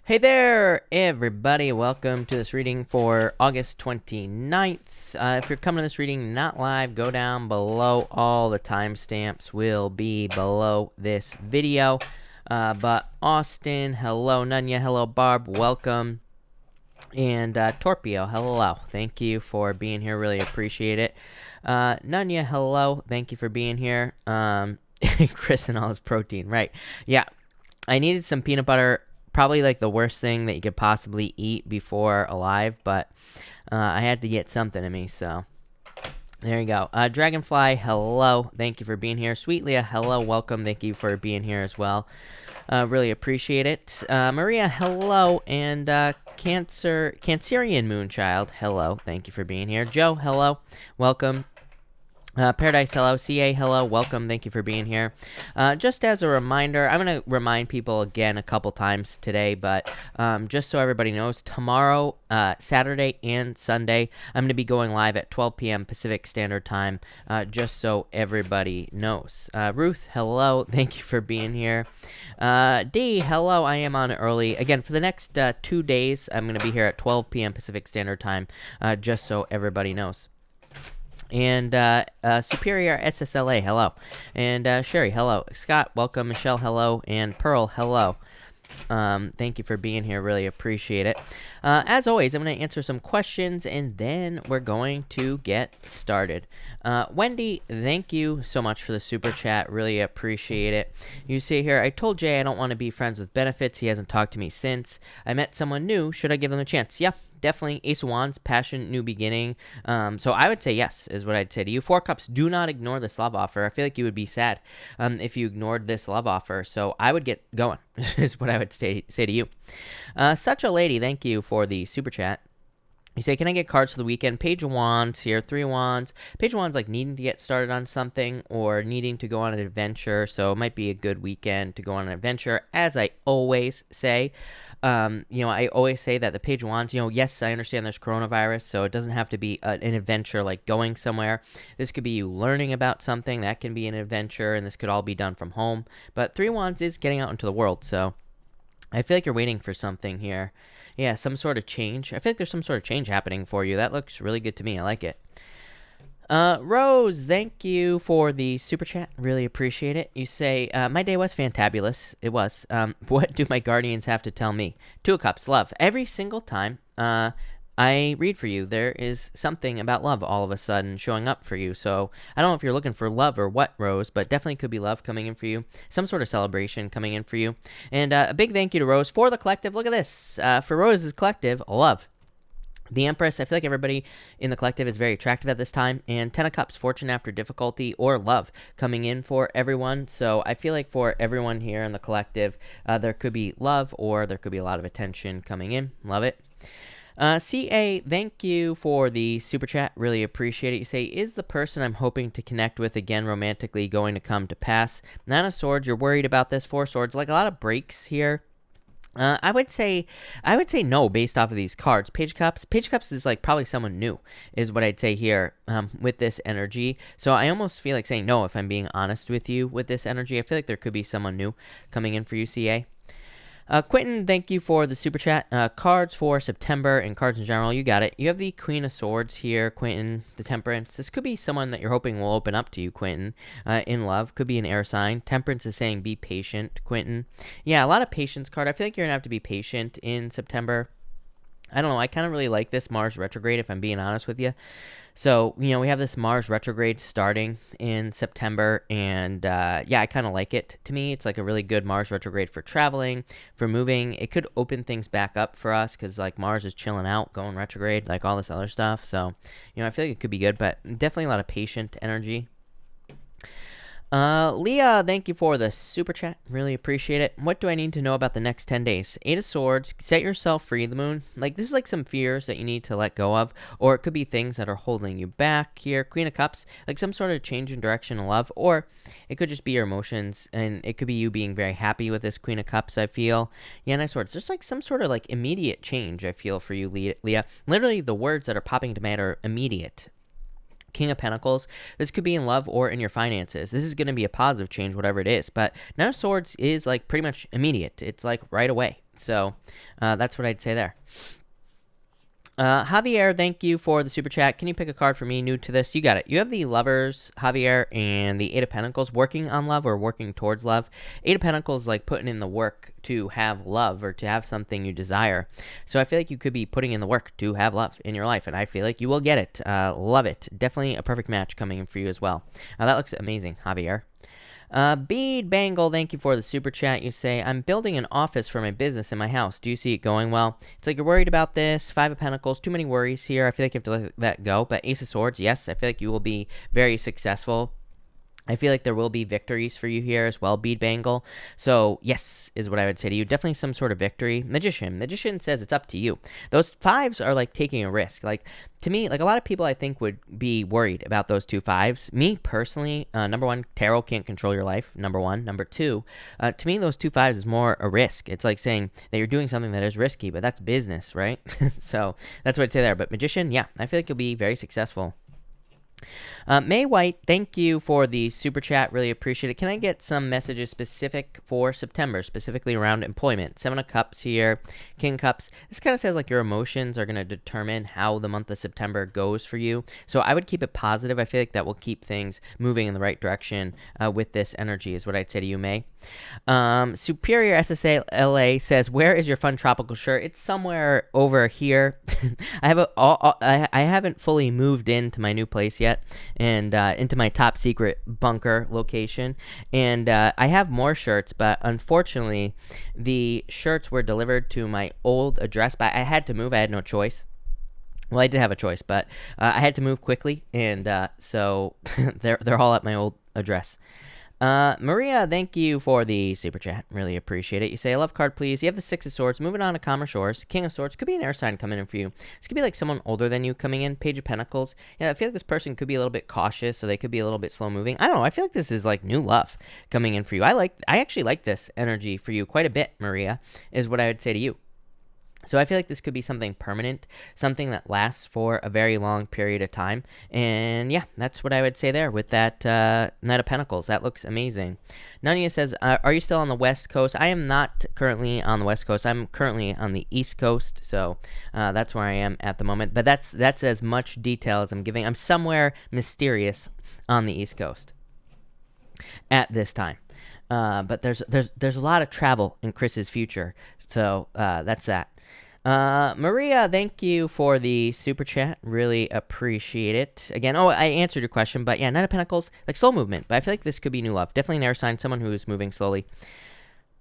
Hey there, everybody. Welcome to this reading for August 29th. If you're coming to this reading not live, go down below. All the timestamps will be below this video. But Austin, hello. Nunya, hello. Barb, welcome. And Torpio, hello. Thank you for being here. Really appreciate it. Nunya, hello. Thank you for being here. Chris and all his protein. Right. Yeah. I needed some peanut butter. Probably like the worst thing that you could possibly eat before alive, but I had to get something in me, so there you go. Dragonfly, hello. Thank you for being here. Sweet Leah, hello. Welcome. Thank you for being here as well. Really appreciate it. Maria, hello. And Cancerian Moonchild, hello. Thank you for being here. Joe, hello. Welcome. Paradise, hello. CA, hello. Welcome. Thank you for being here. Just as a reminder, I'm going to remind people again a couple times today, but just so everybody knows, tomorrow, Saturday and Sunday, I'm going to be going live at 12 p.m. Pacific Standard Time, just so everybody knows. Ruth, hello. Thank you for being here. D, hello. I am on early. Again, for the next 2 days, I'm going to be here at 12 p.m. Pacific Standard Time, just so everybody knows. And Superior SSLA, hello. And Sherry, hello. Scott, welcome. Michelle, hello. And Pearl, hello. Thank you for being here. Really appreciate it. As always, I'm going to answer some questions, and then we're going to get started. Wendy, thank you so much for the super chat. Really appreciate it. You see here, I told Jay I don't want to be friends with benefits. He hasn't talked to me since. I met someone new. Should I give him a chance? Yeah. Definitely Ace of Wands, passion, new beginning. So I would say yes, is what I'd say to you. Four Cups, do not ignore this love offer. I feel like you would be sad if you ignored this love offer. So I would get going, is what I would say to you. Such a lady, thank you for the super chat. You say, can I get cards for the weekend? Page of Wands here, 3 of Wands. Page of Wands, like needing to get started on something or needing to go on an adventure. So it might be a good weekend to go on an adventure. As I always say, I always say that the Page of Wands, yes, I understand there's coronavirus, so it doesn't have to be an adventure like going somewhere. This could be you learning about something. That can be an adventure, and this could all be done from home. But 3 of Wands is getting out into the world, so I feel like you're waiting for something here. Yeah, some sort of change. I feel like there's some sort of change happening for you. That looks really good to me. I like it. Rose, thank you for the super chat. Really appreciate it. You say, my day was fantabulous. It was. What do my guardians have to tell me? 2 of Cups, love. Every single time I read for you, there is something about love all of a sudden showing up for you. So I don't know if you're looking for love or what, Rose, but definitely could be love coming in for you. Some sort of celebration coming in for you. And a big thank you to Rose for the collective. Look at this. For Rose's collective, love. The Empress, I feel like everybody in the collective is very attractive at this time. And 10 of Cups, fortune after difficulty, or love coming in for everyone. So I feel like for everyone here in the collective, there could be love or there could be a lot of attention coming in. Love it. CA, thank you for the super chat. Really appreciate it. You say, is the person I'm hoping to connect with again romantically going to come to pass? 9 of Swords, you're worried about this. 4 Swords, like a lot of breaks here. I would say no based off of these cards. Page of Cups is like probably someone new is what I'd say here with this energy. So I almost feel like saying no if I'm being honest with you with this energy. I feel like there could be someone new coming in for you, CA. Quentin, thank you for the super chat. Cards for September and cards in general, you got it. You have the Queen of Swords here, Quentin, the Temperance. This could be someone that you're hoping will open up to you, Quentin, in love. Could be an air sign. Temperance is saying be patient, Quentin. Yeah, a lot of patience card. I feel like you're going to have to be patient in September. I don't know. I kind of really like this Mars retrograde, if I'm being honest with you. So, we have this Mars retrograde starting in September, and I kind of like it. To me, it's like a really good Mars retrograde for traveling, for moving. It could open things back up for us because, like, Mars is chilling out, going retrograde, like all this other stuff. So, I feel like it could be good, but definitely a lot of patient energy. Leah, thank you for the super chat. Really appreciate it. What do I need to know about the next 10 days? 8 of Swords, set yourself free, the moon. Like, this is like some fears that you need to let go of, or it could be things that are holding you back here. Queen of Cups, like some sort of change in direction of love, or it could just be your emotions, and it could be you being very happy with this Queen of Cups, I feel. Yeah, Nine of Swords, there's like some sort of like immediate change, I feel, for you, Leah. Literally, the words that are popping to mind are immediate. King of Pentacles, this could be in love or in your finances. This is going to be a positive change, whatever it is. But Nine of Swords is like pretty much immediate. It's like right away. So that's what I'd say there. Javier, thank you for the super chat. Can you pick a card for me new to this? You got it. You have the Lovers, Javier, and the Eight of Pentacles, working on love or working towards love. Eight of Pentacles, like putting in the work to have love or to have something you desire. So I feel like you could be putting in the work to have love in your life, and I feel like you will get it. Love it. Definitely a perfect match coming in for you as well. That looks amazing, Javier. Bead Bangle, thank you for the super chat. You say, I'm building an office for my business in my house. Do you see it going well? It's like you're worried about this. Five of Pentacles, too many worries here. I feel like you have to let that go. But Ace of Swords, yes, I feel like you will be very successful. I feel like there will be victories for you here as well, Bead Bangle. So, yes, is what I would say to you. Definitely some sort of victory. Magician. Magician says it's up to you. Those fives are like taking a risk. Like, to me, like a lot of people I think would be worried about those two fives. Me, personally, number one, tarot can't control your life, number one. Number two, to me, those two fives is more a risk. It's like saying that you're doing something that is risky, but that's business, right? So, that's what I'd say there. But Magician, yeah, I feel like you'll be very successful. May White, thank you for the super chat. Really appreciate it. Can I get some messages specific for September, specifically around employment? Seven of Cups here, King of Cups. This kind of says like your emotions are going to determine how the month of September goes for you. So I would keep it positive. I feel like that will keep things moving in the right direction with this energy is what I'd say to you, May. Superior SSA LA says, where is your fun tropical shirt? It's somewhere over here. I haven't fully moved into my new place yet, and into my top secret bunker location, and I have more shirts, but unfortunately the shirts were delivered to my old address, but I had to move. I had no choice. Well, I did have a choice, but I had to move quickly, and so they're all at my old address. Maria, thank you for the super chat. Really appreciate it. You say, a love card, please. You have the Six of Swords. Moving on to calmer shores. King of Swords. Could be an air sign coming in for you. This could be like someone older than you coming in. Page of Pentacles. Yeah, I feel like this person could be a little bit cautious, so they could be a little bit slow moving. I don't know. I feel like this is like new love coming in for you. I actually like this energy for you quite a bit, Maria, is what I would say to you. So I feel like this could be something permanent, something that lasts for a very long period of time. And yeah, that's what I would say there with that Knight of Pentacles. That looks amazing. Nania says, are you still on the West Coast? I am not currently on the West Coast. I'm currently on the East Coast. So that's where I am at the moment. But that's as much detail as I'm giving. I'm somewhere mysterious on the East Coast at this time. But there's a lot of travel in Chris's future. So that's that. Maria, thank you for the super chat. Really appreciate it. Again, I answered your question, but yeah, Knight of Pentacles, like slow movement, but I feel like this could be new love. Definitely an air sign, someone who is moving slowly,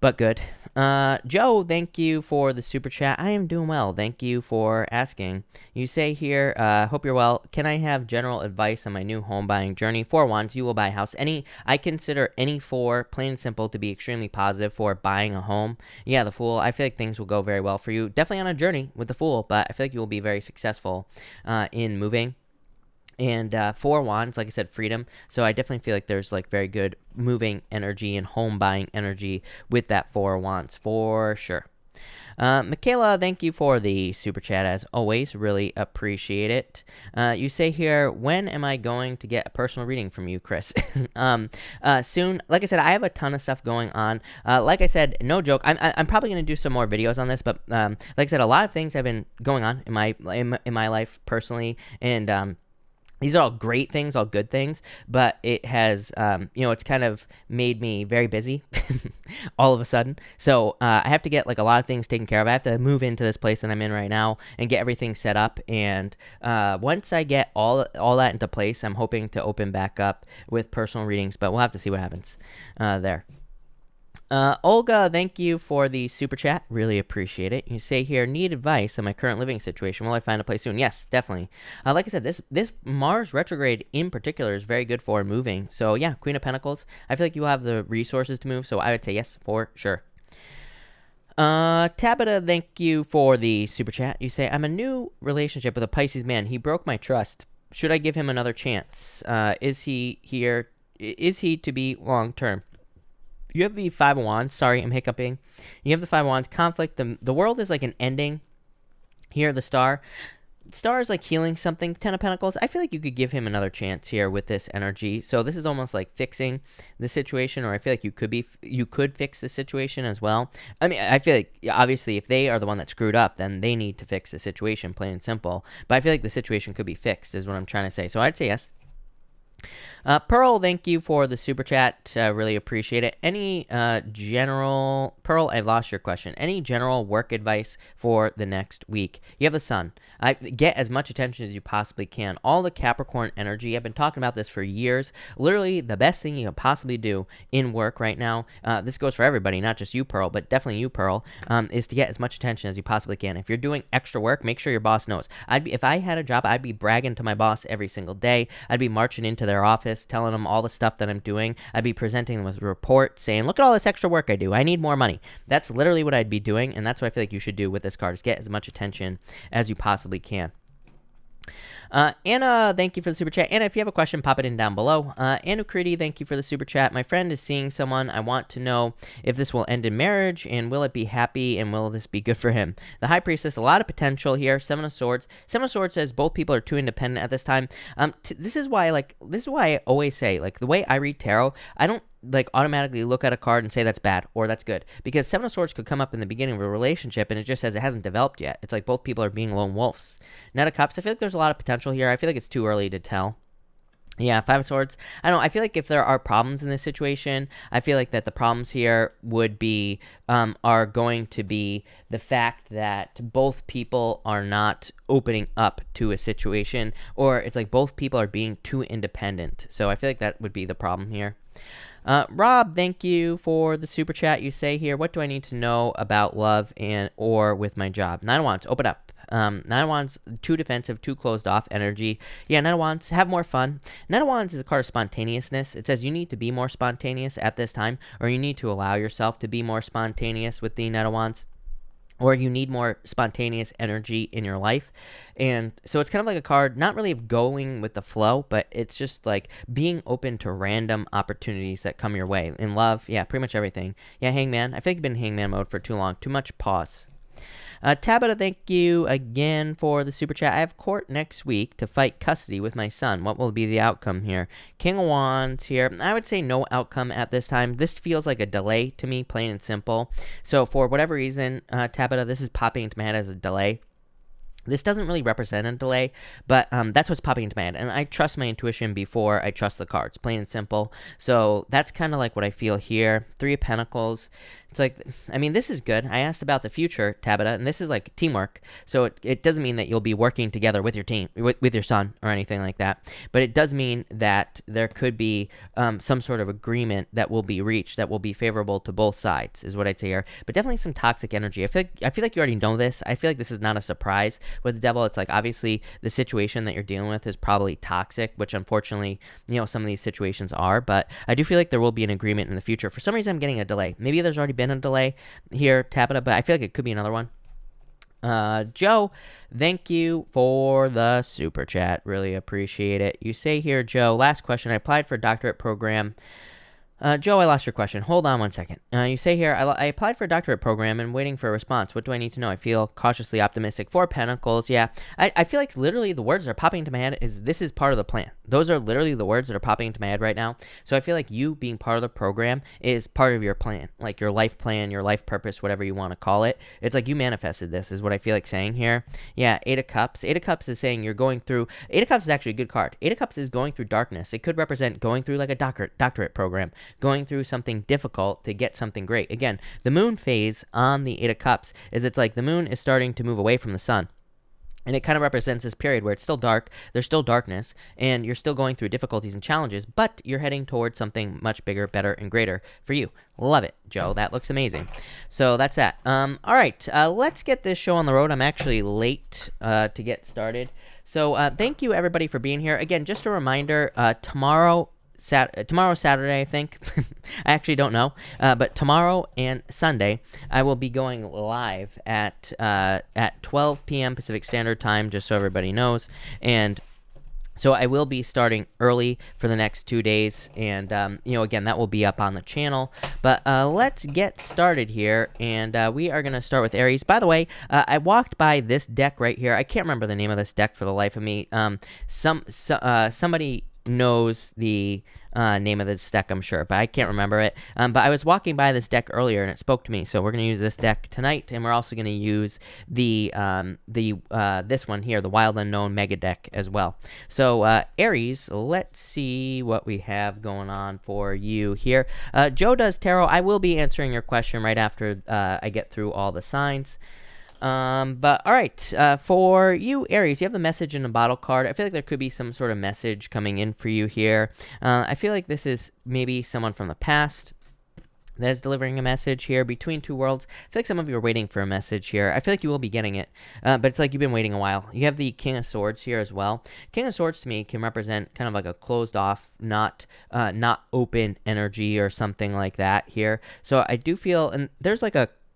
but good. Joe, thank you for the super chat. I am doing well. Thank you for asking. You say here, hope you're well. Can I have general advice on my new home buying journey? 4 wands, you will buy a house. I consider any 4, plain and simple, to be extremely positive for buying a home. Yeah, the Fool, I feel like things will go very well for you. Definitely on a journey with the Fool, but I feel like you will be very successful in moving. And 4 wands, like I said, freedom. So I definitely feel like there's like very good moving energy and home buying energy with that 4 wands for sure. Michaela, thank you for the super chat as always. Really appreciate it. You say here, when am I going to get a personal reading from you, Chris? Soon. Like I said, I have a ton of stuff going on. Like I said, no joke. I'm probably going to do some more videos on this, but like I said, a lot of things have been going on in my life personally, and these are all great things, all good things, but it has, it's kind of made me very busy all of a sudden. So I have to get like a lot of things taken care of. I have to move into this place that I'm in right now and get everything set up. And once I get all that into place, I'm hoping to open back up with personal readings, but we'll have to see what happens there. Olga, thank you for the super chat. Really appreciate it. You say here, need advice on my current living situation. Will I find a place soon? Yes, definitely. Like I said, this Mars retrograde in particular is very good for moving. So yeah, Queen of Pentacles. I feel like you have the resources to move, so I would say yes, for sure. Tabitha, thank you for the super chat. You say, I'm a new relationship with a Pisces man. He broke my trust. Should I give him another chance? Is he to be long term? You have the 5 of Wands. Sorry, I'm hiccuping. You have the 5 of Wands. Conflict. The world is like an ending. Here, the Star. Star is like healing something. 10 of Pentacles. I feel like you could give him another chance here with this energy. So this is almost like fixing the situation, or I feel like you could fix the situation as well. I mean, I feel like obviously if they are the one that screwed up, then they need to fix the situation, plain and simple. But I feel like the situation could be fixed, is what I'm trying to say. So I'd say yes. Pearl, thank you for the super chat. Really appreciate it. Any general, Pearl, I lost your question. Any general work advice for the next week? You have the sun. Get as much attention as you possibly can. All the Capricorn energy, I've been talking about this for years. Literally the best thing you can possibly do in work right now, this goes for everybody, not just you, Pearl, but definitely you, Pearl, is to get as much attention as you possibly can. If you're doing extra work, make sure your boss knows. If I had a job, I'd be bragging to my boss every single day. I'd be marching into their office, telling them all the stuff that I'm doing. I'd be presenting them with a report saying, look at all this extra work I do. I need more money. That's literally what I'd be doing, and that's what I feel like you should do with this card, is get as much attention as you possibly can. Anna, thank you for the super chat. Anna, if you have a question, pop it in down below. Anu Kriti, thank you for the super chat. My friend is seeing someone. I want to know if this will end in marriage, and will it be happy, and will this be good for him? The High Priestess, a lot of potential here. Seven of Swords. Seven of Swords says both people are too independent at this time. This is why I always say, like, the way I read tarot, I don't like automatically look at a card and say that's bad or that's good, because Seven of Swords could come up in the beginning of a relationship and it just says it hasn't developed yet. It's like both people are being lone wolves. Knight of Cups, I feel like there's a lot of potential here. I feel like it's too early to tell. Yeah, Five of Swords. I don't know. I feel like if there are problems in this situation, I feel like that the problems here would be, are going to be the fact that both people are not opening up to a situation, or it's like both people are being too independent. So I feel like that would be the problem here. Rob, thank you for the super chat. You say here, what do I need to know about love or with my job? Nine of Wands, open up. Nine of Wands, too defensive, too closed off energy. Yeah, Nine of Wands, have more fun. Nine of Wands is a card of spontaneousness. It says you need to be more spontaneous at this time, or you need to allow yourself to be more spontaneous with the Nine of Wands, or you need more spontaneous energy in your life. And so it's kind of like a card, not really of going with the flow, but it's just like being open to random opportunities that come your way. In love, yeah, pretty much everything. Yeah, Hangman. I feel like you've been in Hangman mode for too long. Too much pause. Tabata, thank you again for the super chat. I have court next week to fight custody with my son. What will be the outcome here? King of Wands here. I would say no outcome at this time. This feels like a delay to me, plain and simple. So for whatever reason, Tabata, this is popping into my head as a delay. This doesn't really represent a delay, but that's what's popping into my head. And I trust my intuition before I trust the cards, plain and simple. So that's kind of like what I feel here. Three of Pentacles. It's like, I mean, this is good. I asked about the future, Tabata, and this is like teamwork. So it doesn't mean that you'll be working together with your team, with your son or anything like that. But it does mean that there could be some sort of agreement that will be reached that will be favorable to both sides, is what I'd say here. But definitely some toxic energy. I feel like you already know this. I feel like this is not a surprise. With the Devil, it's like obviously the situation that you're dealing with is probably toxic, which unfortunately, some of these situations are. But I do feel like there will be an agreement in the future. For some reason, I'm getting a delay. Maybe there's already been a delay here, Tabata, but I feel like it could be another one. Joe, thank you for the super chat. Really appreciate it. You say here, Joe, last question. I applied for a doctorate program. Joe, I lost your question. Hold on one second. You say here, I applied for a doctorate program and waiting for a response. What do I need to know? I feel cautiously optimistic. Four Pentacles, yeah. I feel like literally the words that are popping into my head is this is part of the plan. Those are literally the words that are popping into my head right now. So I feel like you being part of the program is part of your plan, like your life plan, your life purpose, whatever you want to call it. It's like you manifested this is what I feel like saying here. Yeah, Eight of Cups. Eight of Cups is saying you're going through, Eight of Cups is actually a good card. Eight of Cups is going through darkness. It could represent going through like a doctorate program, going through something difficult to get something great. Again, the moon phase on the Eight of Cups is it's like the moon is starting to move away from the sun. And it kind of represents this period where it's still dark, there's still darkness, and you're still going through difficulties and challenges, but you're heading towards something much bigger, better, and greater for you. Love it, Joe. That looks amazing. So that's that. All right, let's get this show on the road. I'm actually late to get started. So thank you, everybody, for being here. Again, just a reminder, tomorrow, Saturday, I think. I actually don't know. But tomorrow and Sunday, I will be going live at 12 p.m. Pacific Standard Time, just so everybody knows. And So I will be starting early for the next 2 days, and again, that will be up on the channel. But let's get started here, and we are going to start with Aries. By the way, I walked by this deck right here. I can't remember the name of this deck for the life of me. Somebody knows the name of this deck, I'm sure, but I can't remember it. But I was walking by this deck earlier, and it spoke to me. So we're going to use this deck tonight, and we're also going to use the this one here, the Wild Unknown Mega Deck as well. So Aries, let's see what we have going on for you here. Joe Does Tarot. I will be answering your question right after I get through all the signs. But all right, for you, Aries, you have the message in a bottle card. I feel like there could be some sort of message coming in for you here. I feel like this is maybe someone from the past that is delivering a message here between two worlds. I feel like some of you are waiting for a message here. I feel like you will be getting it, but it's like you've been waiting a while. You have the King of Swords here as well. King of Swords to me can represent kind of like a closed off, not open energy or something like that here. So I do feel, and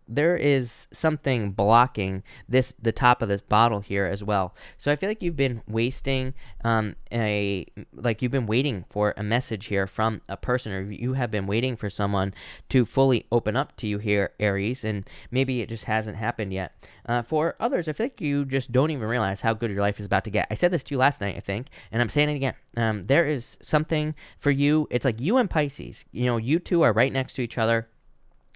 there is something blocking the top of this bottle here as well. So I feel like you've been wasting you've been waiting for a message here from a person, or you have been waiting for someone to fully open up to you here, Aries, and maybe it just hasn't happened yet. For others, I feel like you just don't even realize how good your life is about to get. I said this to you last night, I think, and I'm saying it again. There is something for you. It's like you and Pisces, you two are right next to each other.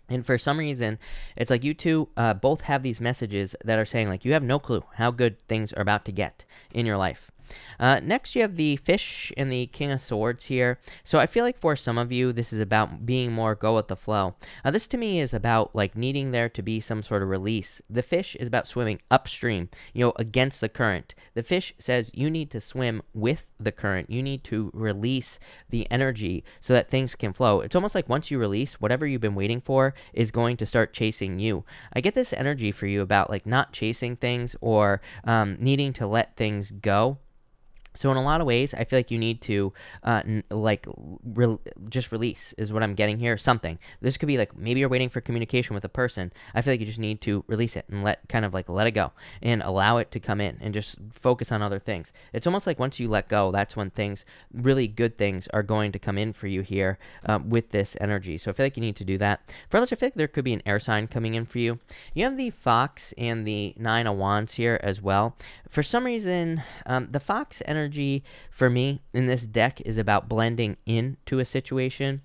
And for some reason, it's like you two both have these messages that are saying, like, you have no clue how good things are about to get in your life. Next, you have the Fish and the King of Swords here. So I feel like for some of you, this is about being more go with the flow. This to me is about like needing there to be some sort of release. The Fish is about swimming upstream, against the current. The Fish says you need to swim with the current. You need to release the energy so that things can flow. It's almost like once you release, whatever you've been waiting for is going to start chasing you. I get this energy for you about like not chasing things or needing to let things go. So in a lot of ways, I feel like you need to just release is what I'm getting here. Something. This could be like maybe you're waiting for communication with a person. I feel like you just need to release it and let it go and allow it to come in and just focus on other things. It's almost like once you let go, that's when really good things are going to come in for you here with this energy. So I feel like you need to do that. For others, I feel like there could be an air sign coming in for you. You have the Fox and the Nine of Wands here as well. For some reason, the Fox energy for me in this deck is about blending into a situation.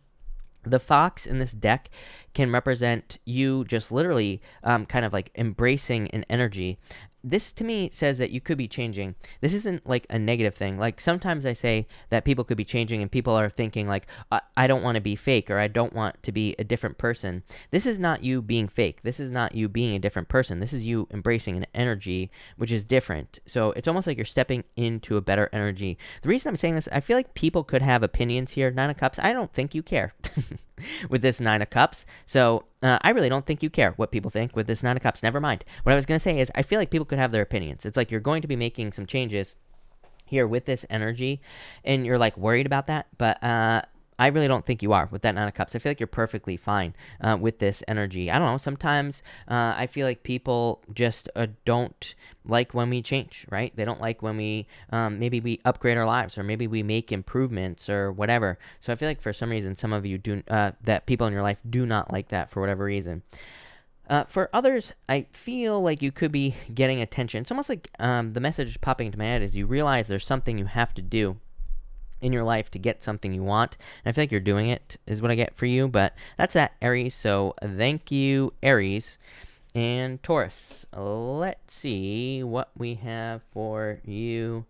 The Fox in this deck can represent you just literally kind of like embracing an energy. This to me says that you could be changing. This isn't like a negative thing. Like sometimes I say that people could be changing and people are thinking like, I don't want to be fake or I don't want to be a different person. This is not you being fake. This is not you being a different person. This is you embracing an energy which is different. So it's almost like you're stepping into a better energy. The reason I'm saying this, I feel like people could have opinions here. Nine of Cups, I don't think you care with this Nine of Cups. So I really don't think you care what people think with this Nine of Cups. Never mind. What I was going to say is I feel like people could have their opinions. It's like you're going to be making some changes here with this energy, and you're like worried about that. But I really don't think you are with that Nine of Cups. I feel like you're perfectly fine with this energy. I don't know. Sometimes I feel like people just don't like when we change, right? They don't like when we maybe we upgrade our lives or maybe we make improvements or whatever. So I feel like for some reason, some of you do that people in your life do not like that for whatever reason. For others, I feel like you could be getting attention. It's almost like the message popping into my head is you realize there's something you have to do in your life to get something you want. And I feel like you're doing it is what I get for you. But that's that, Aries. So thank you, Aries. And Taurus, let's see what we have for you.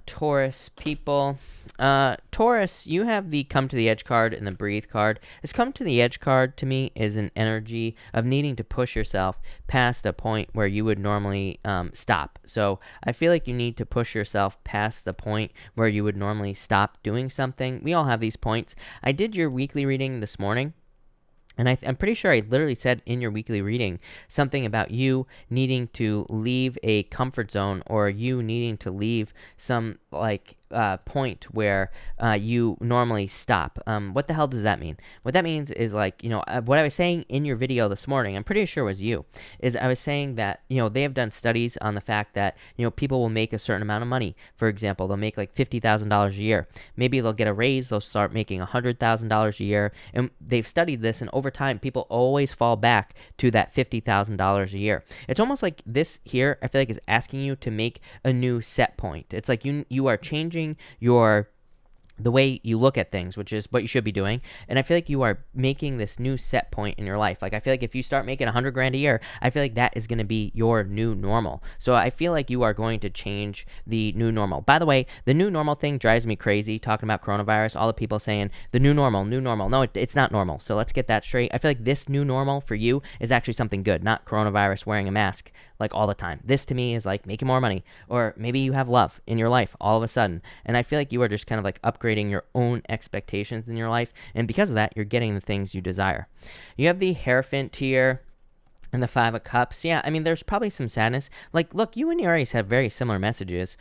Taurus people. Taurus, you have the Come to the Edge card and the Breathe card. This Come to the Edge card to me is an energy of needing to push yourself past a point where you would normally stop. So I feel like you need to push yourself past the point where you would normally stop doing something. We all have these points. I did your weekly reading this morning. And I'm pretty sure I literally said in your weekly reading something about you needing to leave a comfort zone or you needing to leave some like point where you normally stop. What the hell does that mean? What that means is like, what I was saying in your video this morning, I'm pretty sure it was you, is I was saying that, they have done studies on the fact that, people will make a certain amount of money. For example, they'll make like $50,000 a year. Maybe they'll get a raise, they'll start making $100,000 a year. And they've studied this, and over time, people always fall back to that $50,000 a year. It's almost like this here, I feel like, is asking you to make a new set point. It's like you are changing the way you look at things, which is what you should be doing. And I feel like you are making this new set point in your life. Like, I feel like if you start making $100,000 a year, I feel like that is going to be your new normal. So I feel like you are going to change the new normal. By the way, the new normal thing drives me crazy, talking about coronavirus, all the people saying the new normal. No, it's not normal. So let's get that straight. I feel like this new normal for you is actually something good, not coronavirus, wearing a mask like all the time. This to me is like making more money, or maybe you have love in your life all of a sudden. And I feel like you are just kind of like upgrading your own expectations in your life. And because of that, you're getting the things you desire. You have the Hierophant here and the Five of Cups. Yeah, I mean, there's probably some sadness. Like, look, you and Aries have very similar messages,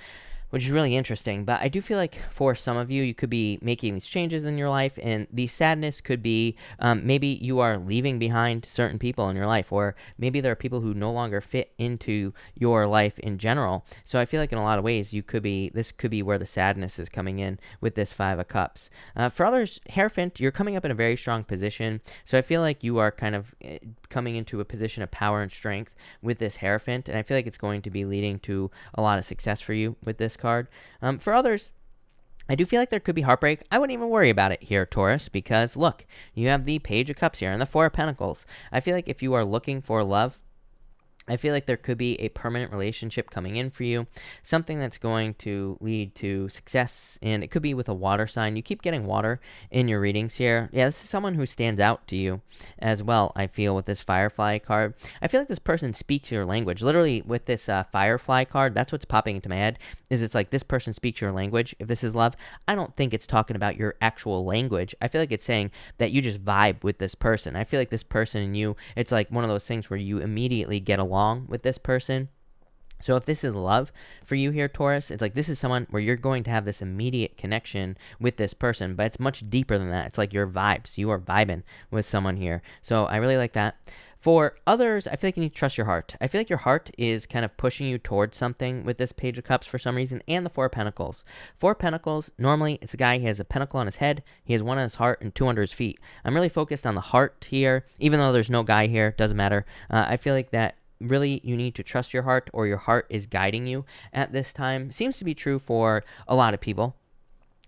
which is really interesting. But I do feel like for some of you, you could be making these changes in your life, and the sadness could be maybe you are leaving behind certain people in your life, or maybe there are people who no longer fit into your life in general. So I feel like in a lot of ways, this could be where the sadness is coming in with this Five of Cups. For others, Hierophant, you're coming up in a very strong position. So I feel like you are kind of coming into a position of power and strength with this Hierophant, and I feel like it's going to be leading to a lot of success for you with this card. For others, I do feel like there could be heartbreak. I wouldn't even worry about it here, Taurus, because look, you have the Page of Cups here and the Four of Pentacles. I feel like if you are looking for love, I feel like there could be a permanent relationship coming in for you, something that's going to lead to success, and it could be with a water sign. You keep getting water in your readings here. Yeah, this is someone who stands out to you as well, I feel, with this Firefly card. I feel like this person speaks your language. Literally, with this Firefly card, that's what's popping into my head, is it's like this person speaks your language. If this is love, I don't think it's talking about your actual language. I feel like it's saying that you just vibe with this person. I feel like this person and you, it's like one of those things where you immediately get along with this person. So if this is love for you here, Taurus, it's like this is someone where you're going to have this immediate connection with this person, but it's much deeper than that. It's like your vibes. You are vibing with someone here. So I really like that. For others, I feel like you need to trust your heart. I feel like your heart is kind of pushing you towards something with this Page of Cups for some reason, and the Four of Pentacles. Four of Pentacles, normally it's a guy, he has a pentacle on his head, he has one on his heart, and two under his feet. I'm really focused on the heart here, even though there's no guy here, doesn't matter. I feel like that really you need to trust your heart, or your heart is guiding you at this time. Seems to be true for a lot of people,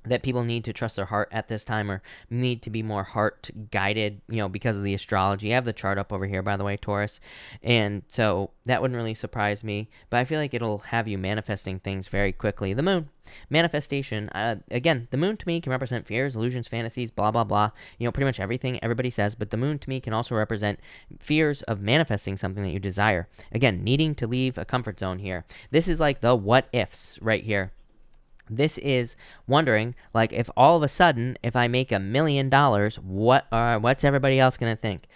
that people need to trust their heart at this time, or need to be more heart guided, because of the astrology. I have the chart up over here, by the way, Taurus. And so that wouldn't really surprise me, but I feel like it'll have you manifesting things very quickly. The moon, manifestation. Again, the moon to me can represent fears, illusions, fantasies, blah, blah, blah. Pretty much everything everybody says, but the moon to me can also represent fears of manifesting something that you desire. Again, needing to leave a comfort zone here. This is like the what ifs right here. This is wondering, like, if all of a sudden, if I make $1 million, what's everybody else going to think?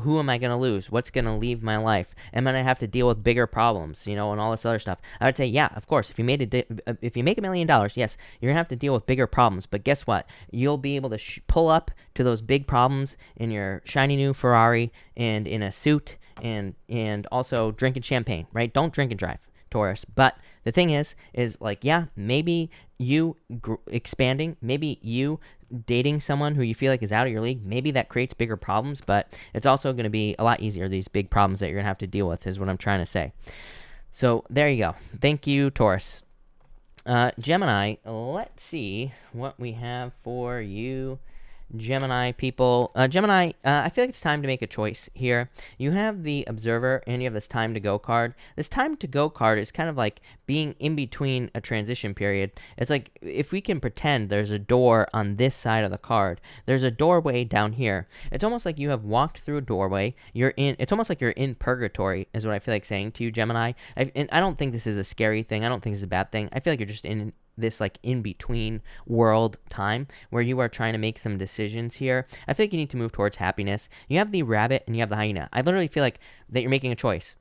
Who am I going to lose? What's going to leave my life? Am I going to have to deal with bigger problems, and all this other stuff? I would say, yeah, of course. If you make $1 million, yes, you're going to have to deal with bigger problems. But guess what? You'll be able to pull up to those big problems in your shiny new Ferrari and in a suit and also drinking champagne, right? Don't drink and drive, Taurus. But the thing is like, yeah, maybe you expanding, maybe you dating someone who you feel like is out of your league, maybe that creates bigger problems, but it's also going to be a lot easier, these big problems that you're going to have to deal with, is what I'm trying to say. So there you go. Thank you, Taurus. Gemini, let's see what we have for you, Gemini people. Gemini, I feel like it's time to make a choice here. You have the Observer and you have this Time to Go card. This Time to Go card is kind of like being in between a transition period. It's like, if we can pretend there's a door on this side of the card, there's a doorway down here. It's almost like you have walked through a doorway. It's almost like you're in purgatory, is what I feel like saying to you, Gemini. And I don't think this is a scary thing. I don't think this is a bad thing. I feel like you're just in this like in-between world time where you are trying to make some decisions here. I feel like you need to move towards happiness. You have the Rabbit and you have the Hyena. I literally feel like that you're making a choice.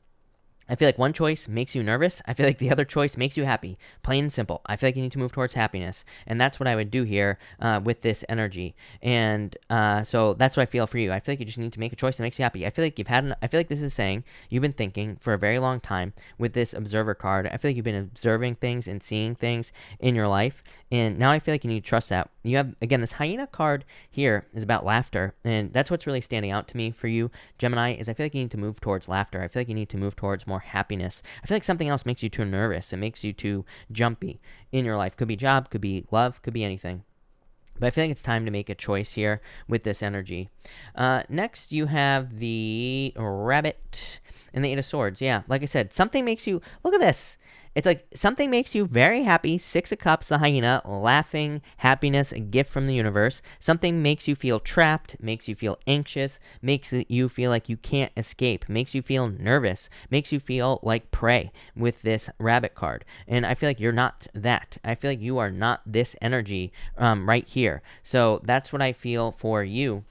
I feel like one choice makes you nervous. I feel like the other choice makes you happy. Plain and simple. I feel like you need to move towards happiness. And that's what I would do here with this energy. And so that's what I feel for you. I feel like you just need to make a choice that makes you happy. I feel like I feel like this is saying you've been thinking for a very long time with this observer card. I feel like you've been observing things and seeing things in your life. And now I feel like you need to trust that. You have, again, this hyena card here is about laughter. And that's what's really standing out to me for you, Gemini, is I feel like you need to move towards laughter. I feel like you need to move towards more happiness. I feel like something else makes you too nervous. It makes you too jumpy in your life. Could be job, could be love, could be anything. But I feel like it's time to make a choice here with this energy. Next, you have the Rabbit and the Eight of Swords. Yeah, like I said, something makes you, look at this. It's like something makes you very happy. Six of Cups, the hyena, laughing, happiness, a gift from the universe. Something makes you feel trapped, makes you feel anxious, makes you feel like you can't escape, makes you feel nervous, makes you feel like prey with this Rabbit card. And I feel like you're not that. I feel like you are not this energy right here. So that's what I feel for you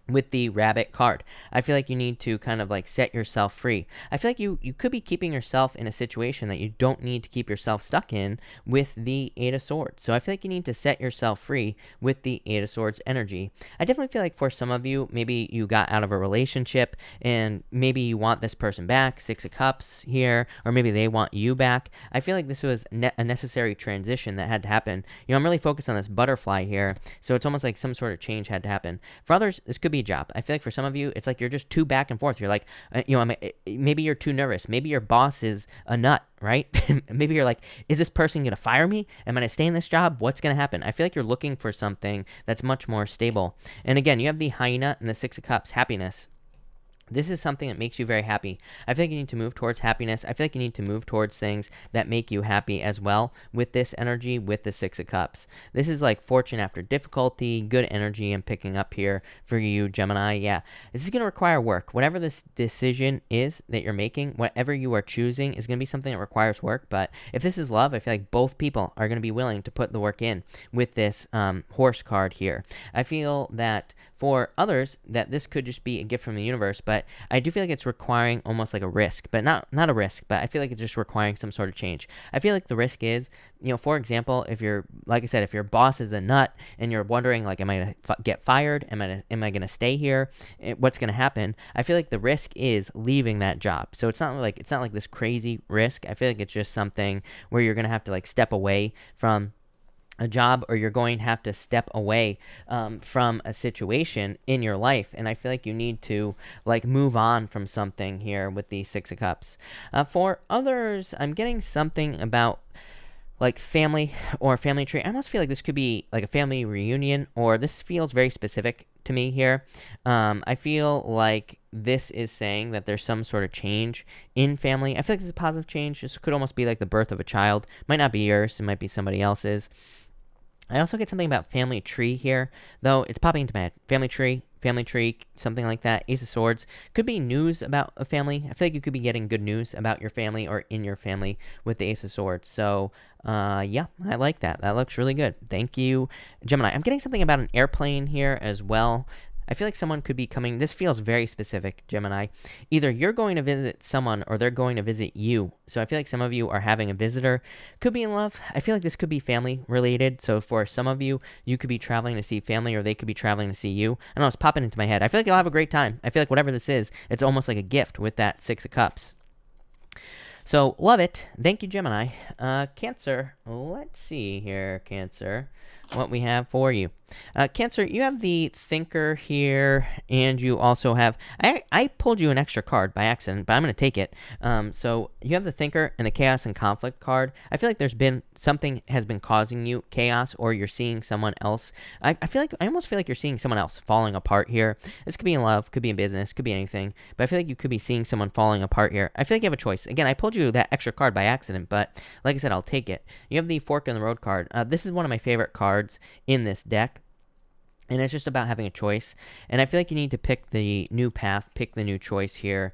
with the Rabbit card. I feel like you need to kind of like set yourself free. I feel like you could be keeping yourself in a situation that you don't need to keep yourself stuck in with the Eight of Swords. So I feel like you need to set yourself free with the Eight of Swords energy. I definitely feel like for some of you, maybe you got out of a relationship and maybe you want this person back, Six of Cups here, or maybe they want you back. I feel like this was a necessary transition that had to happen. You know, I'm really focused on this butterfly here, so it's almost like some sort of change had to happen. For others, this could be a job. I feel like for some of you, it's like you're just too back and forth. You're like, maybe you're too nervous. Maybe your boss is a nut, right? Maybe you're like, is this person going to fire me? Am I going to stay in this job? What's going to happen? I feel like you're looking for something that's much more stable. And again, you have the hyena and the Six of Cups, happiness. This is something that makes you very happy. I feel like you need to move towards happiness. I feel like you need to move towards things that make you happy as well with this energy, with the Six of Cups. This is like fortune after difficulty, good energy I'm picking up here for you, Gemini. Yeah, this is going to require work. Whatever this decision is that you're making, whatever you are choosing is going to be something that requires work. But if this is love, I feel like both people are going to be willing to put the work in with this horse card here. I feel that for others, that this could just be a gift from the universe, but I do feel like it's requiring almost like a risk, but not a risk, but I feel like it's just requiring some sort of change. I feel like the risk is, for example, if you're, like I said, if your boss is a nut and you're wondering, like, am I going to get fired? Am I going to stay here? What's going to happen? I feel like the risk is leaving that job. So it's not like this crazy risk. I feel like it's just something where you're going to have to like step away from a job, or you're going to have to step away from a situation in your life. And I feel like you need to like move on from something here with the Six of Cups. For others, I'm getting something about like family or family tree. I almost feel like this could be like a family reunion, or this feels very specific to me here. I feel like this is saying that there's some sort of change in family. I feel like this is a positive change. This could almost be like the birth of a child. Might not be yours. It might be somebody else's. I also get something about family tree here, though it's popping into my head. Family tree, something like that. Ace of Swords. Could be news about a family. I feel like you could be getting good news about your family or in your family with the Ace of Swords. So, yeah, I like that. That looks really good. Thank you, Gemini. I'm getting something about an airplane here as well. I feel like someone could be coming. This feels very specific, Gemini. Either you're going to visit someone or they're going to visit you. So I feel like some of you are having a visitor. Could be in love. I feel like this could be family related. So for some of you, you could be traveling to see family, or they could be traveling to see you. I don't know, it's popping into my head. I feel like you'll have a great time. I feel like whatever this is, it's almost like a gift with that Six of Cups. So love it. Thank you, Gemini. Cancer. Let's see here, Cancer, what we have for you. Cancer, you have the Thinker here, and you also have, I pulled you an extra card by accident, but I'm going to take it. So you have the Thinker and the Chaos and Conflict card. I feel like there's been, something has been causing you chaos, or you're seeing someone else. I almost feel like you're seeing someone else falling apart here. This could be in love, could be in business, could be anything, but I feel like you could be seeing someone falling apart here. I feel like you have a choice. Again, I pulled you that extra card by accident, but like I said, I'll take it. You have the Fork in the Road card. This is one of my favorite cards in this deck. And it's just about having a choice. And I feel like you need to pick the new path, pick the new choice here,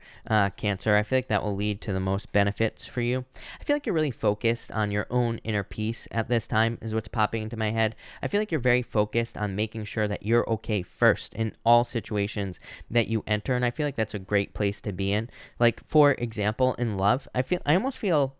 Cancer. I feel like that will lead to the most benefits for you. I feel like you're really focused on your own inner peace at this time, is what's popping into my head. I feel like you're very focused on making sure that you're okay first in all situations that you enter. And I feel like that's a great place to be in. Like, for example, in love, I almost feel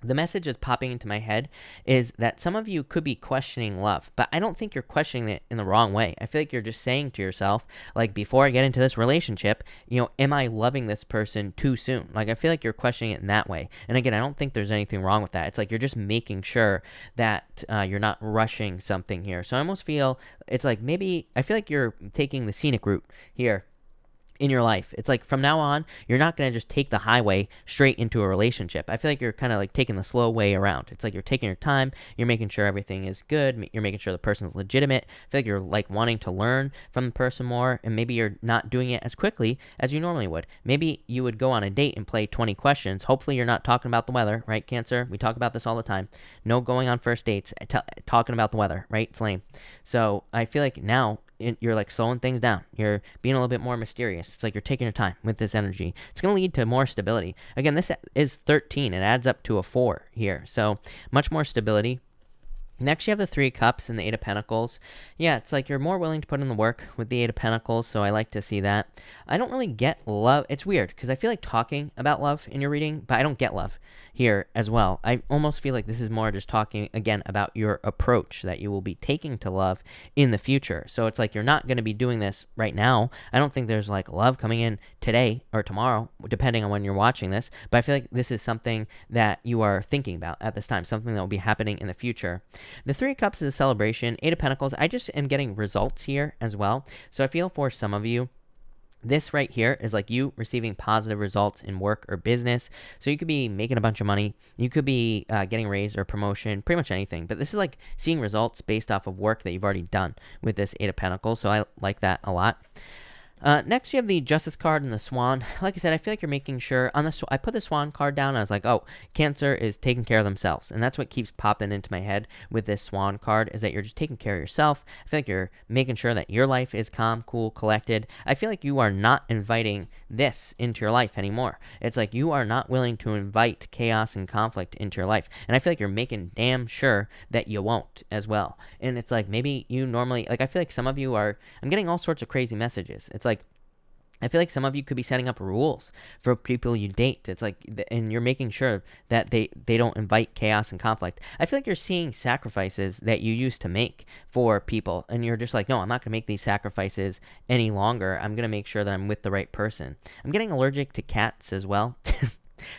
the message that's popping into my head is that some of you could be questioning love, but I don't think you're questioning it in the wrong way. I feel like you're just saying to yourself, like, before I get into this relationship, am I loving this person too soon? Like, I feel like you're questioning it in that way. And again, I don't think there's anything wrong with that. It's like you're just making sure that you're not rushing something here. So I almost feel it's like I feel like you're taking the scenic route here in your life. It's like from now on, you're not going to just take the highway straight into a relationship. I feel like you're kind of like taking the slow way around. It's like you're taking your time. You're making sure everything is good. You're making sure the person's legitimate. I feel like you're like wanting to learn from the person more, and maybe you're not doing it as quickly as you normally would. Maybe you would go on a date and play 20 questions. Hopefully you're not talking about the weather, right, Cancer? We talk about this all the time. No going on first dates talking about the weather, right? It's lame. So I feel like now you're like slowing things down. You're being a little bit more mysterious. It's like you're taking your time with this energy. It's going to lead to more stability. Again, this is 13. It adds up to a 4 here. So much more stability. Next, you have the 3 Cups and the 8 of Pentacles. Yeah, it's like you're more willing to put in the work with the 8 of Pentacles, so I like to see that. I don't really get love. It's weird, because I feel like talking about love in your reading, but I don't get love here as well. I almost feel like this is more just talking, again, about your approach that you will be taking to love in the future. So it's like you're not going to be doing this right now. I don't think there's like love coming in today or tomorrow, depending on when you're watching this, but I feel like this is something that you are thinking about at this time, something that will be happening in the future. The 3 of Cups is a celebration. 8 of Pentacles, I just am getting results here as well. So I feel for some of you, this right here is like you receiving positive results in work or business. So you could be making a bunch of money. You could be getting a raise or promotion, pretty much anything. But this is like seeing results based off of work that you've already done with this 8 of Pentacles. So I like that a lot. Next, you have the Justice card and the Swan. Like I said, I feel like you're making sure on I put the Swan card down. And I was like, oh, Cancer is taking care of themselves, and that's what keeps popping into my head with this Swan card, is that you're just taking care of yourself. I feel like you're making sure that your life is calm, cool, collected. I feel like you are not inviting this into your life anymore. It's like you are not willing to invite chaos and conflict into your life, and I feel like you're making damn sure that you won't as well. And it's like maybe you normally, like, I feel like some of you are, I'm getting all sorts of crazy messages. It's like I feel like some of you could be setting up rules for people you date. It's like, and you're making sure that they don't invite chaos and conflict. I feel like you're seeing sacrifices that you used to make for people, and you're just like, no, I'm not going to make these sacrifices any longer. I'm going to make sure that I'm with the right person. I'm getting allergic to cats as well.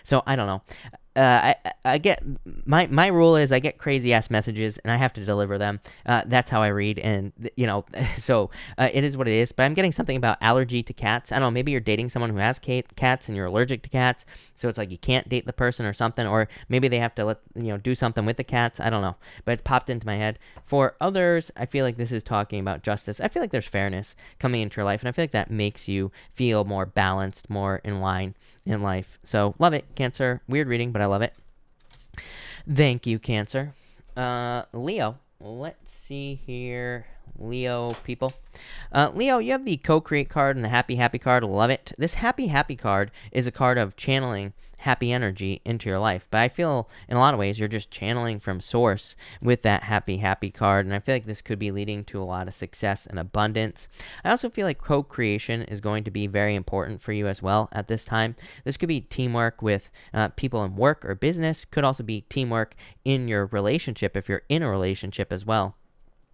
So I don't know. I get my rule is I get crazy ass messages and I have to deliver them. That's how I read, and so it is what it is. But I'm getting something about allergy to cats. I don't know. Maybe you're dating someone who has cats and you're allergic to cats, so it's like you can't date the person or something. Or maybe they have to do something with the cats. I don't know. But it's popped into my head. For others, I feel like this is talking about justice. I feel like there's fairness coming into your life, and I feel like that makes you feel more balanced, more in line in life. So love it, Cancer. Weird reading, but I love it. Thank you, Cancer. Leo, let's see here. Leo people. Leo, you have the co-create card and the happy card. Love it. This happy card is a card of channeling happy energy into your life, but I feel in a lot of ways you're just channeling from source with that happy card, and I feel like this could be leading to a lot of success and abundance. I also feel like co-creation is going to be very important for you as well at this time. This could be teamwork with people in work or business. Could also be teamwork in your relationship if you're in a relationship as well.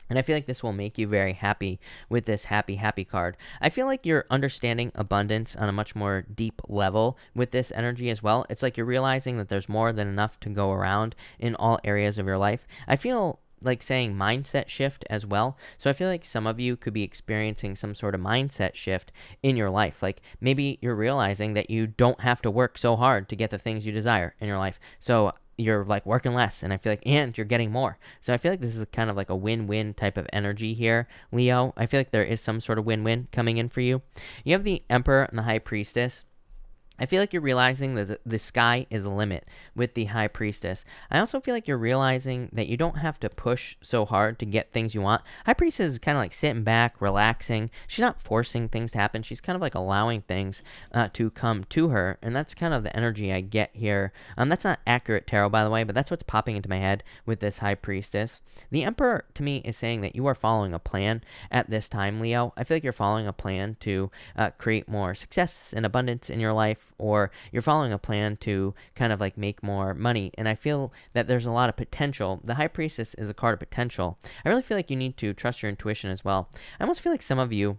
And I feel like this will make you very happy with this happy card. I feel like you're understanding abundance on a much more deep level with this energy as well. It's like you're realizing that there's more than enough to go around in all areas of your life. I feel like saying mindset shift as well. So I feel like some of you could be experiencing some sort of mindset shift in your life. Like maybe you're realizing that you don't have to work so hard to get the things you desire in your life. So you're like working less, and I feel like, and you're getting more. So I feel like this is kind of like a win-win type of energy here, Leo. I feel like there is some sort of win-win coming in for you. You have the Emperor and the High Priestess. I feel like you're realizing that the sky is the limit with the High Priestess. I also feel like you're realizing that you don't have to push so hard to get things you want. High Priestess is kind of like sitting back, relaxing. She's not forcing things to happen. She's kind of like allowing things to come to her, and that's kind of the energy I get here. That's not accurate tarot, by the way, but that's what's popping into my head with this High Priestess. The Emperor, to me, is saying that you are following a plan at this time, Leo. I feel like you're following a plan to create more success and abundance in your life, or you're following a plan to kind of like make more money. And I feel that there's a lot of potential. The High Priestess is a card of potential. I really feel like you need to trust your intuition as well. I almost feel like some of you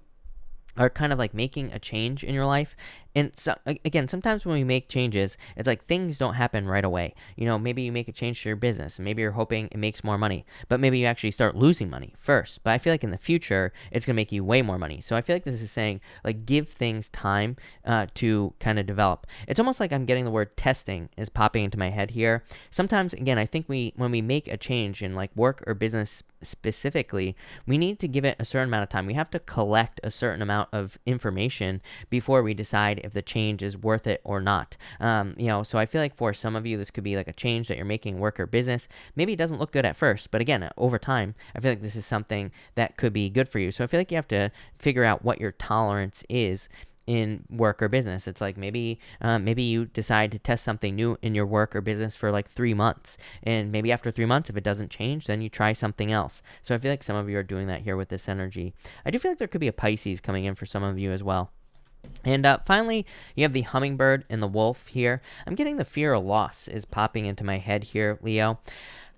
are kind of like making a change in your life. And so, again, sometimes when we make changes, it's like things don't happen right away. You know, maybe you make a change to your business, and maybe you're hoping it makes more money, but maybe you actually start losing money first. But I feel like in the future, it's going to make you way more money. So I feel like this is saying, like, give things time to kind of develop. It's almost like I'm getting the word testing is popping into my head here. Sometimes, again, I think when we make a change in like work or business specifically, we need to give it a certain amount of time. We have to collect a certain amount of information before we decide if the change is worth it or not. So I feel like for some of you, this could be like a change that you're making work or business. Maybe it doesn't look good at first, but again, over time, I feel like this is something that could be good for you. So I feel like you have to figure out what your tolerance is in work or business. It's like maybe you decide to test something new in your work or business for like 3 months, and maybe after 3 months, if it doesn't change, then you try something else. So I feel like some of you are doing that here with this energy. I do feel like there could be a Pisces coming in for some of you as well. And finally, you have the hummingbird and the wolf here. I'm getting the fear of loss is popping into my head here, Leo.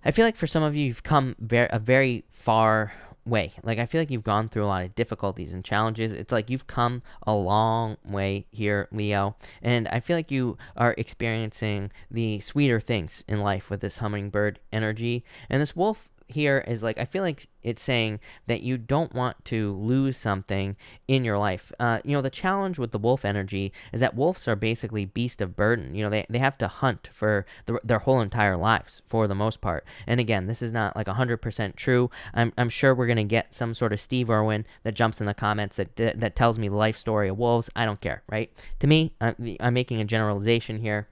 I feel like for some of you, you've come a very far way. Like, I feel like you've gone through a lot of difficulties and challenges. It's like you've come a long way here, Leo. And I feel like you are experiencing the sweeter things in life with this hummingbird energy. And this wolf here is like, I feel like it's saying that you don't want to lose something in your life. The challenge with the wolf energy is that wolves are basically beasts of burden. They have to hunt for their whole entire lives for the most part. And again, this is not like 100% true. I'm sure we're going to get some sort of Steve Irwin that jumps in the comments that tells me the life story of wolves. I don't care, right? To me, I'm making a generalization here.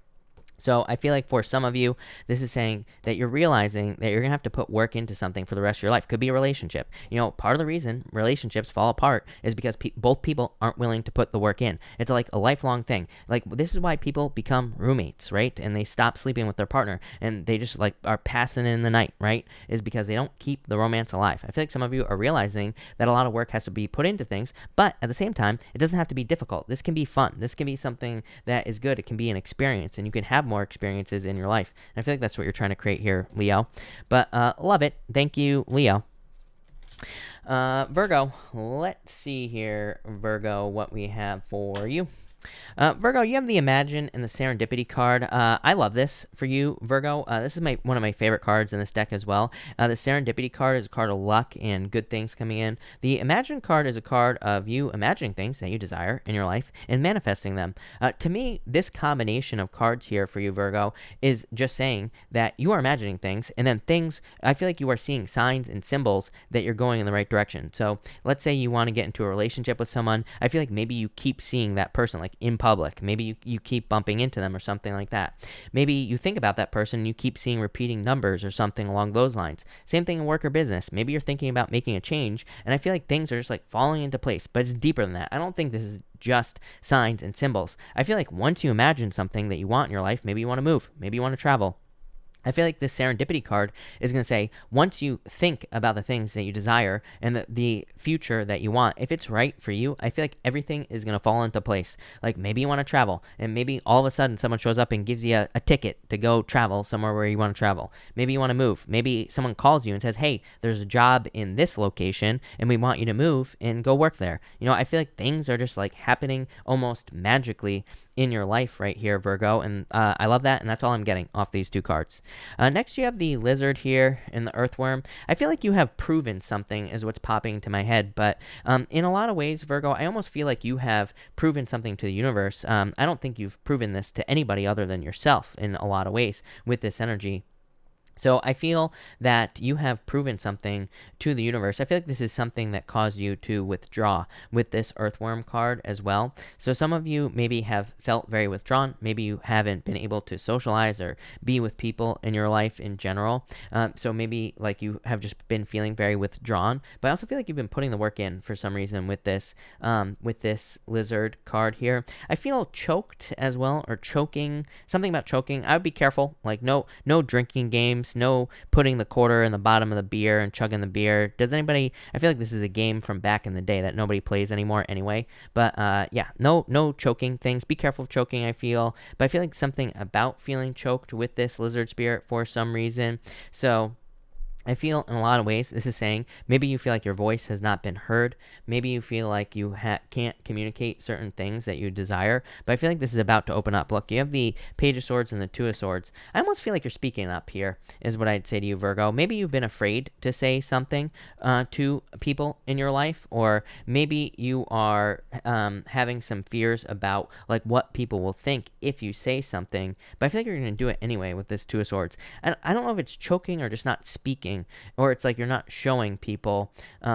So I feel like for some of you, this is saying that you're realizing that you're going to have to put work into something for the rest of your life. Could be a relationship. Part of the reason relationships fall apart is because both people aren't willing to put the work in. It's like a lifelong thing. Like, this is why people become roommates, right? And they stop sleeping with their partner, and they just like are passing in the night, right? Is because they don't keep the romance alive. I feel like some of you are realizing that a lot of work has to be put into things, but at the same time, it doesn't have to be difficult. This can be fun. This can be something that is good. It can be an experience, and you can have more experiences in your life. And I feel like that's what you're trying to create here, Leo. But love it. Thank you, Leo. Virgo, let's see here, Virgo, what we have for you. Virgo, you have the Imagine and the Serendipity card. I love this for you, Virgo. This is one of my favorite cards in this deck as well. The Serendipity card is a card of luck and good things coming in. The Imagine card is a card of you imagining things that you desire in your life and manifesting them. To me, this combination of cards here for you, Virgo, is just saying that you are imagining things, and then I feel like you are seeing signs and symbols that you're going in the right direction. So let's say you want to get into a relationship with someone. I feel like maybe you keep seeing that person, like in public. Maybe you keep bumping into them or something like that. Maybe you think about that person and you keep seeing repeating numbers or something along those lines. Same thing in work or business. Maybe you're thinking about making a change, and I feel like things are just like falling into place, but it's deeper than that. I don't think this is just signs and symbols. I feel like once you imagine something that you want in your life, maybe you want to move, maybe you want to travel, I feel like this Serendipity card is going to say, once you think about the things that you desire and the future that you want, if it's right for you, I feel like everything is going to fall into place. Like, maybe you want to travel, and maybe all of a sudden someone shows up and gives you a ticket to go travel somewhere where you want to travel. Maybe you want to move. Maybe someone calls you and says, hey, there's a job in this location, and we want you to move and go work there. I feel like things are just like happening almost magically in your life right here, Virgo, and I love that, and that's all I'm getting off these two cards. Next, you have the lizard here and the earthworm. I feel like you have proven something is what's popping into my head, but in a lot of ways, Virgo, I almost feel like you have proven something to the universe. I don't think you've proven this to anybody other than yourself in a lot of ways with this energy. So I feel that you have proven something to the universe. I feel like this is something that caused you to withdraw with this Earthworm card as well. So some of you maybe have felt very withdrawn. Maybe you haven't been able to socialize or be with people in your life in general. So maybe like you have just been feeling very withdrawn. But I also feel like you've been putting the work in for some reason with this lizard card here. I feel choked as well, or choking. Something about choking. I would be careful. Like no drinking games. No putting the quarter in the bottom of the beer and chugging the beer. Does anybody? I feel like this is a game from back in the day that nobody plays anymore anyway. But yeah, no choking things. Be careful of choking, I feel. But I feel like something about feeling choked with this lizard spirit for some reason. So I feel in a lot of ways this is saying maybe you feel like your voice has not been heard. Maybe you feel like you can't communicate certain things that you desire. But I feel like this is about to open up. Look, you have the Page of Swords and the Two of Swords. I almost feel like you're speaking up here is what I'd say to you, Virgo. Maybe you've been afraid to say something to people in your life. Or maybe you are having some fears about like what people will think if you say something. But I feel like you're going to do it anyway with this Two of Swords. I don't know if it's choking or just not speaking. Or it's like you're not showing people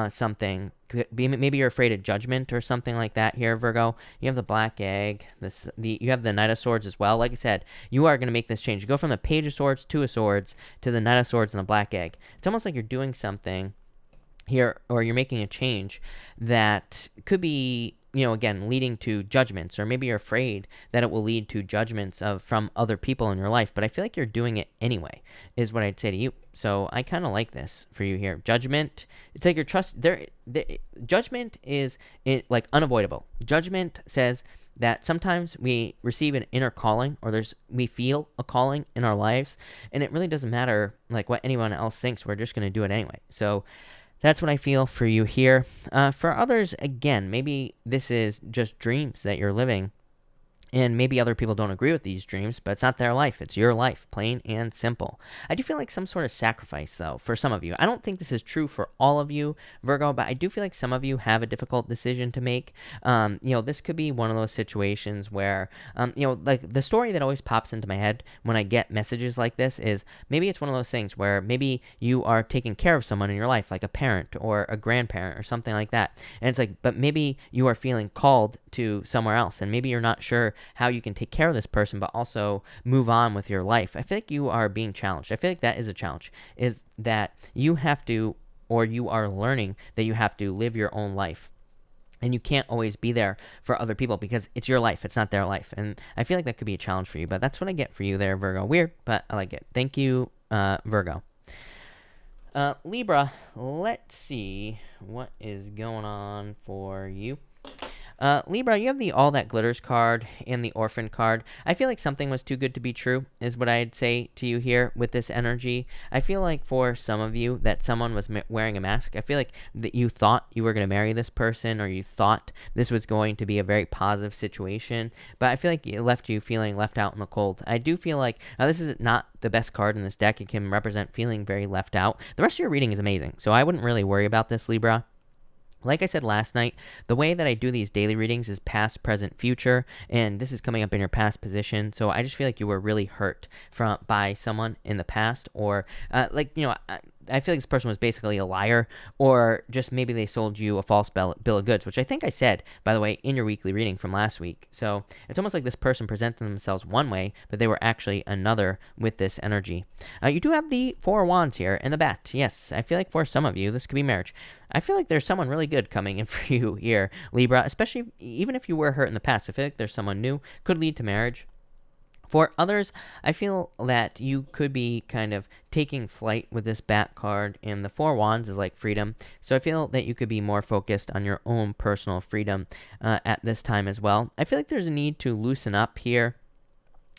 something. Maybe you're afraid of judgment or something like that here, Virgo. You have the Black Egg. You have the Knight of Swords as well. Like I said, you are going to make this change. You go from the Page of Swords, Two of Swords, to the Knight of Swords and the Black Egg. It's almost like you're doing something here, or you're making a change that could be, again, leading to judgments, or maybe you're afraid that it will lead to judgments from other people in your life. But I feel like you're doing it anyway, is what I'd say to you. So I kind of like this for you here. Judgment, it's like your trust. Judgment is like unavoidable. Judgment says that sometimes we receive an inner calling, or we feel a calling in our lives, and it really doesn't matter like what anyone else thinks. We're just going to do it anyway. So that's what I feel for you here. For others, again, maybe this is just dreams that you're living. And maybe other people don't agree with these dreams, but it's not their life. It's your life, plain and simple. I do feel like some sort of sacrifice, though, for some of you. I don't think this is true for all of you, Virgo, but I do feel like some of you have a difficult decision to make. This could be one of those situations where, like the story that always pops into my head when I get messages like this is maybe it's one of those things where maybe you are taking care of someone in your life, like a parent or a grandparent or something like that. And it's like, but maybe you are feeling called to somewhere else, and maybe you're not sure how you can take care of this person, but also move on with your life. I feel like you are being challenged. I feel like that is a challenge, is that you have to, or you are learning that you have to live your own life. And you can't always be there for other people because it's your life. It's not their life. And I feel like that could be a challenge for you, but that's what I get for you there, Virgo. Weird, but I like it. Thank you, Virgo. Libra, let's see what is going on for you. Libra, you have the All That Glitters card and the Orphan card. I feel like something was too good to be true is what I'd say to you here with this energy. I feel like for some of you that someone was wearing a mask. I feel like that you thought you were going to marry this person, or you thought this was going to be a very positive situation, but I feel like it left you feeling left out in the cold. I do feel like, now this is not the best card in this deck. It can represent feeling very left out. The rest of your reading is amazing, so I wouldn't really worry about this, Libra. Like I said last night, the way that I do these daily readings is past, present, future, and this is coming up in your past position. So I just feel like you were really hurt by someone in the past, or I feel like this person was basically a liar, or just maybe they sold you a false bill of goods, which I think I said, by the way, in your weekly reading from last week. So it's almost like this person presented themselves one way, but they were actually another with this energy. You do have the Four of Wands here and the Bat. Yes, I feel like for some of you, this could be marriage. I feel like there's someone really good coming in for you here, Libra, especially even if you were hurt in the past. I feel like there's someone new, could lead to marriage. For others, I feel that you could be kind of taking flight with this Bat card, and the Four Wands is like freedom. So I feel that you could be more focused on your own personal freedom at this time as well. I feel like there's a need to loosen up here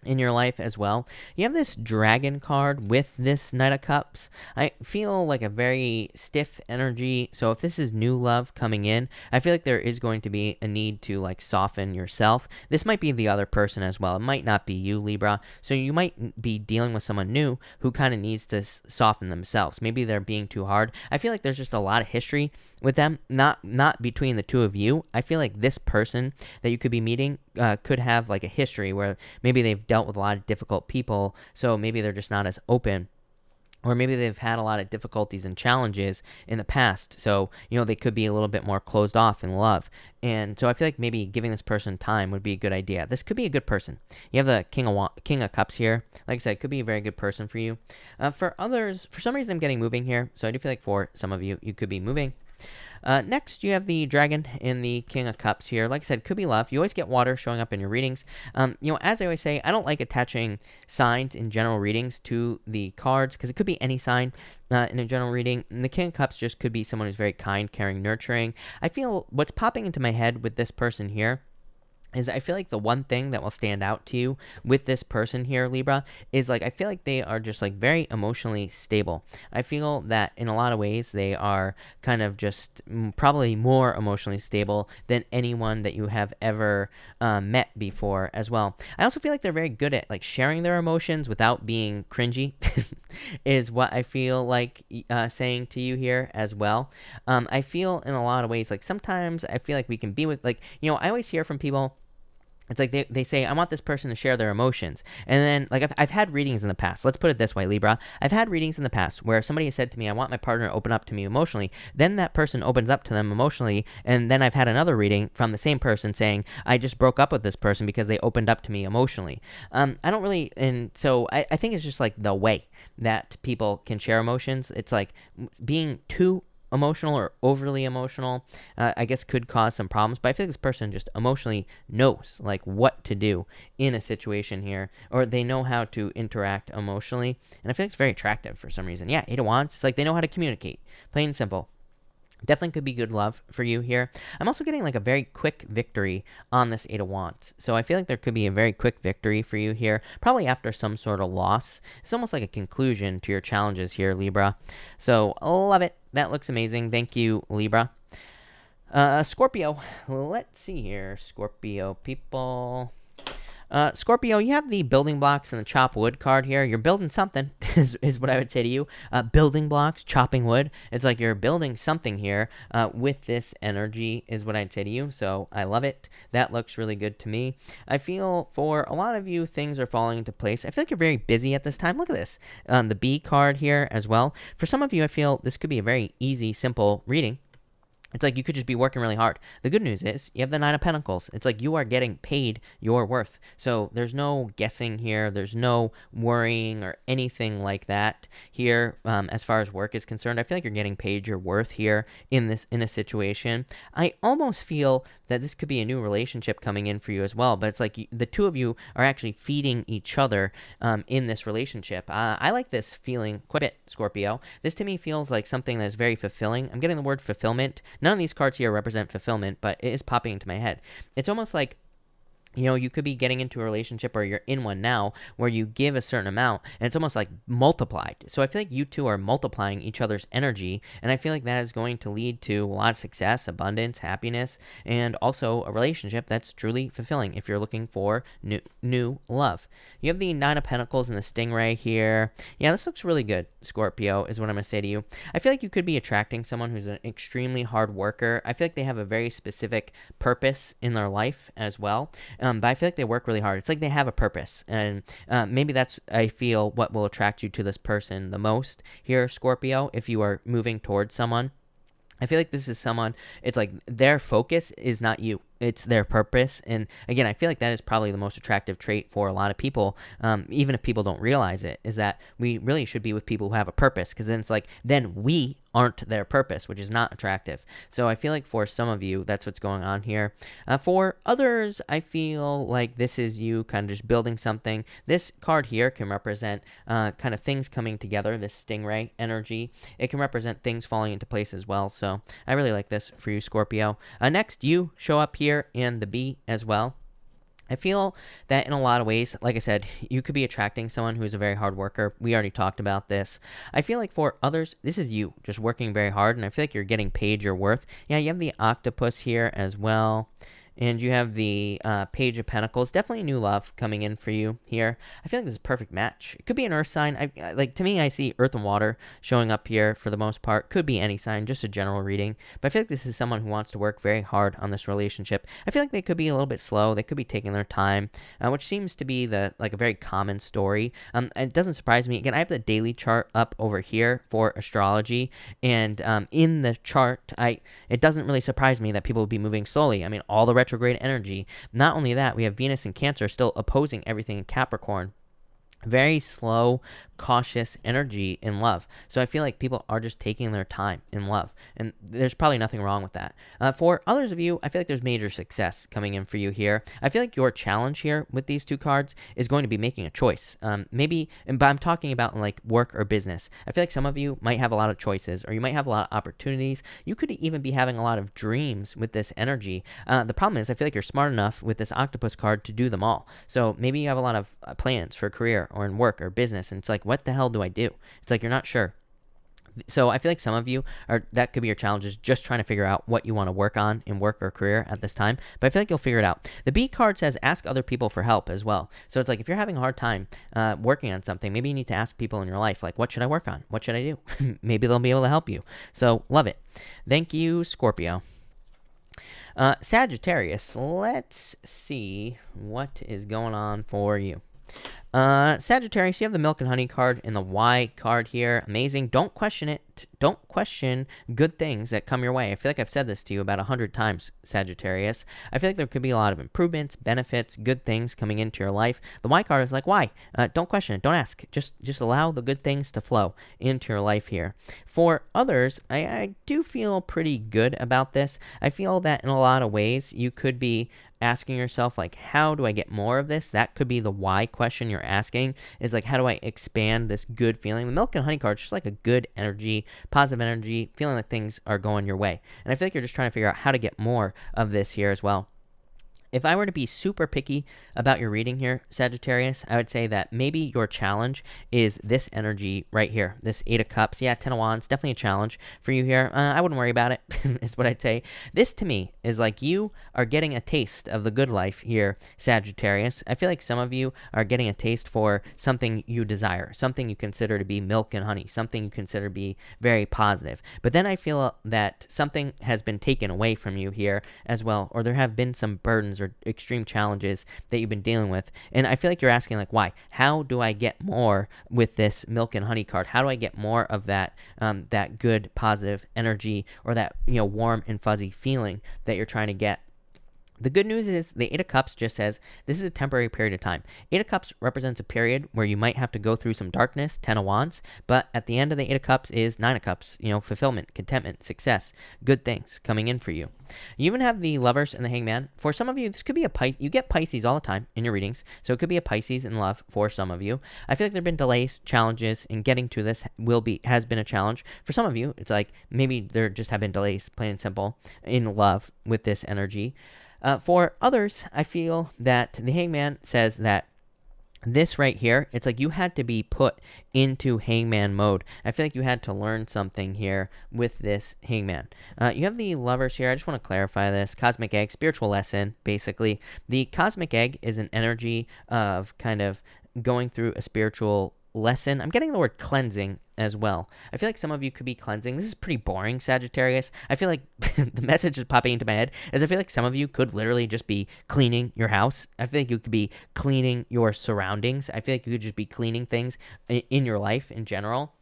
in your life as well. You have this Dragon card with this Knight of Cups. I feel like a very stiff energy. So if this is new love coming in, I feel like there is going to be a need to like soften yourself. This might be the other person as well. It might not be you, Libra. So you might be dealing with someone new who kind of needs to soften themselves. Maybe they're being too hard. I feel like there's just a lot of history with them, not between the two of you. I feel like this person that you could be meeting could have like a history where maybe they've dealt with a lot of difficult people, so maybe they're just not as open or maybe they've had a lot of difficulties and challenges in the past. So, they could be a little bit more closed off in love. And so I feel like maybe giving this person time would be a good idea. This could be a good person. You have the King of Cups here. Like I said, it could be a very good person for you. For others, for some reason, I'm getting moving here. So I do feel like for some of you, you could be moving. Next, you have the Dragon in the King of Cups here. Like I said, could be love. You always get water showing up in your readings. As I always say, I don't like attaching signs in general readings to the cards because it could be any sign in a general reading. And the King of Cups just could be someone who's very kind, caring, nurturing. I feel what's popping into my head with this person here is I feel like the one thing that will stand out to you with this person here, Libra, is I feel like they are just very emotionally stable. I feel that in a lot of ways they are kind of just probably more emotionally stable than anyone that you have ever met before as well. I also feel like they're very good at sharing their emotions without being cringy is what I feel like saying to you here as well. I feel in a lot of ways, sometimes I feel like we can be with, I always hear from people, it's they say, I want this person to share their emotions. And then, I've had readings in the past. Let's put it this way, Libra. I've had readings in the past where somebody has said to me, I want my partner to open up to me emotionally. Then that person opens up to them emotionally. And then I've had another reading from the same person saying, I just broke up with this person because they opened up to me emotionally. I don't really, and so I think it's just the way that people can share emotions. It's being too emotional or overly emotional, I guess could cause some problems. But I feel like this person just emotionally knows what to do in a situation here, or they know how to interact emotionally. And I feel like it's very attractive for some reason. Yeah, Eight of Wands. It's they know how to communicate. Plain and simple. Definitely could be good love for you here. I'm also getting a very quick victory on this Eight of Wands. So I feel like there could be a very quick victory for you here, probably after some sort of loss. It's almost like a conclusion to your challenges here, Libra. So love it. That looks amazing. Thank you, Libra. Scorpio. Let's see here, Scorpio people. Scorpio, you have the building blocks and the chop wood card here. You're building something, is what I would say to you. Building blocks, chopping wood. It's you're building something here with this energy, is what I'd say to you. So I love it. That looks really good to me. I feel for a lot of you, things are falling into place. I feel like you're very busy at this time. Look at this. The B card here as well. For some of you, I feel this could be a very easy, simple reading. It's you could just be working really hard. The good news is you have the Nine of Pentacles. It's you are getting paid your worth. So there's no guessing here. There's no worrying or anything like that here as far as work is concerned. I feel like you're getting paid your worth here in a situation. I almost feel that this could be a new relationship coming in for you as well. But it's the two of you are actually feeding each other in this relationship. I like this feeling quite a bit, Scorpio. This to me feels like something that is very fulfilling. I'm getting the word fulfillment. None of these cards here represent fulfillment, but it is popping into my head. It's almost like you could be getting into a relationship, or you're in one now, where you give a certain amount and it's almost multiplied. So I feel like you two are multiplying each other's energy, and I feel like that is going to lead to a lot of success, abundance, happiness, and also a relationship that's truly fulfilling if you're looking for new love. You have the Nine of Pentacles and the Stingray here. Yeah, this looks really good, Scorpio, is what I'm going to say to you. I feel like you could be attracting someone who's an extremely hard worker. I feel like they have a very specific purpose in their life as well. But I feel like they work really hard. It's they have a purpose. And maybe that's, I feel, what will attract you to this person the most here, Scorpio, if you are moving towards someone. I feel like this is someone, it's their focus is not you. It's their purpose. And again, I feel like that is probably the most attractive trait for a lot of people, even if people don't realize it, is that we really should be with people who have a purpose, because then it's then we aren't their purpose, which is not attractive. So I feel like for some of you, that's what's going on here. For others, I feel like this is you kind of just building something. This card here can represent kind of things coming together, this Stingray energy. It can represent things falling into place as well. So I really like this for you, Scorpio. Next, you show up here in the B as well. I feel that in a lot of ways, like I said, you could be attracting someone who's a very hard worker. We already talked about this. I feel like for others, this is you just working very hard, and I feel like you're getting paid your worth. Yeah, you have the octopus here as well. and you have the Page of Pentacles. Definitely new love coming in for you here. I feel like this is a perfect match. It could be an earth sign. Like, to me, I see earth and water showing up here for the most part. Could be any sign, just a general reading. But I feel like this is someone who wants to work very hard on this relationship. I feel like they could be a little bit slow. They could be taking their time, which seems to be a very common story. It doesn't surprise me. Again, I have the daily chart up over here for astrology, and in the chart, it doesn't really surprise me that people would be moving slowly. I mean, all the retrograde energy. Not only that, we have Venus and Cancer still opposing everything in Capricorn. Very slow, cautious energy in love. So I feel like people are just taking their time in love, and there's probably nothing wrong with that. For others of you, I feel like there's major success coming in for you here. I feel like your challenge here with these two cards is going to be making a choice. Maybe, but I'm talking about in like work or business. I feel like some of you might have a lot of choices, or you might have a lot of opportunities. You could even be having a lot of dreams with this energy. The problem is, I feel like you're smart enough with this octopus card to do them all. So maybe you have a lot of plans for a career or in work or business, and it's like, what the hell do I do? It's like you're not sure. So I feel like some of you that could be your challenges, just trying to figure out what you want to work on in work or career at this time. But I feel like you'll figure it out. The B card says ask other people for help as well. So it's like if you're having a hard time working on something, maybe you need to ask people in your life, like, what should I work on? What should I do? Maybe they'll be able to help you. So love it. Thank you, Scorpio. Sagittarius, let's see what is going on for you. Sagittarius, you have the Milk and Honey card and the Y card here. Amazing. Don't question it. Don't question good things that come your way. I feel like I've said this to you about 100 times, Sagittarius. I feel like there could be a lot of improvements, benefits, good things coming into your life. The Y card is like, why? Don't question it. Don't ask. Just allow the good things to flow into your life here. For others, I do feel pretty good about this. I feel that in a lot of ways, you could be asking yourself, like, how do I get more of this? That could be the why question you're asking, is like, how do I expand this good feeling? The Milk and Honey card is just like a good energy, positive energy, feeling like things are going your way. And I feel like you're just trying to figure out how to get more of this here as well. If I were to be super picky about your reading here, Sagittarius, I would say that maybe your challenge is this energy right here, this 8 of Cups. Yeah, 10 of Wands, definitely a challenge for you here. I wouldn't worry about it, is what I'd say. This, to me, is like you are getting a taste of the good life here, Sagittarius. I feel like some of you are getting a taste for something you desire, something you consider to be milk and honey, something you consider to be very positive. But then I feel that something has been taken away from you here as well, or there have been some burdens or extreme challenges that you've been dealing with. And I feel like you're asking, like, why? How do I get more with this Milk and Honey card? How do I get more of that that good, positive energy, or that, warm and fuzzy feeling that you're trying to get? The good news is the 8 of Cups just says this is a temporary period of time. 8 of Cups represents a period where you might have to go through some darkness, 10 of Wands, but at the end of the 8 of Cups is 9 of Cups, fulfillment, contentment, success, good things coming in for you. You even have the Lovers and the Hangman. For some of you, this could be a Pisces. You get Pisces all the time in your readings, so it could be a Pisces in love for some of you. I feel like there have been delays, challenges, and getting to this has been a challenge. For some of you, it's like maybe there just have been delays, plain and simple, in love with this energy. For others, I feel that the Hangman says that this right here, it's like you had to be put into Hangman mode. I feel like you had to learn something here with this Hangman. You have the Lovers here. I just want to clarify this. Cosmic Egg, spiritual lesson, basically. The Cosmic Egg is an energy of kind of going through a spiritual lesson. I'm getting the word cleansing as well. I feel like some of you could be cleansing. This is pretty boring, Sagittarius. I feel like the message is popping into my head is I feel like some of you could literally just be cleaning your house. I feel like you could be cleaning your surroundings. I feel like you could just be cleaning things in your life in general.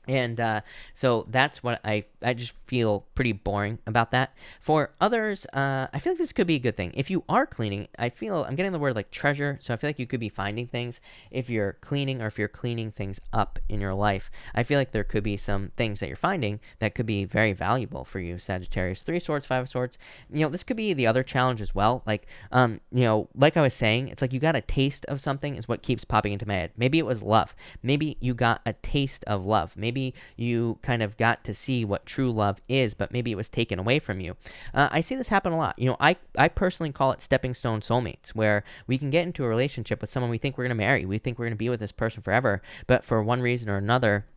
And so that's what I just feel pretty boring about that. For others, I feel like this could be a good thing. If you are cleaning, I'm getting the word like treasure. So I feel like you could be finding things if you're cleaning, or if you're cleaning things up in your life. I feel like there could be some things that you're finding that could be very valuable for you, Sagittarius. 3 of Swords, 5 of Swords. This could be the other challenge as well. Like, like I was saying, it's like you got a taste of something is what keeps popping into my head. Maybe it was love. Maybe you got a taste of love. Maybe you kind of got to see what true love is, but maybe it was taken away from you. I see this happen a lot. I personally call it stepping stone soulmates, where we can get into a relationship with someone we think we're going to marry. We think we're going to be with this person forever, but for one reason or another,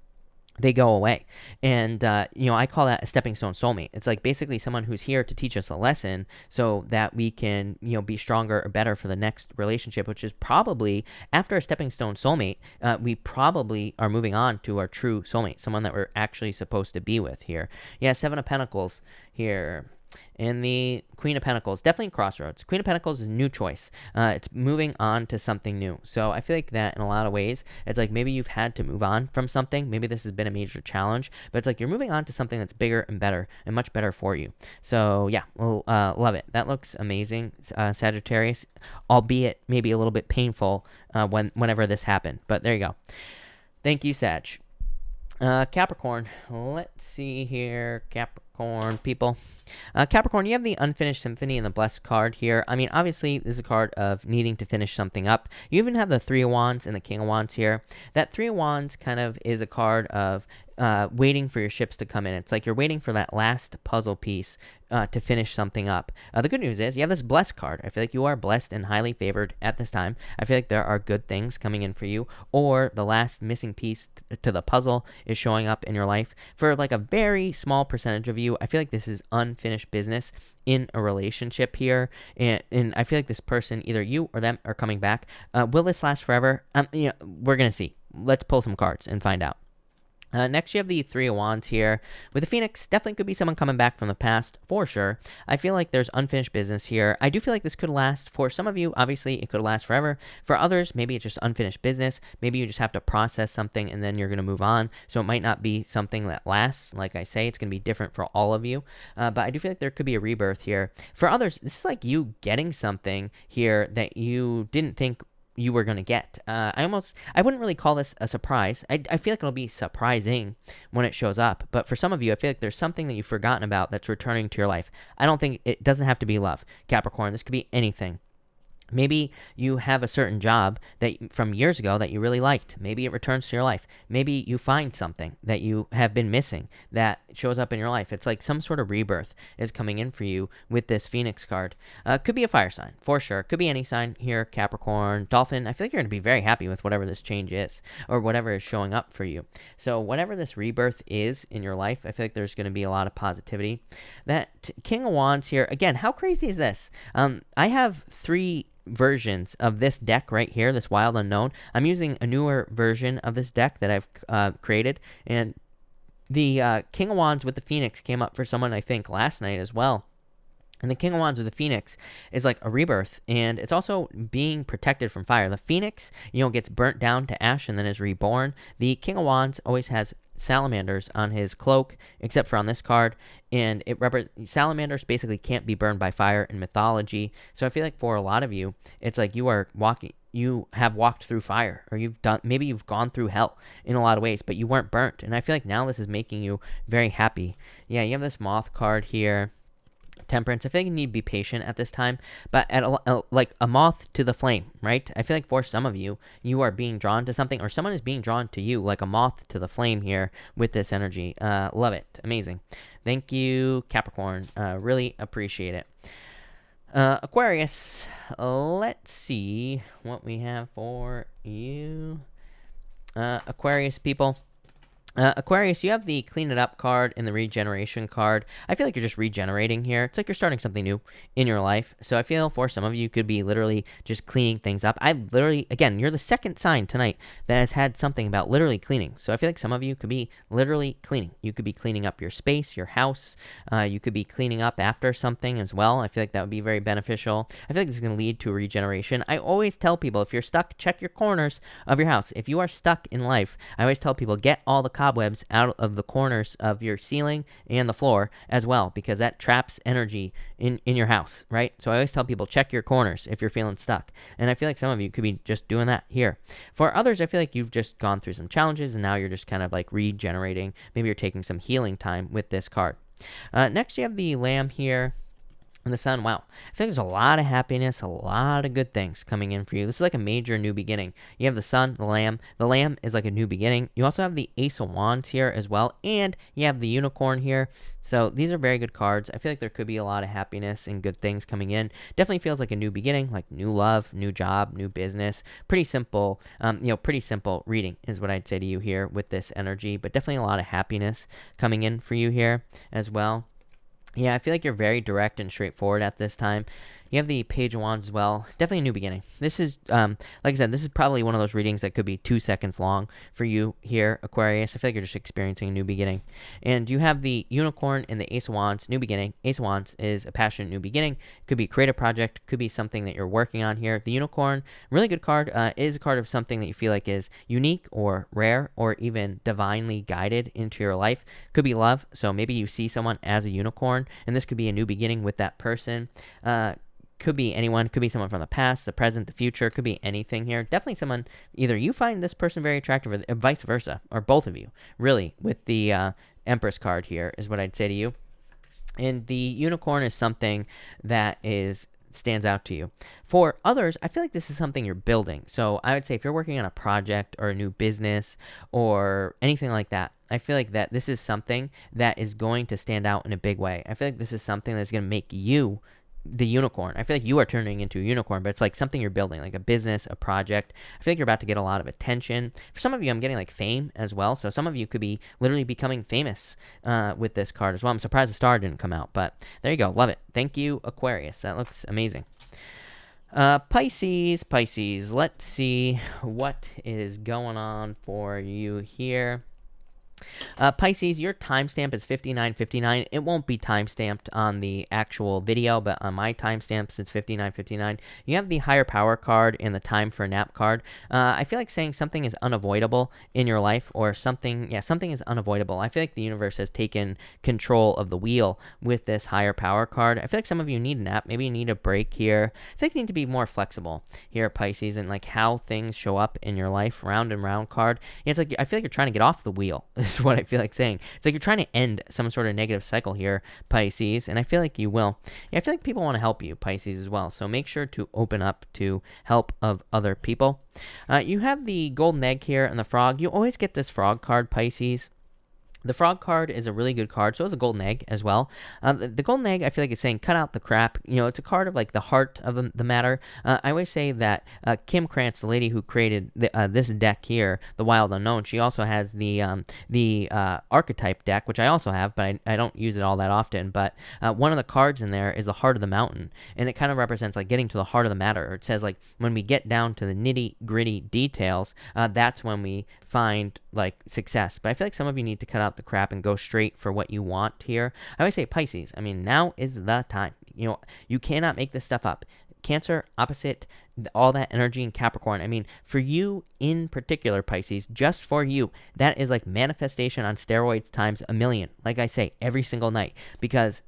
they go away. And, I call that a stepping stone soulmate. It's like basically someone who's here to teach us a lesson so that we can, be stronger or better for the next relationship, which is probably after a stepping stone soulmate, we probably are moving on to our true soulmate, someone that we're actually supposed to be with here. Yeah, Seven of Pentacles here. And the Queen of Pentacles, definitely crossroads. Queen of Pentacles is a new choice. It's moving on to something new. So I feel like that in a lot of ways, it's like maybe you've had to move on from something. Maybe this has been a major challenge, but it's like you're moving on to something that's bigger and better and much better for you. So yeah, well, love it. That looks amazing, Sagittarius, albeit maybe a little bit painful whenever this happened. But there you go. Thank you, Sag. Capricorn, let's see here, Capricorn people. Capricorn, you have the Unfinished Symphony and the Blessed card here. I mean, obviously, this is a card of needing to finish something up. You even have the Three of Wands and the King of Wands here. That Three of Wands kind of is a card of waiting for your ships to come in. It's like you're waiting for that last puzzle piece to finish something up. The good news is you have this Blessed card. I feel like you are blessed and highly favored at this time. I feel like there are good things coming in for you, or the last missing piece to the puzzle is showing up in your life. For like a very small percentage of you, I feel like this is unfinished business in a relationship here, and I feel like this person, either you or them, are coming back. Will this last forever? We're gonna see. Let's pull some cards and find out. Next, you have the Three of Wands here. With the Phoenix, definitely could be someone coming back from the past, for sure. I feel like there's unfinished business here. I do feel like this could last. For some of you, obviously, it could last forever. For others, maybe it's just unfinished business. Maybe you just have to process something and then you're going to move on. So it might not be something that lasts. Like I say, it's going to be different for all of you. But I do feel like there could be a rebirth here. For others, this is like you getting something here that you didn't think you were going to get. I wouldn't really call this a surprise. I feel like it'll be surprising when it shows up. But for some of you, I feel like there's something that you've forgotten about that's returning to your life. I don't think it doesn't have to be love, Capricorn. This could be anything. Maybe you have a certain job that from years ago that you really liked. Maybe it returns to your life. Maybe you find something that you have been missing that shows up in your life. It's like some sort of rebirth is coming in for you with this Phoenix card. Could be a fire sign, for sure. Could be any sign here, Capricorn, Dolphin. I feel like you're going to be very happy with whatever this change is or whatever is showing up for you. So whatever this rebirth is in your life, I feel like there's going to be a lot of positivity. That King of Wands here, again, how crazy is this? I have 3 versions of this deck right here, this Wild Unknown. I'm using a newer version of this deck that I've created, and the King of Wands with the Phoenix came up for someone, I think, last night as well. And the King of Wands with the Phoenix is like a rebirth, and it's also being protected from fire. The Phoenix, gets burnt down to ash and then is reborn. The King of Wands always has salamanders on his cloak, except for on this card, and salamanders basically can't be burned by fire in mythology. So I feel like for a lot of you, it's like you have walked through fire, or maybe you've gone through hell in a lot of ways, but you weren't burnt. And I feel like now this is making you very happy. Yeah, you have this Moth card here. Temperance. I feel like you need to be patient at this time, but like a moth to the flame, right? I feel like for some of you, you are being drawn to something, or someone is being drawn to you like a moth to the flame here with this energy. Love it. Amazing. Thank you, Capricorn. Really appreciate it. Aquarius, let's see what we have for you. Aquarius people. Aquarius, you have the Clean It Up card and the Regeneration card. I feel like you're just regenerating here. It's like you're starting something new in your life. So I feel for some of you could be literally just cleaning things up. Again, you're the second sign tonight that has had something about literally cleaning. So I feel like some of you could be literally cleaning. You could be cleaning up your space, your house. You could be cleaning up after something as well. I feel like that would be very beneficial. I feel like this is going to lead to a regeneration. I always tell people, if you're stuck, check your corners of your house. If you are stuck in life, I always tell people, get all the cobwebs out of the corners of your ceiling and the floor as well, because that traps energy in your house, right? So I always tell people, check your corners if you're feeling stuck. And I feel like some of you could be just doing that here. For others, I feel like you've just gone through some challenges and now you're just kind of like regenerating. Maybe you're taking some healing time with this card. Next, you have the Lamb here. And the sun, wow. I feel like there's a lot of happiness, a lot of good things coming in for you. This is like a major new beginning. You have the sun, the lamb. The lamb is like a new beginning. You also have the ace of wands here as well. And you have the unicorn here. So these are very good cards. I feel like there could be a lot of happiness and good things coming in. Definitely feels like a new beginning, like new love, new job, new business. Pretty simple, pretty simple reading is what I'd say to you here with this energy. But definitely a lot of happiness coming in for you here as well. Yeah, I feel like you're very direct and straightforward at this time. You have the Page of Wands as well. Definitely a new beginning. This is, like I said, this is probably one of those readings that could be 2 seconds long for you here, Aquarius. I feel like you're just experiencing a new beginning. And you have the Unicorn and the Ace of Wands, new beginning. Ace of Wands is a passionate new beginning. Could be a creative project. Could be something that you're working on here. The Unicorn, really good card, is a card of something that you feel like is unique or rare or even divinely guided into your life. Could be love. So maybe you see someone as a unicorn, and this could be a new beginning with that person. Could be anyone, could be someone from the past, the present, the future, could be anything here. Definitely someone, either you find this person very attractive or vice versa, or both of you, really, with the Empress card here is what I'd say to you. And the unicorn is something that stands out to you. For others, I feel like this is something you're building. So I would say if you're working on a project or a new business or anything like that, I feel like that this is something that is going to stand out in a big way. I feel like this is something that's going to make you the unicorn. I feel like you are turning into a unicorn, but it's like something you're building, like a business, a project. I feel like you're about to get a lot of attention. For some of you, I'm getting like fame as well. So some of you could be literally becoming famous with this card as well. I'm surprised the star didn't come out, but there you go. Love it. Thank you, Aquarius. That looks amazing. Pisces. Let's see what is going on for you here. Pisces, your timestamp is 59:59. It won't be timestamped on the actual video, but on my timestamps, it's 59:59. You have the higher power card and the time for a nap card. I feel like saying something is unavoidable in your life, or something is unavoidable. I feel like the universe has taken control of the wheel with this higher power card. I feel like some of you need a nap. Maybe you need a break here. I think you need to be more flexible here, Pisces, and like how things show up in your life. Round and round card. It's like I feel like you're trying to get off the wheel. Is what I feel like saying. It's like you're trying to end some sort of negative cycle here, Pisces, and I feel like you will. Yeah, I feel like people want to help you, Pisces, as well, so make sure to open up to help of other people. You have the golden egg here and the frog. You always get this frog card, Pisces. The frog card is a really good card. So is a golden egg as well. The golden egg, I feel like it's saying cut out the crap. It's a card of like the heart of the matter. I always say that Kim Krantz, the lady who created this deck here, the Wild Unknown, she also has the archetype deck, which I also have, but I don't use it all that often. But one of the cards in there is the heart of the mountain, and it kind of represents like getting to the heart of the matter. Or it says like when we get down to the nitty gritty details, that's when we find like success. But I feel like some of you need to cut out the crap and go straight for what you want here. I always say Pisces, I mean, now is the time. You cannot make this stuff up. Cancer, opposite, all that energy in Capricorn. I mean, for you in particular, Pisces, just for you, that is like manifestation on steroids times a million. Like I say, every single night. Because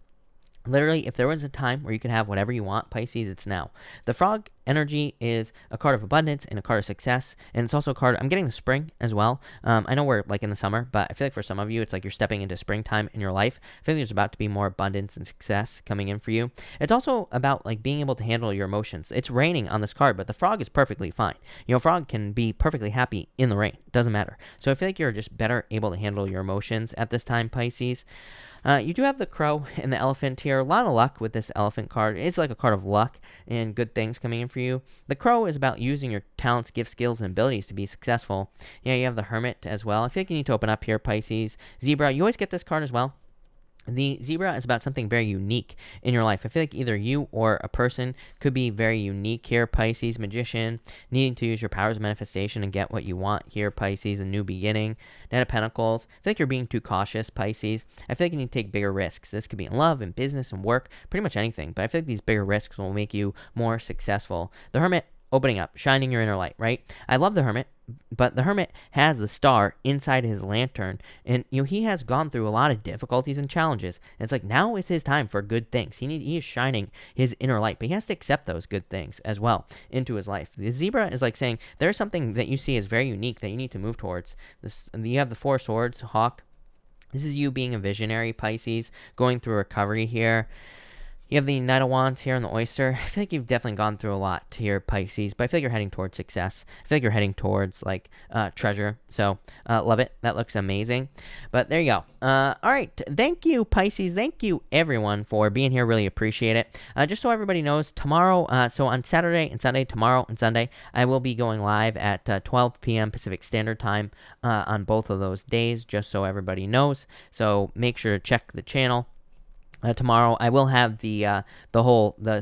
literally, if there was a time where you could have whatever you want, Pisces, it's now. The frog energy is a card of abundance and a card of success, and it's also a card, I'm getting the spring as well. I know we're like in the summer, but I feel like for some of you, it's like you're stepping into springtime in your life. I feel like there's about to be more abundance and success coming in for you. It's also about like being able to handle your emotions. It's raining on this card, but the frog is perfectly fine. Frog can be perfectly happy in the rain. Doesn't matter. So I feel like you're just better able to handle your emotions at this time, Pisces. You do have the crow and the elephant here. A lot of luck with this elephant card. It's like a card of luck and good things coming in for you. The crow is about using your talents, gifts, skills, and abilities to be successful. Yeah, you have the hermit as well. I feel like you need to open up here, Pisces. Zebra, you always get this card as well. The zebra is about something very unique in your life. I feel like either you or a person could be very unique here, Pisces. Magician, needing to use your powers of manifestation and get what you want here, Pisces. A new beginning. Knight of Pentacles. I feel like you're being too cautious, Pisces. I feel like you need to take bigger risks. This could be in love and business and work, pretty much anything. But I feel like these bigger risks will make you more successful. The hermit, opening up, shining your inner light, right? I love the hermit, but the hermit has the star inside his lantern, and he has gone through a lot of difficulties and challenges, and it's like now is his time for good things. He is shining his inner light, but he has to accept those good things as well into his life. The zebra is like saying there's something that you see as very unique that you need to move towards. You have the Four Swords, Hawk. This is you being a visionary, Pisces, going through recovery here. You have the Knight of Wands here on the Oyster. I feel like you've definitely gone through a lot here, Pisces, but I feel like you're heading towards success. I feel like you're heading towards, like, treasure. So, love it. That looks amazing. But there you go. All right. Thank you, Pisces. Thank you, everyone, for being here. Really appreciate it. Just so everybody knows, tomorrow, so on Saturday and Sunday, tomorrow and Sunday, I will be going live at 12 p.m. Pacific Standard Time on both of those days, just so everybody knows. So make sure to check the channel. Tomorrow I will have the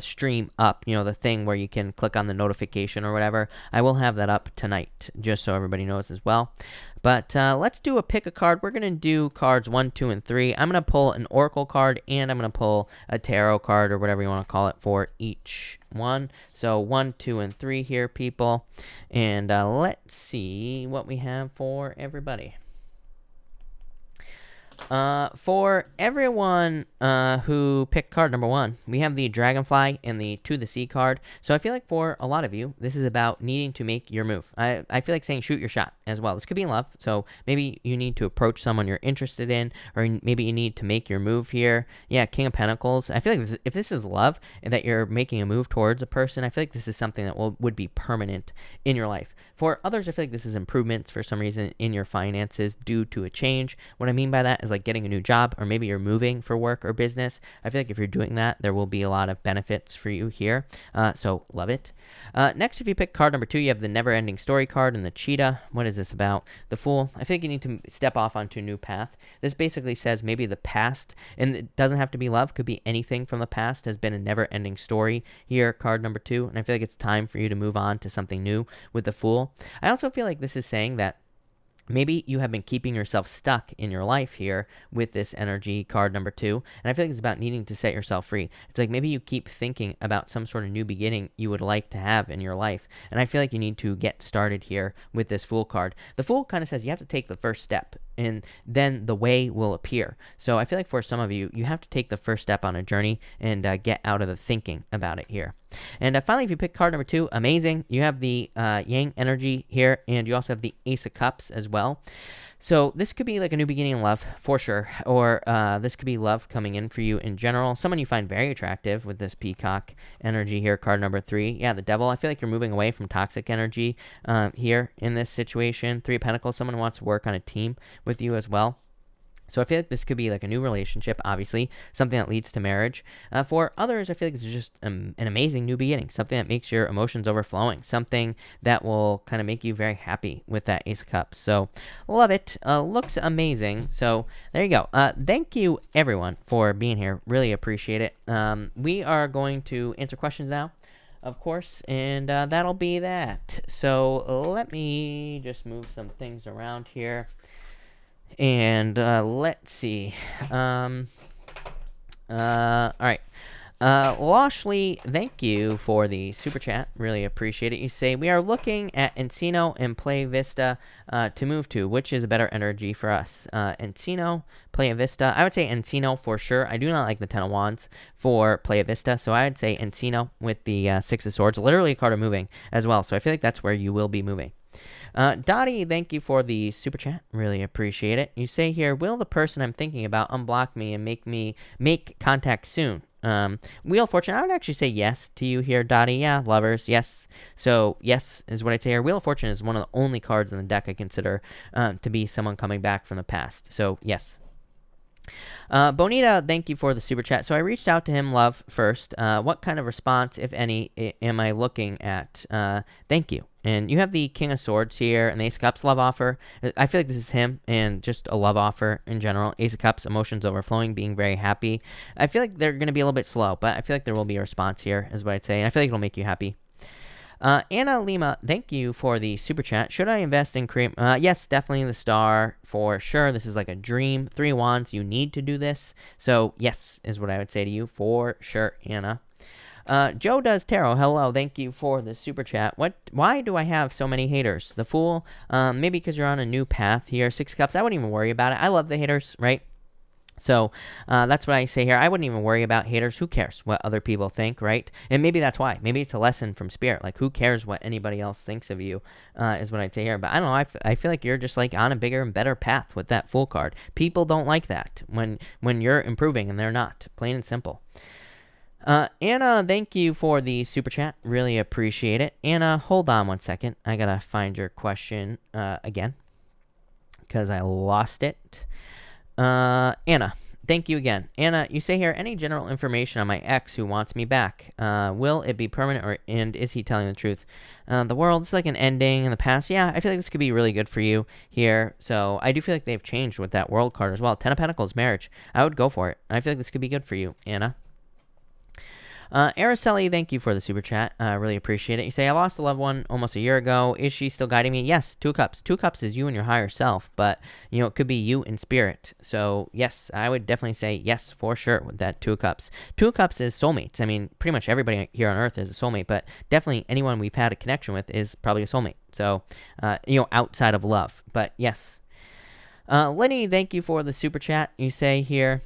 stream up, the thing where you can click on the notification or whatever. I will have that up tonight, just so everybody knows as well. But let's do a pick a card. We're going to do cards 1, 2, and 3. I'm going to pull an Oracle card, and I'm going to pull a Tarot card, or whatever you want to call it, for each one. So 1, 2, and 3 here, people. And let's see what we have for everybody. For everyone who picked card number 1, we have the Dragonfly and the To the Sea card. So I feel like for a lot of you, this is about needing to make your move. I feel like saying shoot your shot as well. This could be in love. So maybe you need to approach someone you're interested in, or maybe you need to make your move here. Yeah, King of Pentacles. I feel like if this is love and that you're making a move towards a person, I feel like this is something that would be permanent in your life. For others, I feel like this is improvements for some reason in your finances due to a change. What I mean by that is like getting a new job, or maybe you're moving for work or business. I feel like if you're doing that, there will be a lot of benefits for you here. So love it. Next, if you pick card number 2, you have the Never Ending Story card and the Cheetah. What is this about? The Fool. I think you need to step off onto a new path. This basically says maybe the past, and it doesn't have to be love, could be anything from the past, has been a never-ending story here, card number 2. And I feel like it's time for you to move on to something new with the Fool. I also feel like this is saying that maybe you have been keeping yourself stuck in your life here with this energy, card number 2. And I feel like it's about needing to set yourself free. It's like maybe you keep thinking about some sort of new beginning you would like to have in your life. And I feel like you need to get started here with this Fool card. The Fool kind of says you have to take the first step, and then the way will appear. So I feel like for some of you, you have to take the first step on a journey and get out of the thinking about it here. And finally, if you pick card number 2, amazing. You have the Yang energy here, and you also have the Ace of Cups as well. So this could be like a new beginning in love, for sure. Or this could be love coming in for you in general. Someone you find very attractive with this Peacock energy here, card number 3. Yeah, the Devil. I feel like you're moving away from toxic energy here in this situation. 3 of Pentacles, someone who wants to work on a team with you as well. So I feel like this could be like a new relationship, obviously, something that leads to marriage. For others, I feel like this is just an amazing new beginning, something that makes your emotions overflowing, something that will kind of make you very happy with that Ace of Cups. So love it. Looks amazing. So there you go. Thank you, everyone, for being here. Really appreciate it. We are going to answer questions now, of course, and that'll be that. So let me just move some things around here. And let's see. All right. Washley, thank you for the super chat. Really appreciate it. You say, we are looking at Encino and Playa Vista to move to. Which is a better energy for us? Encino, Playa Vista. I would say Encino for sure. I do not like the Ten of Wands for Playa Vista. So I would say Encino with the Six of Swords. Literally a card of moving as well. So I feel like that's where you will be moving. Dottie, thank you for the super chat. Really appreciate it. You say here, will the person I'm thinking about unblock me and make contact soon? Wheel of Fortune, I would actually say yes to you here, Dottie. Yeah, lovers, yes. So yes is what I'd say here. Wheel of Fortune is one of the only cards in the deck I consider to be someone coming back from the past. So yes. Bonita, thank you for the super chat. So I reached out to him, love, first. What kind of response, if any, am I looking at? Thank you. And you have the King of Swords here and the Ace of Cups love offer. I feel like this is him and just a love offer in general. Ace of Cups, emotions overflowing, being very happy. I feel like they're going to be a little bit slow, but I feel like there will be a response here, is what I'd say. And I feel like it'll make you happy. Anna Lima, thank you for the super chat. Should I invest in create? Yes, definitely the star for sure. This is like a dream. 3 wands, you need to do this. So yes, is what I would say to you for sure, Anna. Joe Does Tarot, hello, thank you for the super chat. Why do I have so many haters? The Fool, maybe because you're on a new path here. 6 Cups, I wouldn't even worry about it. I love the haters, right? So that's what I say here. I wouldn't even worry about haters. Who cares what other people think, right? And maybe that's why. Maybe it's a lesson from Spirit. Like, who cares what anybody else thinks of you is what I'd say here. But I don't know. I feel like you're just like on a bigger and better path with that Fool card. People don't like that when you're improving and they're not. Plain and simple. Anna, thank you for the super chat. Really appreciate it. Anna, hold on one second. I gotta find your question again because I lost it. Anna, thank you again. Anna, you say here, any general information on my ex who wants me back? Will it be permanent, and is he telling the truth? The world's like an ending in the past. Yeah, I feel like this could be really good for you here. So I do feel like they've changed with that world card as well. 10 of Pentacles, marriage. I would go for it. I feel like this could be good for you, Anna. Araceli, thank you for the super chat. Really appreciate it. You say, I lost a loved one almost a year ago. Is she still guiding me? Yes, 2 cups. 2 cups is you and your higher self, but, it could be you in spirit. So, yes, I would definitely say yes, for sure, with that 2 cups. 2 cups is soulmates. I mean, pretty much everybody here on Earth is a soulmate, but definitely anyone we've had a connection with is probably a soulmate. So, outside of love. But, yes. Lenny, thank you for the super chat. You say here,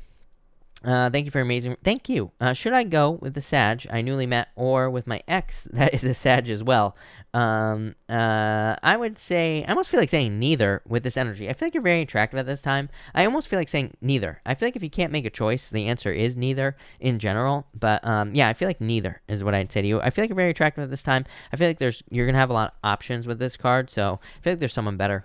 thank you for amazing. Thank you. Should I go with the Sag I newly met or with my ex that is a Sag as well? I would say, I almost feel like saying neither with this energy. I feel like you're very attractive at this time. I almost feel like saying neither. I feel like if you can't make a choice, the answer is neither in general. But yeah, I feel like neither is what I'd say to you. I feel like you're very attractive at this time. I feel like you're going to have a lot of options with this card. So I feel like there's someone better.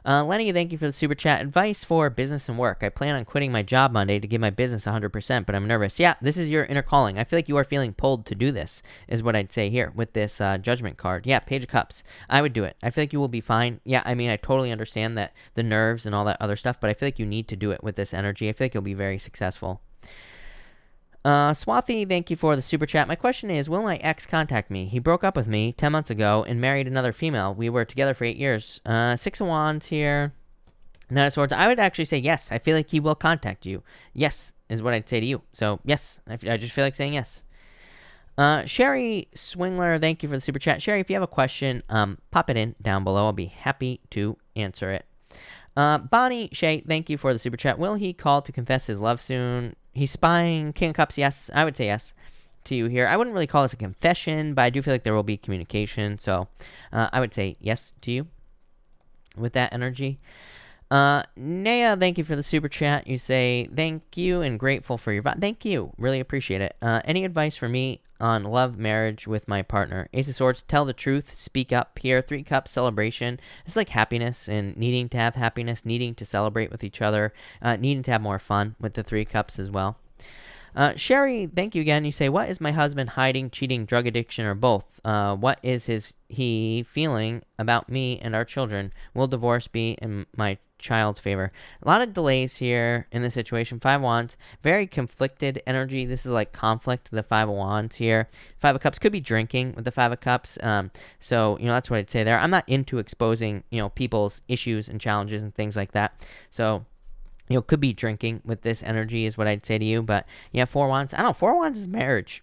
Lenny, thank you for the super chat. Advice for business and work. I plan on quitting my job Monday to give my business 100%, but I'm nervous. Yeah, this is your inner calling. I feel like you are feeling pulled to do this, is what I'd say here with this judgment card. Yeah, Page of Cups. I would do it. I feel like you will be fine. Yeah, I mean, I totally understand that the nerves and all that other stuff, but I feel like you need to do it with this energy. I feel like you'll be very successful. Swathi, thank you for the super chat. My question is, will my ex contact me? He broke up with me 10 months ago and married another female. We were together for 8 years. 6 of Wands here. Knight of Swords. I would actually say yes. I feel like he will contact you. Yes, is what I'd say to you. So, yes. I just feel like saying yes. Sherry Swingler, thank you for the super chat. Sherry, if you have a question, pop it in down below. I'll be happy to answer it. Bonnie Shay, thank you for the super chat. Will he call to confess his love soon? He's spying. King of Cups, yes. I would say yes to you here. I wouldn't really call this a confession, but I do feel like there will be communication. So I would say yes to you with that energy. Naya, thank you for the super chat. You say thank you and grateful for your thank you. Really appreciate it. Any advice for me on love, marriage with my partner? Ace of Swords, tell the truth, speak up here. 3 Cups, celebration. It's like happiness and needing to have happiness, needing to celebrate with each other, needing to have more fun with the 3 Cups as well. Sherry, thank you again. You say, what is my husband hiding, cheating, drug addiction, or both? What is he feeling about me and our children? Will divorce be in my child's favor? A lot of delays here in this situation. 5 of Wands, very conflicted energy. This is like conflict, the 5 of Wands here. 5 of Cups could be drinking with the 5 of Cups. So, that's what I'd say there. I'm not into exposing, people's issues and challenges and things like that. So, could be drinking with this energy is what I'd say to you. But yeah, 4 Wands. I don't know. 4 Wands is marriage.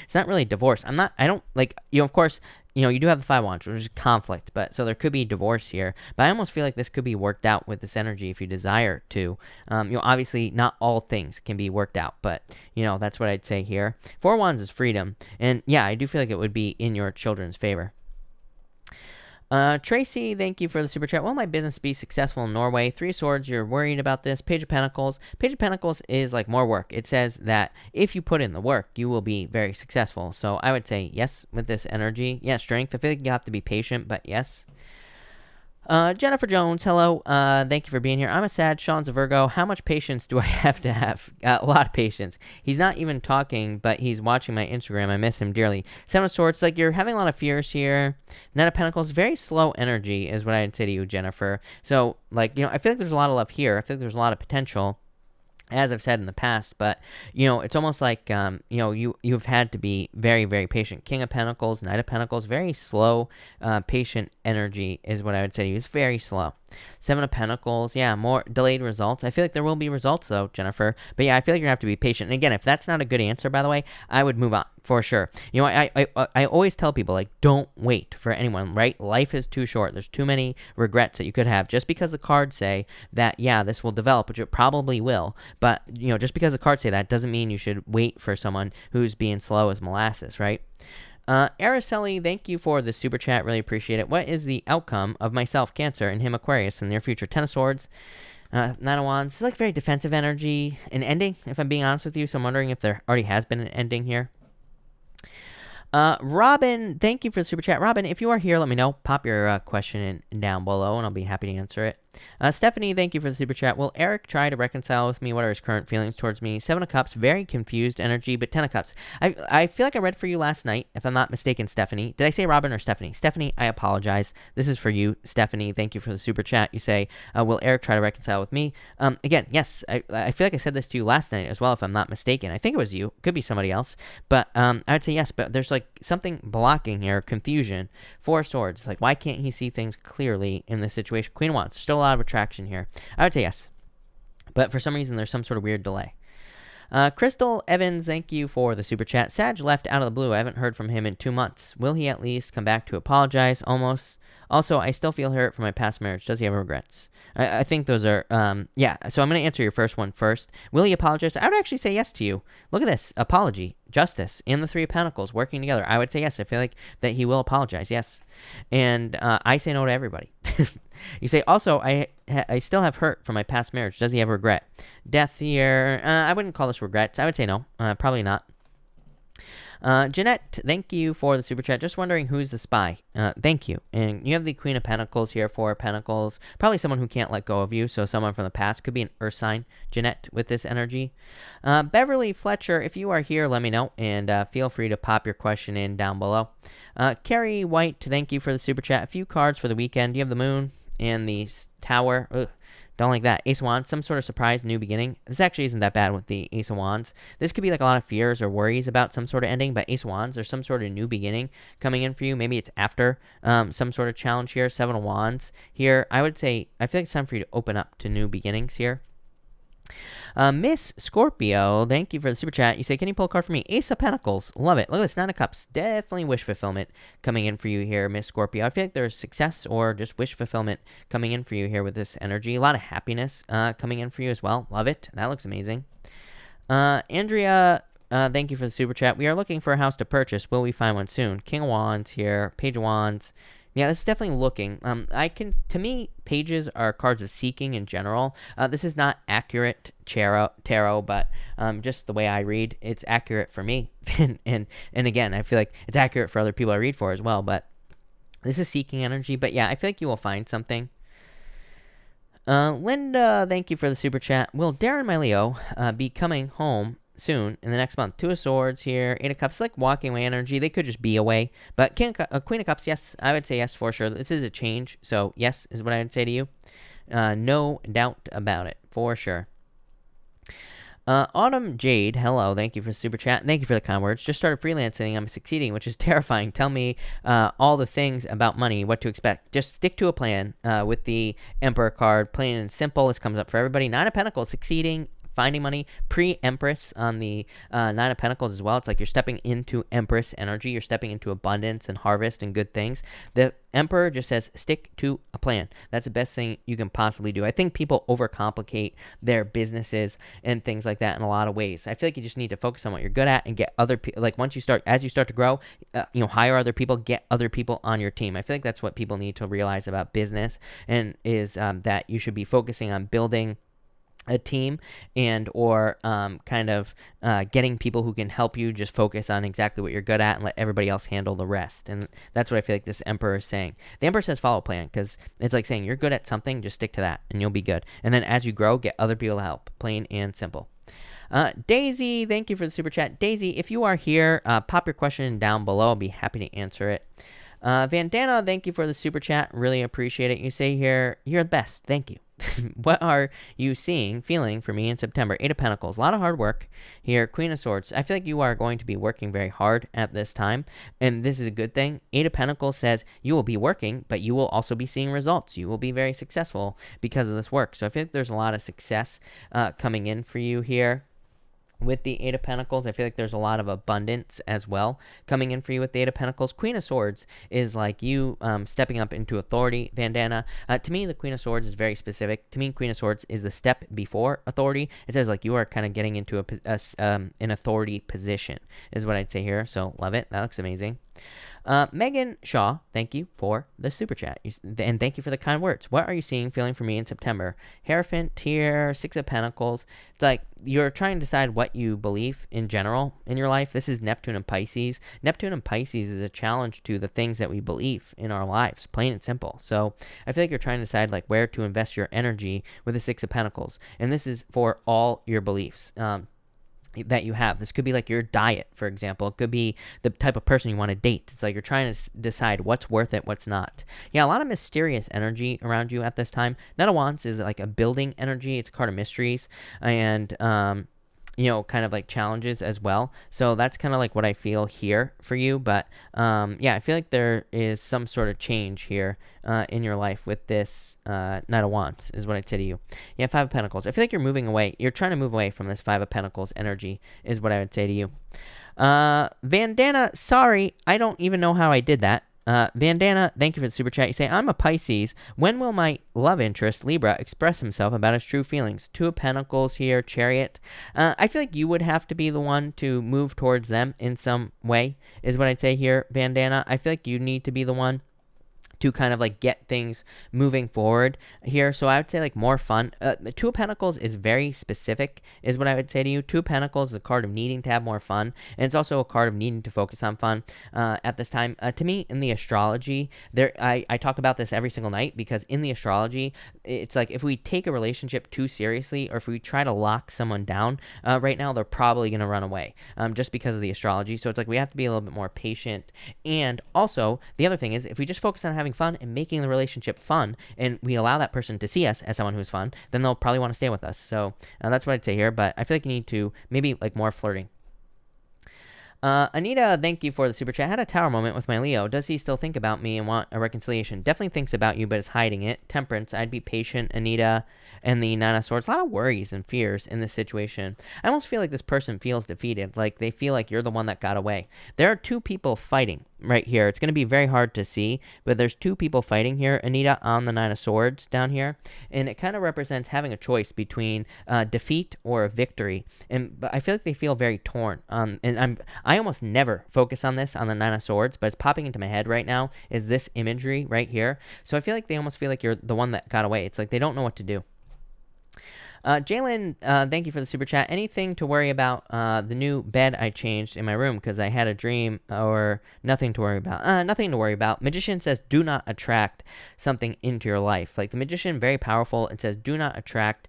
It's not really divorce. Of course, you do have the 5 Wands, which is conflict. But so there could be divorce here. But I almost feel like this could be worked out with this energy if you desire to. Obviously not all things can be worked out. But, that's what I'd say here. 4 Wands is freedom. And yeah, I do feel like it would be in your children's favor. Tracy, thank you for the super chat. Will my business be successful in Norway? 3 of Swords, you're worried about this. Page of Pentacles. Page of Pentacles is like more work. It says that if you put in the work, you will be very successful. So I would say yes with this energy. Yeah, strength. I feel like you have to be patient, but yes. Jennifer Jones, hello. Thank you for being here. I'm a Sag. Sean's a Virgo. How much patience do I have to have? A lot of patience. He's not even talking, but he's watching my Instagram. I miss him dearly. 7 of Swords, like you're having a lot of fears here. Knight of Pentacles, very slow energy is what I'd say to you, Jennifer. So, I feel like there's a lot of love here. I feel like there's a lot of potential, as I've said in the past, but, it's almost like, you've had to be very, very patient. King of Pentacles, Knight of Pentacles, very slow, patient energy is what I would say to you. It's very slow. 7 of Pentacles, yeah, more delayed results. I feel like there will be results, though, Jennifer. But yeah, I feel like you're going to have to be patient. And again, if that's not a good answer, by the way, I would move on, for sure. I always tell people, don't wait for anyone, right? Life is too short. There's too many regrets that you could have. Just because the cards say that, yeah, this will develop, which it probably will. But, just because the cards say that doesn't mean you should wait for someone who's being slow as molasses, right? Araceli, thank you for the super chat. Really appreciate it. What is the outcome of myself, Cancer, and him, Aquarius, in the near future? 10 of Swords. Nine of Wands. It's like very defensive energy. An ending, if I'm being honest with you. So I'm wondering if there already has been an ending here. Robin, thank you for the super chat. Robin, if you are here, let me know. Pop your question in down below, and I'll be happy to answer it. Stephanie, thank you for the super chat. Will Eric try to reconcile with me? What are his current feelings towards me? 7 of Cups, very confused energy, but 10 of Cups. I feel like I read for you last night, if I'm not mistaken, Stephanie. Did I say Robin or Stephanie? Stephanie, I apologize. This is for you, Stephanie. Thank you for the super chat. You say, will Eric try to reconcile with me? Again, yes, I feel like I said this to you last night as well, if I'm not mistaken. I think it was you. Could be somebody else. But I would say yes, but there's like something blocking here, confusion. 4 of Swords. Like, why can't he see things clearly in this situation? Queen of Wands. Still a lot of attraction here. I would say yes. But for some reason, there's some sort of weird delay. Crystal Evans, thank you for the super chat. Sag left out of the blue. I haven't heard from him in 2 months. Will he at least come back to apologize? Almost. Also, I still feel hurt for my past marriage. Does he have regrets? I think those are, yeah. So I'm going to answer your first one first. Will he apologize? I would actually say yes to you. Look at this. Apology, justice, and the 3 of Pentacles working together. I would say yes. I feel like that he will apologize. Yes. And I say no to everybody. You say, also, I still have hurt from my past marriage. Does he have regret? Death here. I wouldn't call this regrets. I would say no. Probably not. Jeanette, thank you for the super chat. Just wondering who's the spy. Thank you. And you have the Queen of Pentacles here, 4 of Pentacles. Probably someone who can't let go of you. So someone from the past. Could be an earth sign, Jeanette, with this energy. Beverly Fletcher, if you are here, let me know. And feel free to pop your question in down below. Carrie White, thank you for the super chat. A few cards for the weekend. You have the Moon and the Tower. Ugh. Don't like that. Ace of Wands, some sort of surprise, new beginning. This actually isn't that bad with the Ace of Wands. This could be like a lot of fears or worries about some sort of ending, but Ace of Wands, there's some sort of new beginning coming in for you. Maybe it's after some sort of challenge here. 7 of Wands here. I would say, I feel like it's time for you to open up to new beginnings here. Miss Scorpio, thank you for the super chat. You say, can you pull a card for me? Ace of Pentacles. Love it. Look at this. 9 of Cups. Definitely wish fulfillment coming in for you here, Miss Scorpio. I feel like there's success or just wish fulfillment coming in for you here with this energy. A lot of happiness coming in for you as well. Love it. That looks amazing. Andrea, thank you for the super chat. We are looking for a house to purchase. Will we find one soon? King of Wands here. Page of Wands. Yeah, this is definitely looking. To me, pages are cards of seeking in general. This is not accurate tarot, but just the way I read, it's accurate for me. and again, I feel like it's accurate for other people I read for as well, but this is seeking energy. But yeah, I feel like you will find something. Linda, thank you for the super chat. Will Darren, my Leo, be coming home soon in the next month? 2 of Swords here. 8 of Cups, like walking away energy. They could just be away. But Queen of Cups, yes, I would say yes for sure. This is a change. So yes is what I would say to you. No doubt about it, for sure. Autumn Jade, hello. Thank you for the super chat. Thank you for the kind words. Just started freelancing. I'm succeeding, which is terrifying. Tell me all the things about money, what to expect. Just stick to a plan with the Emperor card. Plain and simple. This comes up for everybody. 9 of Pentacles, succeeding, finding money. Pre-Empress on the 9 of Pentacles as well. It's like you're stepping into Empress energy. You're stepping into abundance and harvest and good things. The Emperor just says stick to a plan. That's the best thing you can possibly do. I think people overcomplicate their businesses and things like that in a lot of ways. I feel like you just need to focus on what you're good at and get other people. Like once you start, as you start to grow, hire other people, get other people on your team. I feel like that's what people need to realize about business, and is that you should be focusing on building a team and or getting people who can help you just focus on exactly what you're good at and let everybody else handle the rest. And that's what I feel like this Emperor is saying. The Emperor says follow plan, because it's like saying you're good at something, just stick to that and you'll be good. And then as you grow, get other people to help. Plain and simple. Daisy, thank you for the super chat. Daisy, if you are here, pop your question down below. I'll be happy to answer it. Vandana, thank you for the super chat. Really appreciate it. You say here, you're the best. Thank you. What are you feeling for me in September? 8 of Pentacles. A lot of hard work here. Queen of Swords. I feel like you are going to be working very hard at this time, and this is a good thing. 8 of Pentacles says you will be working, but you will also be seeing results. You will be very successful because of this work. So I feel like there's a lot of success coming in for you here. With the 8 of Pentacles, I feel like there's a lot of abundance as well coming in for you with the 8 of Pentacles. Queen of Swords is like you stepping up into authority, Vandana. To me, the Queen of Swords is very specific. To me, Queen of Swords is the step before authority. It says like you are kind of getting into an authority position is what I'd say here. So love it. That looks amazing. Megan Shaw, thank you for the super chat. And thank you for the kind words. What are you seeing, feeling for me in September? Hierophant here, Six of Pentacles. It's like you're trying to decide what you believe in general in your life. This is Neptune and Pisces. Neptune and Pisces is a challenge to the things that we believe in our lives, plain and simple. So I feel like you're trying to decide like where to invest your energy with the Six of Pentacles. And this is for all your beliefs. That you have. This could be like your diet, for example. It could be the type of person you want to date. It's like you're trying to decide what's worth it, what's not. Yeah, a lot of mysterious energy around you at this time. Knight of Wands is like a building energy. It's a card of mysteries and kind of like challenges as well. So that's kind of like what I feel here for you. But yeah, I feel like there is some sort of change here in your life with this Knight of Wands is what I'd say to you. Yeah, Five of Pentacles. I feel like you're moving away. You're trying to move away from this Five of Pentacles energy is what I would say to you. Vandana, sorry, I don't even know how I did that. Vandana, thank you for the super chat. You say, I'm a Pisces. When will my love interest, Libra, express himself about his true feelings? Two of Pentacles here, Chariot. I feel like you would have to be the one to move towards them in some way, is what I'd say here, Vandana. I feel like you need to be the one to kind of like get things moving forward here. So I would say like more fun. The Two of Pentacles is very specific is what I would say to you. Two of Pentacles is a card of needing to have more fun. And it's also a card of needing to focus on fun at this time. To me, in the astrology, I talk about this every single night because in the astrology, it's like if we take a relationship too seriously or if we try to lock someone down right now, they're probably going to run away just because of the astrology. So it's like we have to be a little bit more patient. And also, the other thing is if we just focus on having fun and making the relationship fun and we allow that person to see us as someone who's fun, then they'll probably want to stay with us. So that's what I'd say here, but I feel like you need to maybe like more flirting. Anita, thank you for the super chat. I had a tower moment with my Leo. Does he still think about me and want a reconciliation? Definitely thinks about you, but is hiding it. Temperance, I'd be patient, Anita. And the Nine of Swords, a lot of worries and fears in this situation. I almost feel like this person feels defeated, like they feel like you're the one that got away. There are two people fighting right here. It's going to be very hard to see, but there's two people fighting here, Anita, on the Nine of Swords down here. And it kind of represents having a choice between defeat or a victory. But I feel like they feel very torn. And I almost never focus on this on the Nine of Swords, but it's popping into my head right now is this imagery right here. So I feel like they almost feel like you're the one that got away. It's like they don't know what to do. Jalen, thank you for the super chat. Anything to worry about the new bed I changed in my room because I had a dream or nothing to worry about? Nothing to worry about. Magician says do not attract something into your life. Like the Magician, very powerful. It says do not attract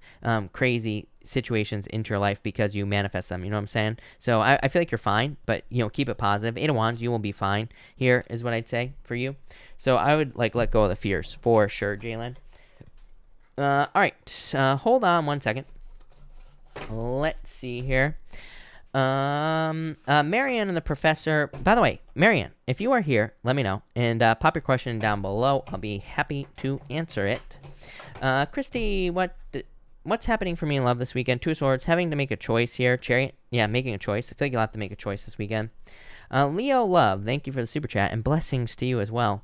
crazy situations into your life because you manifest them. You know what I'm saying? So I feel like you're fine, but keep it positive. Eight of Wands, you will be fine here is what I'd say for you. So I would like let go of the fears for sure, Jalen. All right, hold on one second. Let's see here. Marianne and the Professor. By the way, Marianne, if you are here, let me know. And pop your question down below. I'll be happy to answer it. Christy, what's happening for me in love this weekend? Two of Swords, having to make a choice here. Chariot, yeah, making a choice. I feel like you'll have to make a choice this weekend. Leo Love, thank you for the super chat. And blessings to you as well.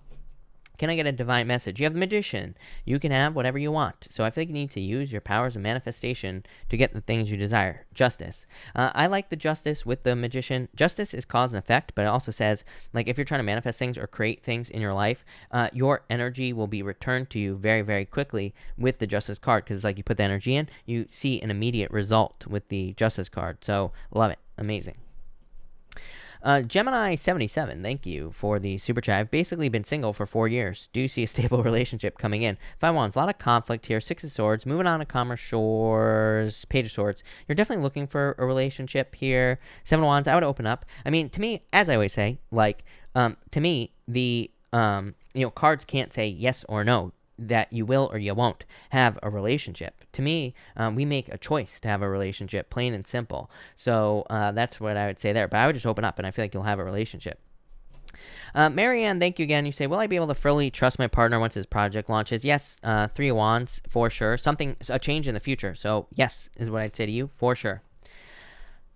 Can I get a divine message? You have the Magician. You can have whatever you want. So I feel like you need to use your powers of manifestation to get the things you desire. Justice. I like the Justice with the Magician. Justice is cause and effect, but it also says, like, if you're trying to manifest things or create things in your life, your energy will be returned to you very, very quickly with the Justice card. Because it's like you put the energy in, you see an immediate result with the Justice card. So love it. Amazing. Gemini 77, thank you for the super chat. I've basically been single for 4 years. Do you see a stable relationship coming in? Five of Wands, a lot of conflict here. Six of Swords, moving on to calmer shores. Page of Swords, you're definitely looking for a relationship here. Seven of Wands, I would open up. I mean, to me, as I always say, like, to me, the, cards can't say yes or no, that you will or you won't have a relationship. To me, we make a choice to have a relationship, plain and simple. So that's what I would say there. But I would just open up, and I feel like you'll have a relationship. Marianne, thank you again. You say, will I be able to fully trust my partner once his project launches? Yes, Three of Wands, for sure. A change in the future. So yes, is what I'd say to you, for sure.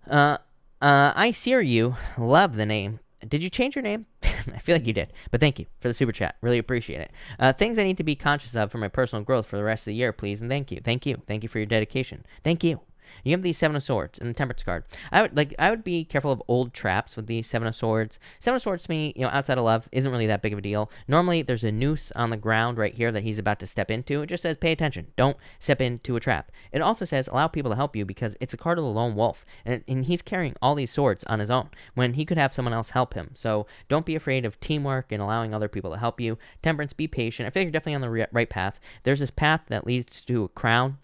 I Sear You, love the name. Did you change your name? I feel like you did, but thank you for the super chat. Really appreciate it. Things I need to be conscious of for my personal growth for the rest of the year, please, and thank you. Thank you. Thank you for your dedication. Thank you. You have the Seven of Swords and the Temperance card. I would be careful of old traps with the Seven of Swords. Seven of Swords to me, outside of love, isn't really that big of a deal. Normally, there's a noose on the ground right here that he's about to step into. It just says pay attention. Don't step into a trap. It also says allow people to help you because it's a card of the lone wolf, and he's carrying all these swords on his own when he could have someone else help him. So don't be afraid of teamwork and allowing other people to help you. Temperance, be patient. I feel like you're definitely on the right path. There's this path that leads to a crown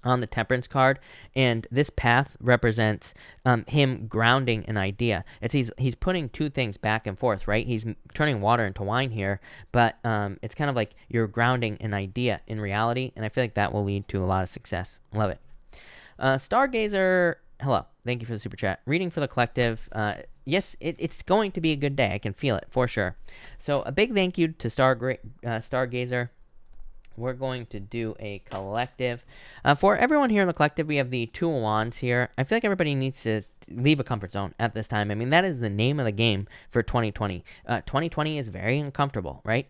on the Temperance card, and this path represents him grounding an idea. He's putting two things back and forth, right? He's turning water into wine here, but it's kind of like you're grounding an idea in reality, and I feel like that will lead to a lot of success. Love it. Stargazer, hello. Thank you for the super chat. Reading for the collective. Yes, it's going to be a good day. I can feel it for sure. So a big thank you to Stargazer. We're going to do a collective. For everyone here in the collective, we have the Two of Wands here. I feel like everybody needs to leave a comfort zone at this time. I mean, that is the name of the game for 2020. 2020 is very uncomfortable, right?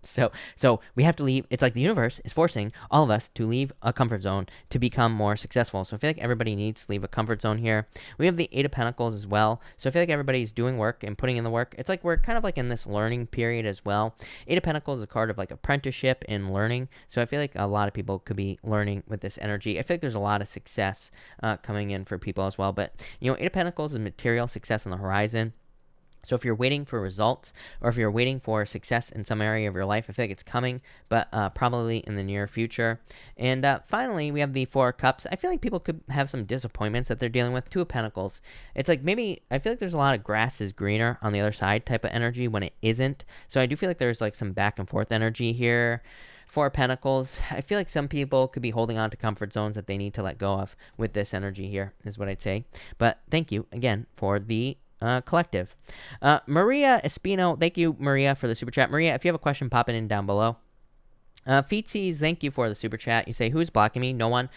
So we have to leave. It's like the universe is forcing all of us to leave a comfort zone to become more successful. So I feel like everybody needs to leave a comfort zone here. We have the Eight of Pentacles as well. So I feel like everybody's doing work and putting in the work. It's like we're kind of like in this learning period as well. Eight of Pentacles is a card of like apprenticeship and learning. So I feel like a lot of people could be learning with this energy. I feel like there's a lot of success coming in for people as well. But, Eight of Pentacles is material success on the horizon. So if you're waiting for results or if you're waiting for success in some area of your life, I feel like it's coming, but probably in the near future. And finally, we have the Four of Cups. I feel like people could have some disappointments that they're dealing with. Two of Pentacles. It's like maybe, I feel like there's a lot of grass is greener on the other side type of energy when it isn't. So I do feel like there's like some back and forth energy here. Four of Pentacles, I feel like some people could be holding on to comfort zones that they need to let go of with this energy here, is what I'd say. But thank you again for the collective. Maria Espino, thank you, Maria, for the super chat. Maria, if you have a question, pop it in down below. Feetsies, thank you for the super chat. You say, who's blocking me? No one.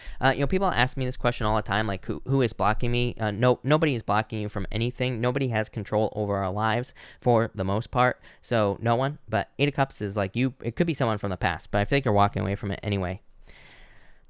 People ask me this question all the time, like, who is blocking me? Nobody is blocking you from anything. Nobody has control over our lives for the most part, so no one. But Eight of Cups is like it could be someone from the past, but I feel like you're walking away from it anyway.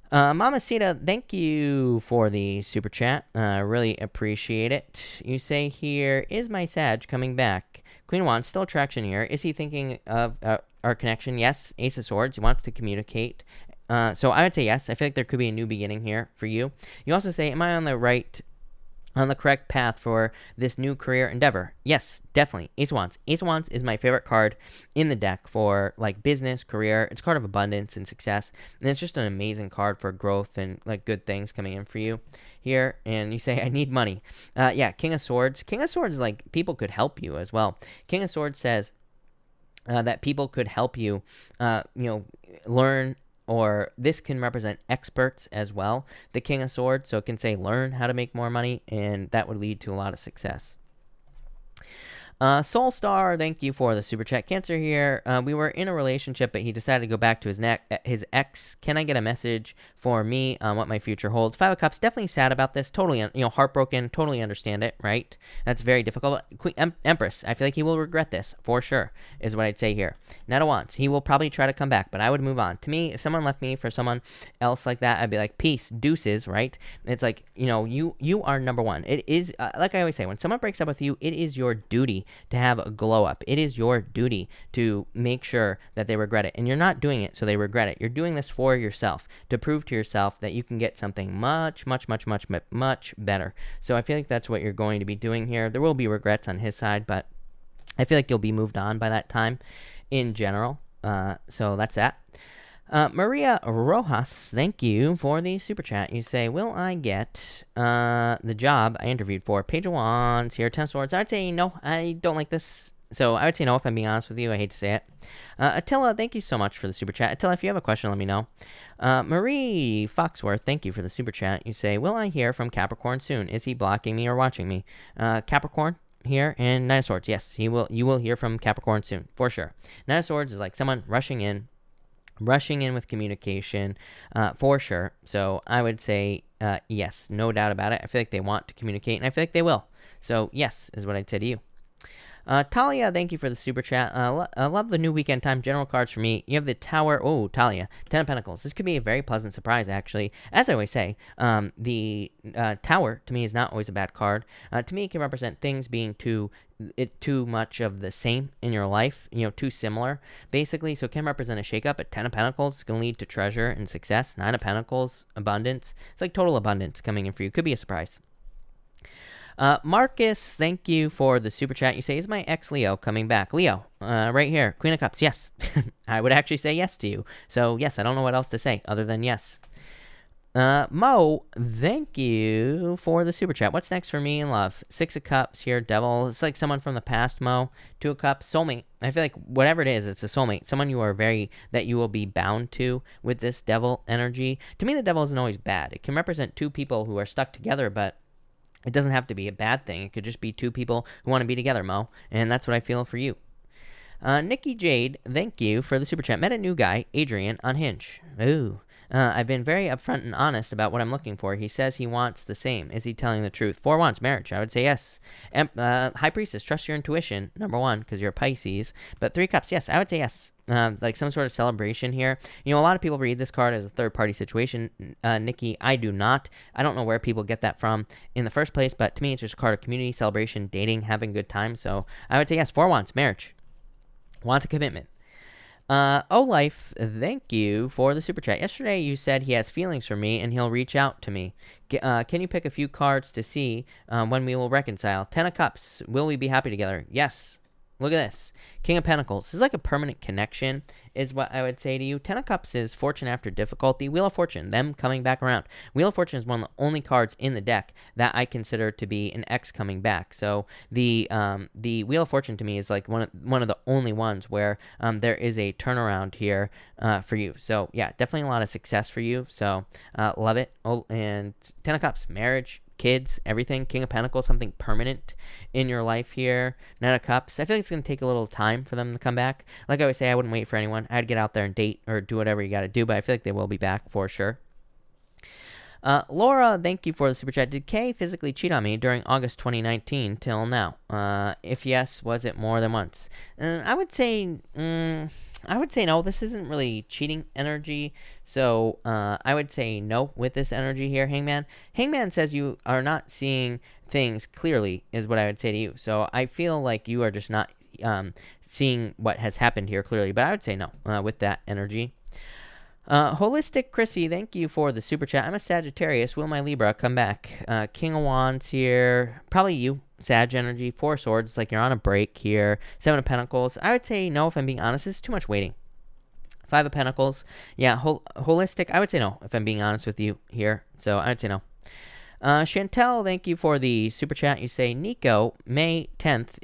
Mama Sita, thank you for the super chat. Really appreciate it. You say here, is my Sag coming back? Queen of Wands, still attraction here. Is he thinking of our connection? Yes. Ace of Swords, he wants to communicate. So I would say yes. I feel like there could be a new beginning here for you. You also say, am I on the correct path for this new career endeavor? Yes, definitely. Ace of Wands. Ace of Wands is my favorite card in the deck for like business, career. It's a card of abundance and success. And it's just an amazing card for growth and like good things coming in for you here. And you say, I need money. Yeah, King of Swords. King of Swords is like people could help you as well. King of Swords says that people could help you, learn, or this can represent experts as well. The King of Swords, so it can say learn how to make more money, and that would lead to a lot of success. Soul Star, thank you for the super chat. Cancer here. We were in a relationship, but he decided to go back to his ex. Can I get a message for me on what my future holds? Five of Cups, definitely sad about this. Totally, heartbroken. Totally understand it, right? That's very difficult. Empress, I feel like he will regret this for sure, is what I'd say here. Knight of Wands, he will probably try to come back, but I would move on. To me, if someone left me for someone else like that, I'd be like, peace, deuces, right? And it's like, you are number one. It is, like I always say, when someone breaks up with you, it is your duty to have a glow up. It is your duty to make sure that they regret it. And you're not doing it so they regret it. You're doing this for yourself, to prove to yourself that you can get something much, much, much, much, much better. So I feel like that's what you're going to be doing here. There will be regrets on his side, but I feel like you'll be moved on by that time in general. So that's that. Maria Rojas, thank you for the super chat. You say, will I get the job I interviewed for? Page of Wands here, Ten of Swords. I'd say no, I don't like this. So I would say no if I'm being honest with you. I hate to say it. Attila, thank you so much for the super chat. Attila, if you have a question, let me know. Marie Foxworth, thank you for the super chat. You say, will I hear from Capricorn soon? Is he blocking me or watching me? Capricorn here, and Nine of Swords. Yes, you will hear from Capricorn soon, for sure. Nine of Swords is like someone rushing in with communication, for sure. So I would say yes, no doubt about it. I feel like they want to communicate, and I feel like they will. So yes, is what I'd say to you. Talia, thank you for the super chat. I love the new weekend time general cards for me. You have the Tower. Oh, Talia, 10 of Pentacles. This could be a very pleasant surprise, actually. As I always say, the Tower, to me, is not always a bad card. To me, it can represent things being too much of the same in your life, too similar, basically. So it can represent a shakeup. But 10 of Pentacles is going to lead to treasure and success. 9 of Pentacles, abundance. It's like total abundance coming in for you. Could be a surprise. Marcus, thank you for the super chat. You say, is my ex Leo coming back? Leo, right here, Queen of Cups, yes. I would actually say yes to you. So, yes, I don't know what else to say other than yes. Mo, thank you for the super chat. What's next for me in love? 6 of Cups here, Devil. It's like someone from the past, Mo. 2 of Cups, soulmate. I feel like whatever it is, it's a soulmate. Someone that you will be bound to with this Devil energy. To me, the Devil isn't always bad. It can represent 2 people who are stuck together, but it doesn't have to be a bad thing. It could just be 2 people who want to be together, Mo. And that's what I feel for you. Nikki Jade, thank you for the super chat. Met a new guy, Adrian, on Hinge. Ooh. I've been very upfront and honest about what I'm looking for. He says he wants the same. Is he telling the truth? 4 wands, marriage. I would say yes. High Priestess, trust your intuition, number 1, because you're a Pisces. But 3 cups, yes, I would say yes. Like some sort of celebration here. A lot of people read this card as a third-party situation. Nikki, I do not. I don't know where people get that from in the first place, but to me, it's just a card of community, celebration, dating, having a good time. So I would say yes. 4 wands, marriage. Wants a commitment. Life, thank you for the super chat. Yesterday you said he has feelings for me and he'll reach out to me. Can you pick a few cards to see when we will reconcile? 10 of Cups, will we be happy together? Yes. Look at this. King of Pentacles. This is like a permanent connection is what I would say to you. 10 of Cups is fortune after difficulty. Wheel of Fortune, them coming back around. Wheel of Fortune is one of the only cards in the deck that I consider to be an X coming back. So the Wheel of Fortune to me is like one of the only ones where there is a turnaround here for you. So yeah, definitely a lot of success for you. So love it. Oh, and 10 of Cups, marriage, kids, everything. King of Pentacles, something permanent in your life here. 9 of Cups, I feel like it's going to take a little time for them to come back. Like I always say, I wouldn't wait for anyone. I'd get out there and date or do whatever you got to do, but I feel like they will be back for sure. Laura, thank you for the super chat. Did Kay physically cheat on me during August 2019 till now? If yes, was it more than once? I would say no. This isn't really cheating energy, so I would say no with this energy here. Hangman says you are not seeing things clearly, is what I would say to you. So I feel like you are just not seeing what has happened here clearly, but I would say no with that energy. Holistic Chrissy, thank you for the super chat. I'm a Sagittarius. Will my Libra come back? King of Wands here. Probably you. Sag energy. 4 swords. Like you're on a break here. 7 of Pentacles. I would say no if I'm being honest. This is too much waiting. 5 of Pentacles. Yeah, holistic. I would say no if I'm being honest with you here. So I would say no. Chantel, thank you for the super chat. You say, Nico, May 10th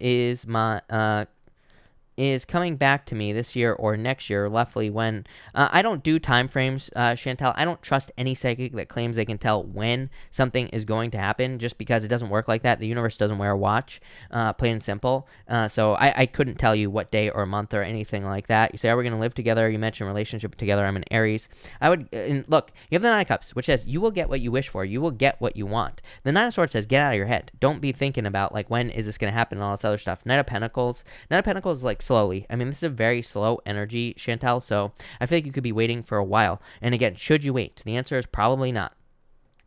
is coming back to me this year or next year, roughly when. I don't do time frames, Chantel. I don't trust any psychic that claims they can tell when something is going to happen, just because it doesn't work like that. The universe doesn't wear a watch, plain and simple. So I couldn't tell you what day or month or anything like that. You say, are we going to live together? You mentioned relationship together. I'm an Aries. I would, and look, you have the 9 of Cups, which says you will get what you wish for. You will get what you want. The 9 of Swords says get out of your head. Don't be thinking about like when is this going to happen and all this other stuff. 9 of Pentacles. 9 of Pentacles is like slowly. I mean, this is a very slow energy, Chantel, so I feel like you could be waiting for a while. And again, should you wait? The answer is probably not.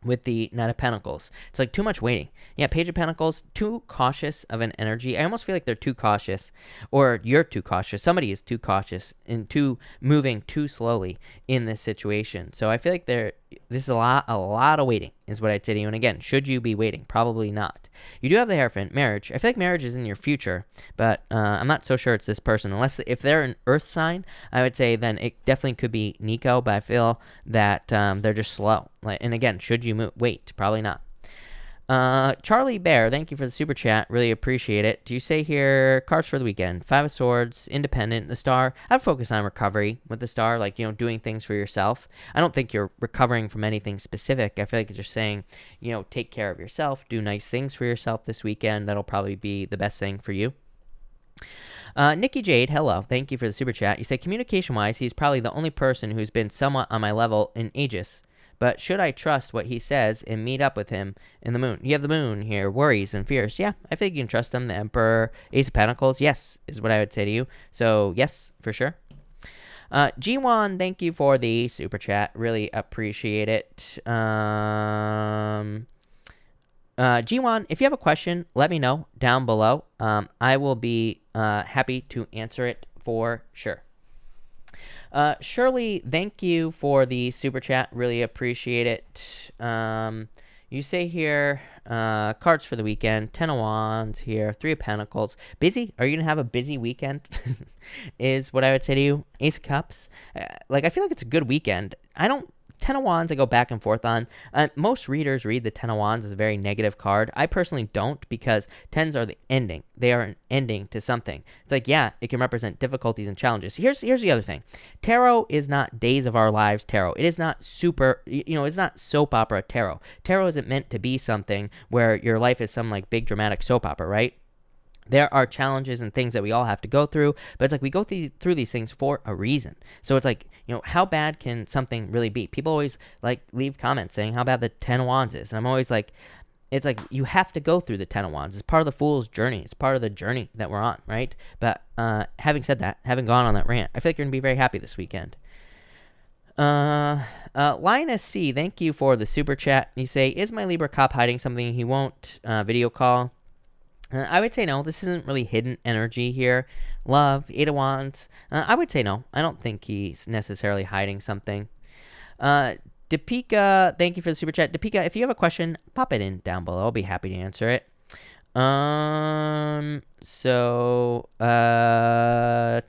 With the 9 of Pentacles, it's like too much waiting. Yeah, Page of Pentacles, too cautious of an energy. I almost feel like they're too cautious, or you're too cautious. Somebody is too cautious and moving too slowly in this situation. So I feel like this is a lot of waiting is what I'd say to you. And again, should you be waiting? Probably not. You do have the Hierophant, marriage. I feel like marriage is in your future, but I'm not so sure it's this person. If they're an Earth sign, I would say then it definitely could be Nico, but I feel that they're just slow. And again, should you wait? Probably not. Charlie Bear, thank you for the super chat. Really appreciate it. Do you say here, cards for the weekend? 5 of Swords, Independent, the Star. I would focus on recovery with the Star, like, doing things for yourself. I don't think you're recovering from anything specific. I feel like it's just saying, take care of yourself, do nice things for yourself this weekend. That'll probably be the best thing for you. Nikki Jade, hello. Thank you for the super chat. You say, communication-wise, he's probably the only person who's been somewhat on my level in ages. but should I trust what he says and meet up with him in the moon? You have the moon here, worries and fears. Yeah, I think you can trust him. The Emperor, Ace of Pentacles, yes, is what I would say to you. So yes, for sure. G1, thank you for the super chat. Really appreciate it. G1, if you have a question, let me know down below. I will be happy to answer it for sure. Shirley, thank you for the super chat. Really appreciate it. You say here, cards for the weekend, 10 of Wands here, 3 of Pentacles. Busy? Are you going to have a busy weekend? Is what I would say to you. Ace of Cups. I feel like it's a good weekend. 10 of Wands I go back and forth on. Most readers read the 10 of Wands as a very negative card. I personally don't, because 10s are the ending. They are an ending to something. It's like, yeah, it can represent difficulties and challenges. Here's the other thing. Tarot is not Days of Our Lives tarot. It is not super, it's not soap opera tarot. Tarot isn't meant to be something where your life is some like big dramatic soap opera, right? There are challenges and things that we all have to go through, but it's like we go through these things for a reason. So it's like, how bad can something really be? People always leave comments saying how bad the 10 of Wands is. And I'm always like, it's like you have to go through the 10 of Wands. It's part of the Fool's journey. It's part of the journey that we're on, right? But having said that, having gone on that rant, I feel like you're going to be very happy this weekend. Linus C, thank you for the super chat. You say, is my Libra cop hiding something he won't video call? I would say no. This isn't really hidden energy here. Love, 8 of Wands. I would say no. I don't think he's necessarily hiding something. Deepika, thank you for the super chat. Deepika, if you have a question, pop it in down below. I'll be happy to answer it.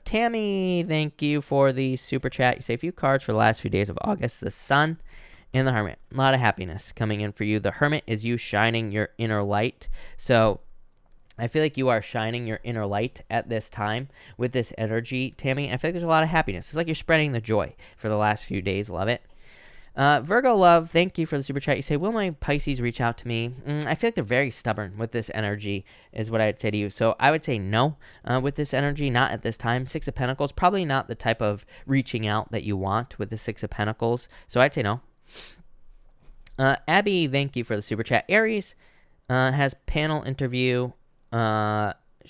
Tammy, thank you for the super chat. You say a few cards for the last few days of August. The Sun and the Hermit. A lot of happiness coming in for you. The Hermit is you shining your inner light. So I feel like you are shining your inner light at this time with this energy, Tammy. I feel like there's a lot of happiness. It's like you're spreading the joy for the last few days. Love it. Virgo Love, thank you for the super chat. You say, will my Pisces reach out to me? I feel like they're very stubborn with this energy is what I'd say to you. So I would say no with this energy, not at this time. 6 of Pentacles, probably not the type of reaching out that you want with the 6 of Pentacles. So I'd say no. Abby, thank you for the super chat. Aries has panel interview.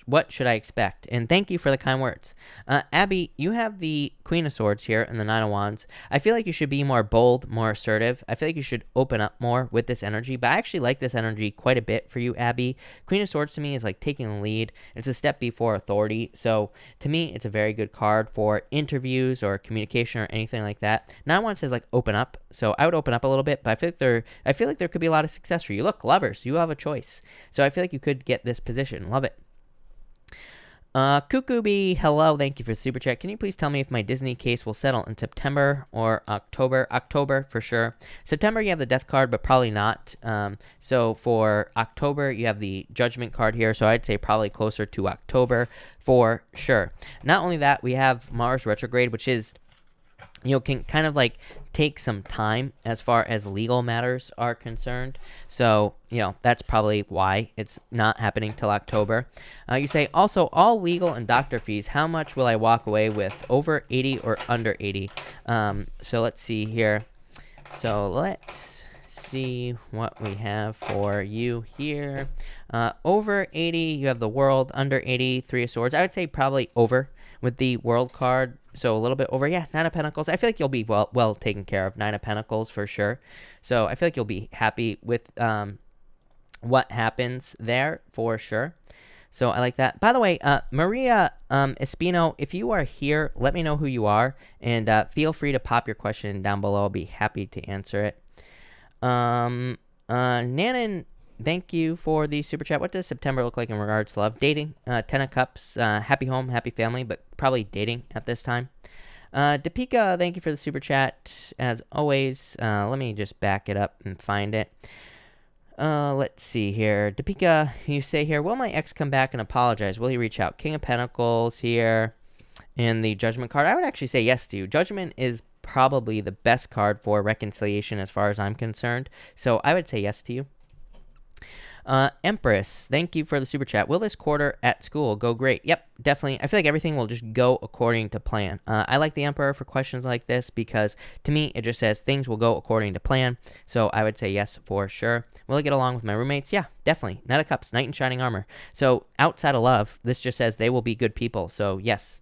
What should I expect? And thank you for the kind words. Abby, you have the Queen of Swords here and the 9 of Wands. I feel like you should be more bold, more assertive. I feel like you should open up more with this energy, but I actually like this energy quite a bit for you, Abby. Queen of Swords to me is like taking the lead. It's a step before authority. So to me, it's a very good card for interviews or communication or anything like that. 9 of Wands says open up. So I would open up a little bit, but I feel like there could be a lot of success for you. Look, lovers, you have a choice. So I feel like you could get this position. Love it. Cuckoo Bee, hello, thank you for the super chat. Can you please tell me if my Disney case will settle in September or October? October, for sure. September, you have the Death card, but probably not. So for October, you have the Judgment card here, so I'd say probably closer to October for sure. Not only that, we have Mars retrograde, which is, can kind of take some time as far as legal matters are concerned. So, that's probably why it's not happening till October. You say, also, all legal and doctor fees, how much will I walk away with? Over 80 or under 80? So let's see here. So let's see what we have for you here. Over 80, you have the World. Under 80, 3 of Swords. I would say probably over with the World card. So a little bit over. Yeah, 9 of Pentacles. I feel like you'll be well taken care of. 9 of Pentacles for sure. So I feel like you'll be happy with what happens there for sure. So I like that. By the way, Maria Espino, if you are here, let me know who you are. And feel free to pop your question down below. I'll be happy to answer it. Nanan, thank you for the super chat. What does September look like in regards to love? Dating, 10 of Cups, happy home, happy family, but probably dating at this time. Deepika, thank you for the super chat. As always, let me just back it up and find it. Let's see here. Deepika, you say here, will my ex come back and apologize? Will he reach out? King of Pentacles here and the Judgment card. I would actually say yes to you. Judgment is probably the best card for reconciliation as far as I'm concerned. So I would say yes to you. Empress, thank you for the super chat. Will this quarter at school go great? Yep, definitely. I feel like everything will just go according to plan. I like the Emperor for questions like this because to me it just says things will go according to plan. So I would say yes for sure. Will I get along with my roommates? Yeah, definitely. Knight of Cups, Knight in Shining Armor. So outside of love, this just says they will be good people. So yes.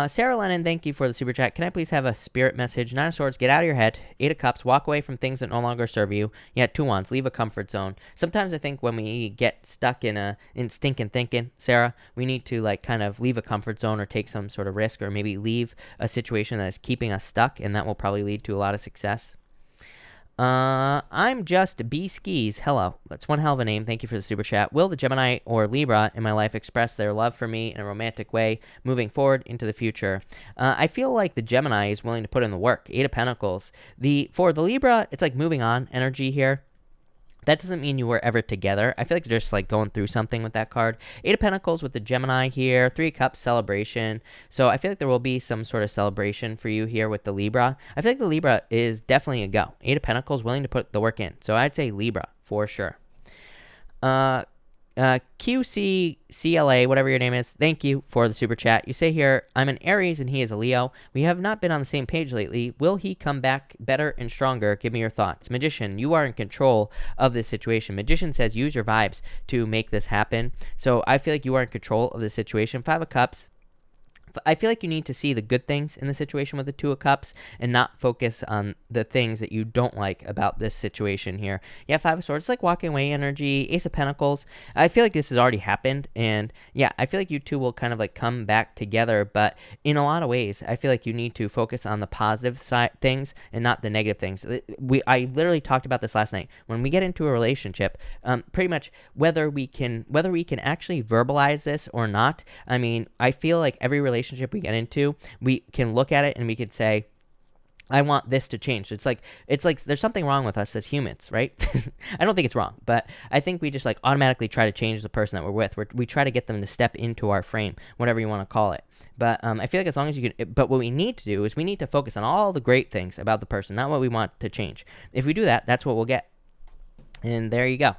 Sarah Lennon, thank you for the super chat. Can I please have a spirit message? Nine of Swords, get out of your head. Eight of Cups, walk away from things that no longer serve you. Yeah, Two Wands, leave a comfort zone. Sometimes I think when we get stuck in stinking thinking, Sarah, we need to like kind of leave a comfort zone or take some sort of risk or maybe leave a situation that is keeping us stuck, and that will probably lead to a lot of success. I'm just B Skis. Hello. That's one hell of a name. Thank you for the super chat. Will the Gemini or Libra in my life express their love for me in a romantic way moving forward into the future? I feel like the Gemini is willing to put in the work. Eight of Pentacles. For the Libra, it's like moving on energy here. That doesn't mean you were ever together. I feel like they're just like going through something with that card. Eight of Pentacles with the Gemini here. Three of Cups, celebration. So I feel like there will be some sort of celebration for you here with the Libra. I feel like the Libra is definitely a go. Eight of Pentacles, willing to put the work in. So I'd say Libra for sure. QCCLA, whatever your name is, thank you for the super chat. You say here, I'm an Aries and he is a Leo. We have not been on the same page lately. Will he come back better and stronger? Give me your thoughts. Magician, you are in control of this situation. Magician says use your vibes to make this happen. So I feel like you are in control of the situation. Five of Cups. I feel like you need to see the good things in the situation with the Two of Cups and not focus on the things that you don't like about this situation here. Yeah, Five of Swords, it's like walking away energy. Ace of Pentacles, I feel like this has already happened. And yeah, I feel like you two will kind of like come back together. But in a lot of ways, I feel like you need to focus on the positive side things and not the negative things. I literally talked about this last night. When we get into a relationship, pretty much whether we can actually verbalize this or not, I mean, I feel like every relationship we get into, we can look at it and we could say, I want this to change. It's like there's something wrong with us as humans, right? I don't think it's wrong, but I think we just like automatically try to change the person that we're with. We try to get them to step into our frame, whatever you want to call it. But I feel like as long as you can, but what we need to do is we need to focus on all the great things about the person, not what we want to change. If we do that, that's what we'll get. And there you go.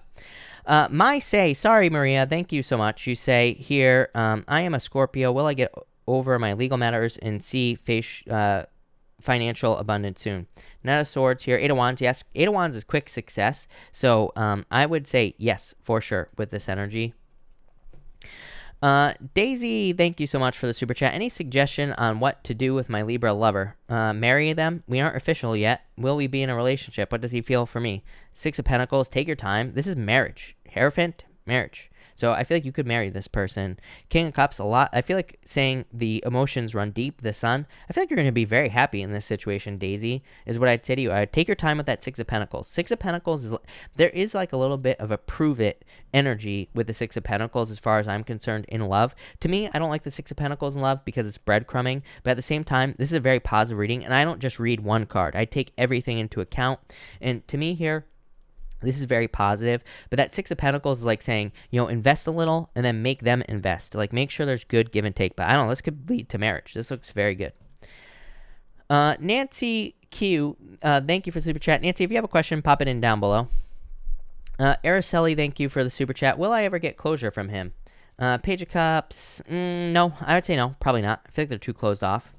Sorry, Maria, thank you so much. You say here, I am a Scorpio. Will I get over my legal matters and see financial abundance soon? Knight of Swords here. Eight of Wands, yes. Eight of Wands is quick success. So I would say yes, for sure, with this energy. Daisy, thank you so much for the super chat. Any suggestion on what to do with my Libra lover? Marry them? We aren't official yet. Will we be in a relationship? What does he feel for me? Six of Pentacles, take your time. This is marriage. Hierophant, marriage. So I feel like you could marry this person. King of Cups, a lot. I feel like saying the emotions run deep, the sun. I feel like you're going to be very happy in this situation, Daisy, is what I'd say to you. I'd take your time with that Six of Pentacles. Six of Pentacles, there is like a little bit of a prove it energy with the Six of Pentacles as far as I'm concerned in love. To me, I don't like the Six of Pentacles in love because it's breadcrumbing. But at the same time, this is a very positive reading. And I don't just read one card. I take everything into account. And to me here, this is very positive, but that Six of Pentacles is like saying, invest a little and then make them invest. Like, make sure there's good give and take. But I don't know, this could lead to marriage. This looks very good. Nancy Q, thank you for the super chat. Nancy, if you have a question, pop it in down below. Araceli, thank you for the super chat. Will I ever get closure from him? Page of Cups, no. I would say no, probably not. I feel like they're too closed off.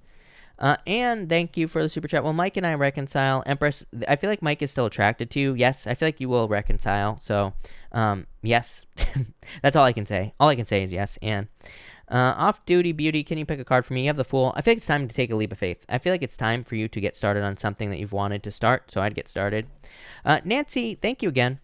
And thank you for the super chat. Will Mike and I reconcile? Empress, I feel like Mike is still attracted to you. Yes, I feel like you will reconcile. So, yes. That's all I can say. All I can say is yes. And off-duty beauty, can you pick a card for me? You have the Fool. I feel like it's time to take a leap of faith. I feel like it's time for you to get started on something that you've wanted to start. So I'd get started. Nancy, thank you again.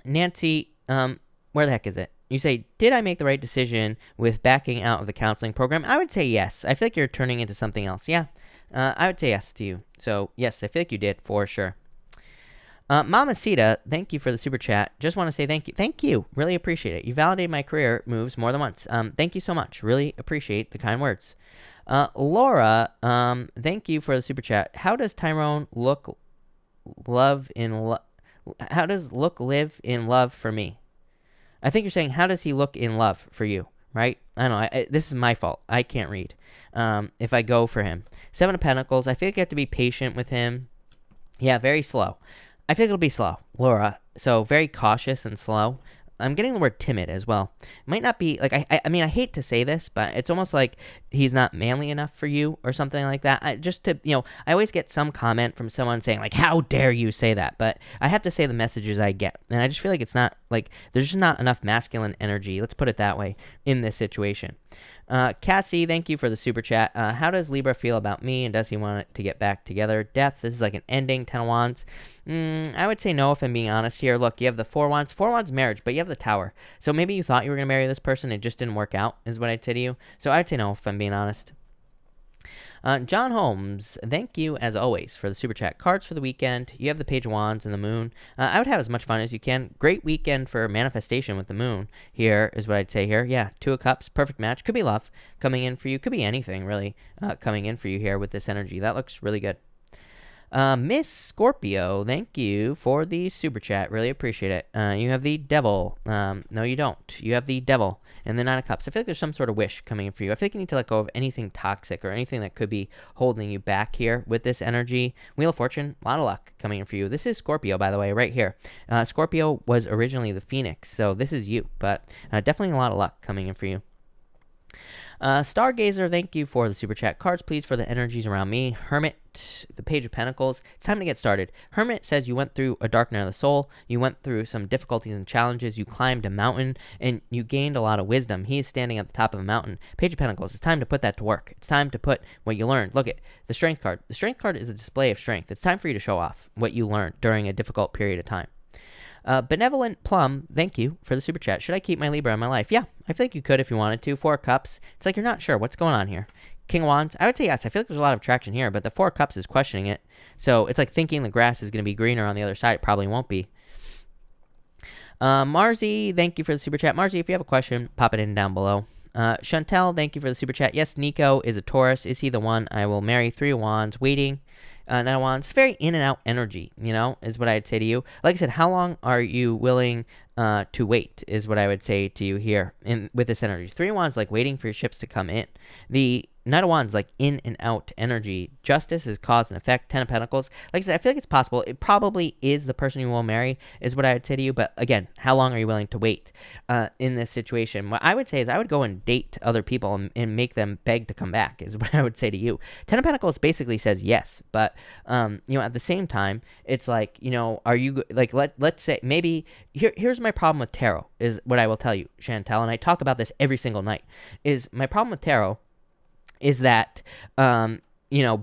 Nancy, where the heck is it? You say, did I make the right decision with backing out of the counseling program? I would say yes. I feel like you're turning into something else. Yeah, I would say yes to you. So, yes, I feel like you did for sure. Mama Sita, thank you for the super chat. Just want to say thank you. Thank you. Really appreciate it. You validated my career moves more than once. Thank you so much. Really appreciate the kind words. Laura, thank you for the super chat. How does Tyrone live in love for me? I think you're saying, how does he look in love for you, right? I don't know. This is my fault. I can't read if I go for him. Seven of Pentacles. I feel like you have to be patient with him. Yeah, very slow. I feel like it'll be slow. Laura, So very cautious and slow. I'm getting the word timid as well. It might not be like I mean I hate to say this, but it's almost like he's not manly enough for you or something like that. I always get some comment from someone saying like, "How dare you say that?" But I have to say the messages I get, and I just feel like it's not like there's just not enough masculine energy. Let's put it that way in this situation. Cassie, thank you for the super chat. How does Libra feel about me, and does he want it to get back together? Death, this is like an ending. 10 of Wands. I would say no if I'm being honest here. Look, you have the 4 Wands. 4 Wands marriage, but you have the Tower. So maybe you thought you were going to marry this person. It just didn't work out, is what I'd say to you. So I'd say no if I'm being honest. John Holmes, thank you as always for the super chat. Cards for the weekend. You have the Page of Wands and the Moon. I would have as much fun as you can. Great weekend for manifestation with the Moon here is what I'd say here. Yeah, 2 of Cups, perfect match. Could be love coming in for you. Could be anything really coming in for you here with this energy. That looks really good. Miss Scorpio, thank you for the super chat. Really appreciate it. You have the Devil. No, you don't. You have the Devil and the 9 of Cups. I feel like there's some sort of wish coming in for you. I feel like you need to let go of anything toxic or anything that could be holding you back here with this energy. Wheel of Fortune, a lot of luck coming in for you. This is Scorpio, by the way, right here. Scorpio was originally the Phoenix, so this is you, but definitely a lot of luck coming in for you. Stargazer, thank you for the super chat. Cards, please, for the energies around me. Hermit, the Page of Pentacles. It's time to get started. Hermit says you went through a dark night of the soul. You went through some difficulties and challenges. You climbed a mountain, and you gained a lot of wisdom. He is standing at the top of a mountain. Page of Pentacles, it's time to put that to work. It's time to put what you learned. Look at the Strength card. The Strength card is a display of strength. It's time for you to show off what you learned during a difficult period of time. Benevolent Plum, thank you for the super chat. Should I keep my Libra in my life? Yeah, I feel like you could if you wanted to. 4 Cups. It's like you're not sure what's going on here. King of Wands. I would say yes. I feel like there's a lot of attraction here, but the 4 Cups is questioning it. So it's like thinking the grass is going to be greener on the other side. It probably won't be. Marzi, thank you for the super chat. Marzi, if you have a question, pop it in down below. Chantel, thank you for the super chat. Yes, Nico is a Taurus. Is he the one I will marry? 3 of Wands. Waiting. 9 of Wands. Very in and out energy, is what I'd say to you. Like I said, how long are you willing to wait is what I would say to you here with this energy. 3 of Wands, like waiting for your ships to come in. The 9 of Wands, like in and out energy. Justice is cause and effect. 10 of Pentacles. Like I said, I feel like it's possible. It probably is the person you will marry is what I would say to you. But again, how long are you willing to wait in this situation? What I would say is I would go and date other people and make them beg to come back is what I would say to you. 10 of Pentacles basically says yes. But, at the same time, it's like, are you, like, let's say, maybe, here's my problem with tarot is what I will tell you, Chantel. And I talk about this every single night, is my problem with tarot is that,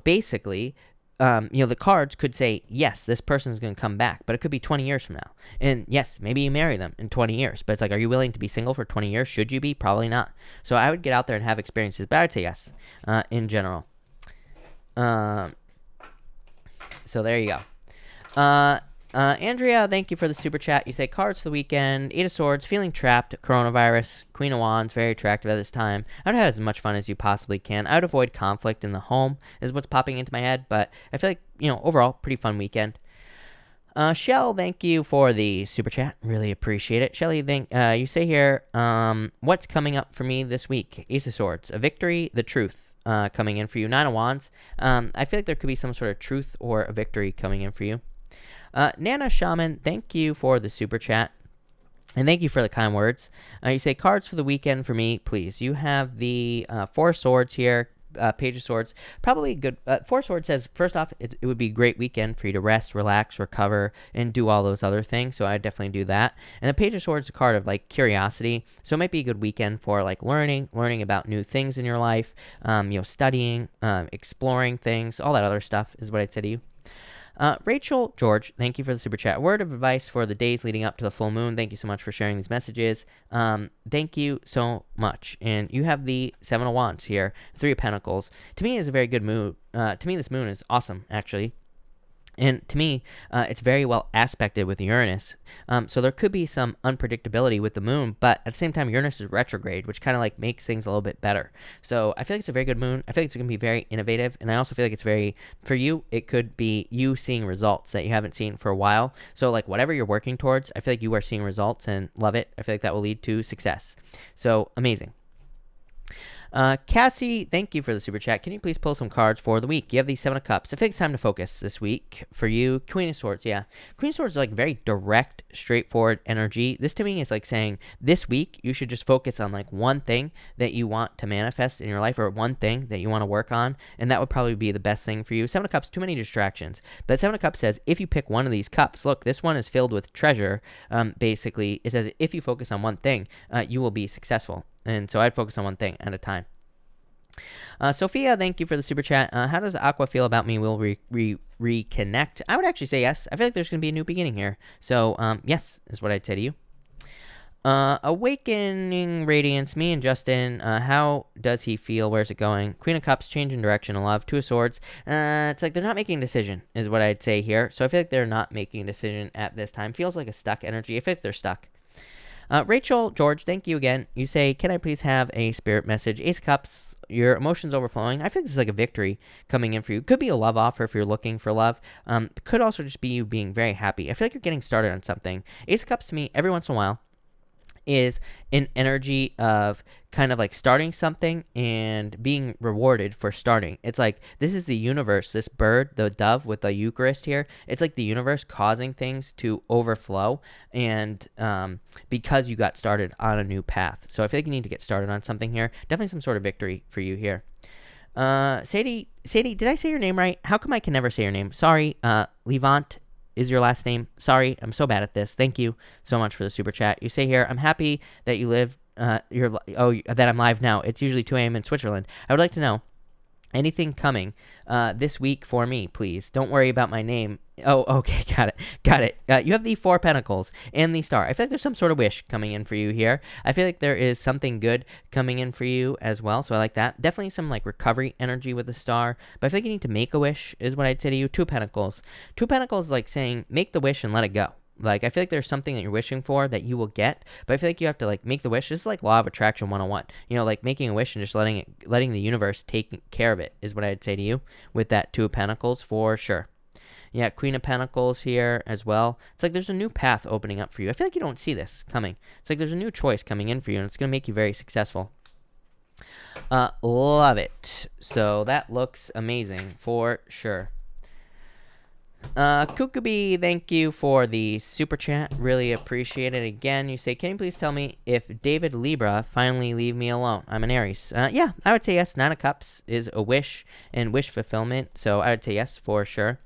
basically, the cards could say, yes, this person's going to come back, but it could be 20 years from now. And yes, maybe you marry them in 20 years, but it's like, are you willing to be single for 20 years? Should you be? Probably not. So I would get out there and have experiences, but I would say yes, in general. So there you go. Andrea, thank you for the super chat. You say cards for the weekend, 8 of Swords, feeling trapped, coronavirus, Queen of Wands, very attractive at this time. I would have as much fun as you possibly can. I would avoid conflict in the home is what's popping into my head, but I feel like, overall, pretty fun weekend. Shell, thank you for the super chat. Really appreciate it. Shelly, you say here, what's coming up for me this week? Ace of Swords, a victory, the truth coming in for you. 9 of Wands. I feel like there could be some sort of truth or a victory coming in for you. Nana Shaman, thank you for the super chat. And thank you for the kind words. You say cards for the weekend for me, please. You have the 4 Swords here. Page of Swords, probably good. 4 Swords says, first off, it would be a great weekend for you to rest, relax, recover, and do all those other things. So I definitely do that. And the Page of Swords is a card of like curiosity. So it might be a good weekend for like learning about new things in your life, studying, exploring things, all that other stuff is what I'd say to you. Rachel George, thank you for the super chat. Word of advice for the days leading up to the full moon. Thank you so much for sharing these messages. Thank you so much. And you have the 7 of Wands here, 3 of Pentacles. To me, it's a very good mood. To me, this moon is awesome, actually. And to me, it's very well aspected with Uranus. So there could be some unpredictability with the moon, but at the same time, Uranus is retrograde, which kind of like makes things a little bit better. So I feel like it's a very good moon. I feel like it's going to be very innovative. And I also feel like it's for you, it could be you seeing results that you haven't seen for a while. So like whatever you're working towards, I feel like you are seeing results and love it. I feel like that will lead to success. So amazing. Cassie, thank you for the super chat. Can you please pull some cards for the week? You have the Seven of Cups. I think it's time to focus this week for you. Queen of Swords, yeah. Queen of Swords is like very direct, straightforward energy. This to me is like saying this week you should just focus on like one thing that you want to manifest in your life, or one thing that you want to work on, and that would probably be the best thing for you. Seven of Cups, too many distractions. But Seven of Cups says if you pick one of these cups, look, this one is filled with treasure. Basically, it says if you focus on one thing, you will be successful. And so I'd focus on one thing at a time. Sophia, thank you for the super chat. How does Aqua feel about me? Will reconnect? I would actually say yes. I feel like there's going to be a new beginning here. So yes, is what I'd say to you. Awakening Radiance, me and Justin, how does he feel? Where's it going? Queen of Cups, change in direction of love. Two of Swords, it's like they're not making a decision, is what I'd say here. So I feel like they're not making a decision at this time. Feels like a stuck energy. I feel like they're stuck. Rachel, George, thank you again. You say, can I please have a spirit message? Ace of Cups, your emotions overflowing. I feel like this is like a victory coming in for you. Could be a love offer if you're looking for love. Could also just be you being very happy. I feel like you're getting started on something. Ace of Cups to me, every once in a while, is an energy of kind of like starting something and being rewarded for starting. It's like this is the universe, this bird, the dove with the Eucharist here. It's like the universe causing things to overflow, and because you got started on a new path. So I feel like you need to get started on something here. Definitely some sort of victory for you here. Sadie, did I say your name right? How come I can never say your name? Sorry, Levant is your last name. Sorry, I'm so bad at this. Thank you so much for the super chat. You say here, I'm happy that you live, that I'm live now. It's usually 2 a.m. in Switzerland. I would like to know anything coming this week for me, please. Don't worry about my name. Oh, okay, got it. You have the 4 of Pentacles and the Star. I feel like there's some sort of wish coming in for you here. I feel like there is something good coming in for you as well, so I like that. Definitely some like recovery energy with the Star, but I feel like you need to make a wish is what I'd say to you. 2 of Pentacles. 2 of Pentacles is like saying make the wish and let it go. Like, I feel like there's something that you're wishing for that you will get, but I feel like you have to, like, make the wish. This is like Law of Attraction 101. You know, like, making a wish and just letting the universe take care of it is what I'd say to you with that 2 of Pentacles for sure. Yeah, Queen of Pentacles here as well. It's like there's a new path opening up for you. I feel like you don't see this coming. It's like there's a new choice coming in for you, and it's going to make you very successful. Love it. So that looks amazing for sure. Kookaby, thank you for the super chat. Really appreciate it. Again, you say, can you please tell me if David Libra finally leave me alone? I'm an Aries. Yeah, I would say yes. 9 of Cups is a wish and wish fulfillment. So I would say yes for sure.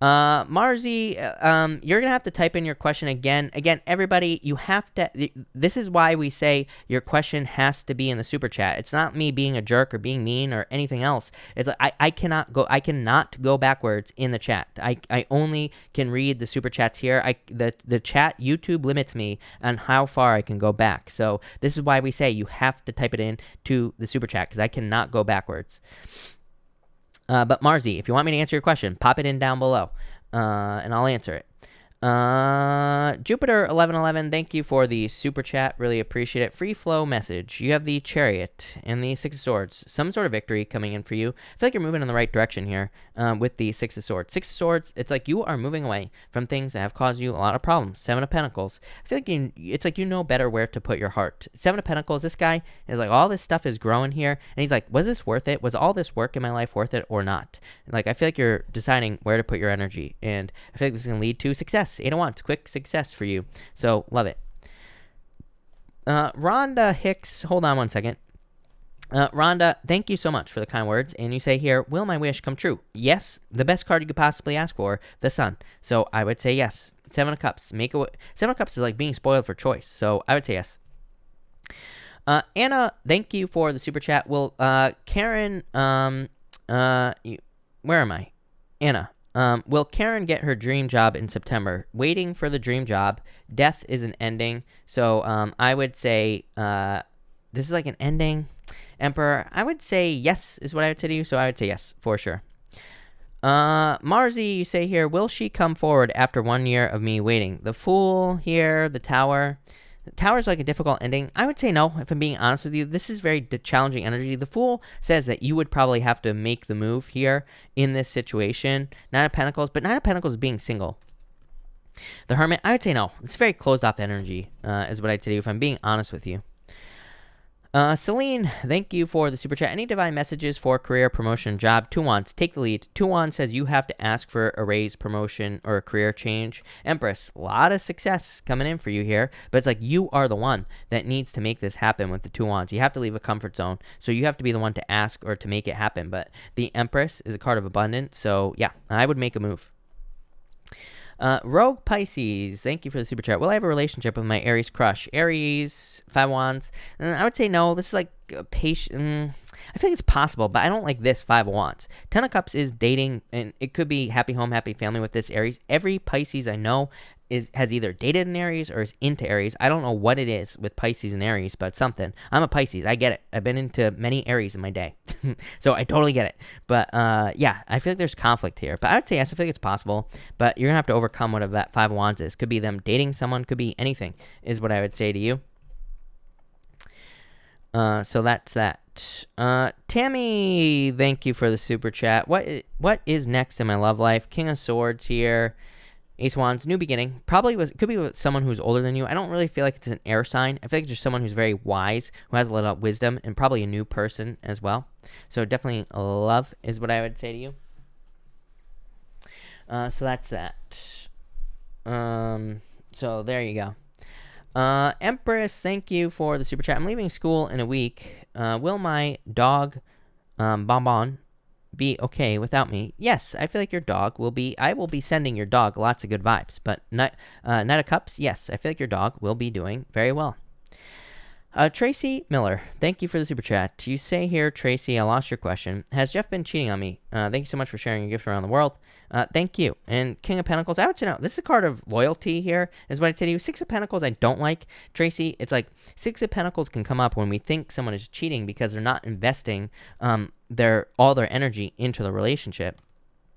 Marzi, you're going to have to type in your question again. Again, everybody, you have to, this is why we say your question has to be in the super chat. It's not me being a jerk or being mean or anything else. It's like, I cannot go backwards in the chat. I only can read the super chats here. The chat, YouTube limits me on how far I can go back. So this is why we say you have to type it in to the super chat, because I cannot go backwards. But Marzi, if you want me to answer your question, pop it in down below, and I'll answer it. Jupiter1111, thank you for the super chat. Really appreciate it. Free flow message. You have the Chariot and the 6 of Swords. Some sort of victory coming in for you. I feel like you're moving in the right direction here with the 6 of Swords. 6 of Swords, it's like you are moving away from things that have caused you a lot of problems. 7 of Pentacles. I feel like it's like you know better where to put your heart. 7 of Pentacles, this guy is like, all this stuff is growing here. And he's like, was this worth it? Was all this work in my life worth it or not? Like, I feel like you're deciding where to put your energy. And I feel like this is going to lead to success. 8 of Wands, quick success for you. So, love it. Rhonda Hicks, hold on one second. Rhonda, thank you so much for the kind words. And you say here, will my wish come true? Yes, the best card you could possibly ask for, the Sun. So, I would say yes. 7 of Cups. 7 of Cups is like being spoiled for choice. So, I would say yes. Anna, thank you for the super chat. Will Karen, where am I? Anna. Will Karen get her dream job in September? Waiting for the dream job. Death is an ending. So I would say this is like an ending. Emperor, I would say yes is what I would say to you. So I would say yes for sure. Marzi, you say here, will she come forward after 1 year of me waiting? The Fool here, the Tower. The Tower is like a difficult ending. I would say no, if I'm being honest with you. This is very challenging energy. The Fool says that you would probably have to make the move here in this situation. 9 of Pentacles, but 9 of Pentacles is being single. The Hermit, I would say no. It's very closed off energy, is what I'd say to you if I'm being honest with you. Celine, thank you for the super chat. Any divine messages for career, promotion, job? 2 wands, take the lead. 2 wands says you have to ask for a raise, promotion, or a career change. Empress, a lot of success coming in for you here, but it's like you are the one that needs to make this happen with the 2 wands. You have to leave a comfort zone, so you have to be the one to ask or to make it happen. But the Empress is a card of abundance, so yeah, I would make a move. Rogue Pisces, thank you for the super chat. Will I have a relationship with my Aries crush? Aries, 5 wands. I would say no. This is like a patient. I feel like it's possible, but I don't like this 5 wands. 10 of Cups is dating, and it could be happy home, happy family with this Aries. Every Pisces I know has either dated an Aries or is into Aries. I don't know what it is with Pisces and Aries, but something. I'm a Pisces. I get it. I've been into many Aries in my day. So I totally get it. But yeah, I feel like there's conflict here. But I would say yes, I feel like it's possible. But you're going to have to overcome whatever that 5 wands is. Could be them dating someone. Could be anything is what I would say to you. So that's that. Tammy, thank you for the super chat. What is next in my love life? King of Swords here. Ace of Wands, new beginning. Could be with someone who's older than you. I don't really feel like it's an air sign. I feel like it's just someone who's very wise, who has a lot of wisdom, and probably a new person as well. So definitely love is what I would say to you. So that's that. So there you go. Empress, thank you for the super chat. I'm leaving school in a week. Will my dog, Bonbon, be okay without me? Yes, I feel like your dog will be. I will be sending your dog lots of good vibes. But Knight of Cups, yes, I feel like your dog will be doing very well. Tracy Miller, thank you for the super chat. You say here, Tracy, I lost your question. Has Jeff been cheating on me? Thank you so much for sharing your gift around the world. Thank you. And King of Pentacles, I would say no. This is a card of loyalty here, is what I'd say to you. 6 of Pentacles, I don't like. Tracy, it's like 6 of Pentacles can come up when we think someone is cheating because they're not investing all their energy into the relationship.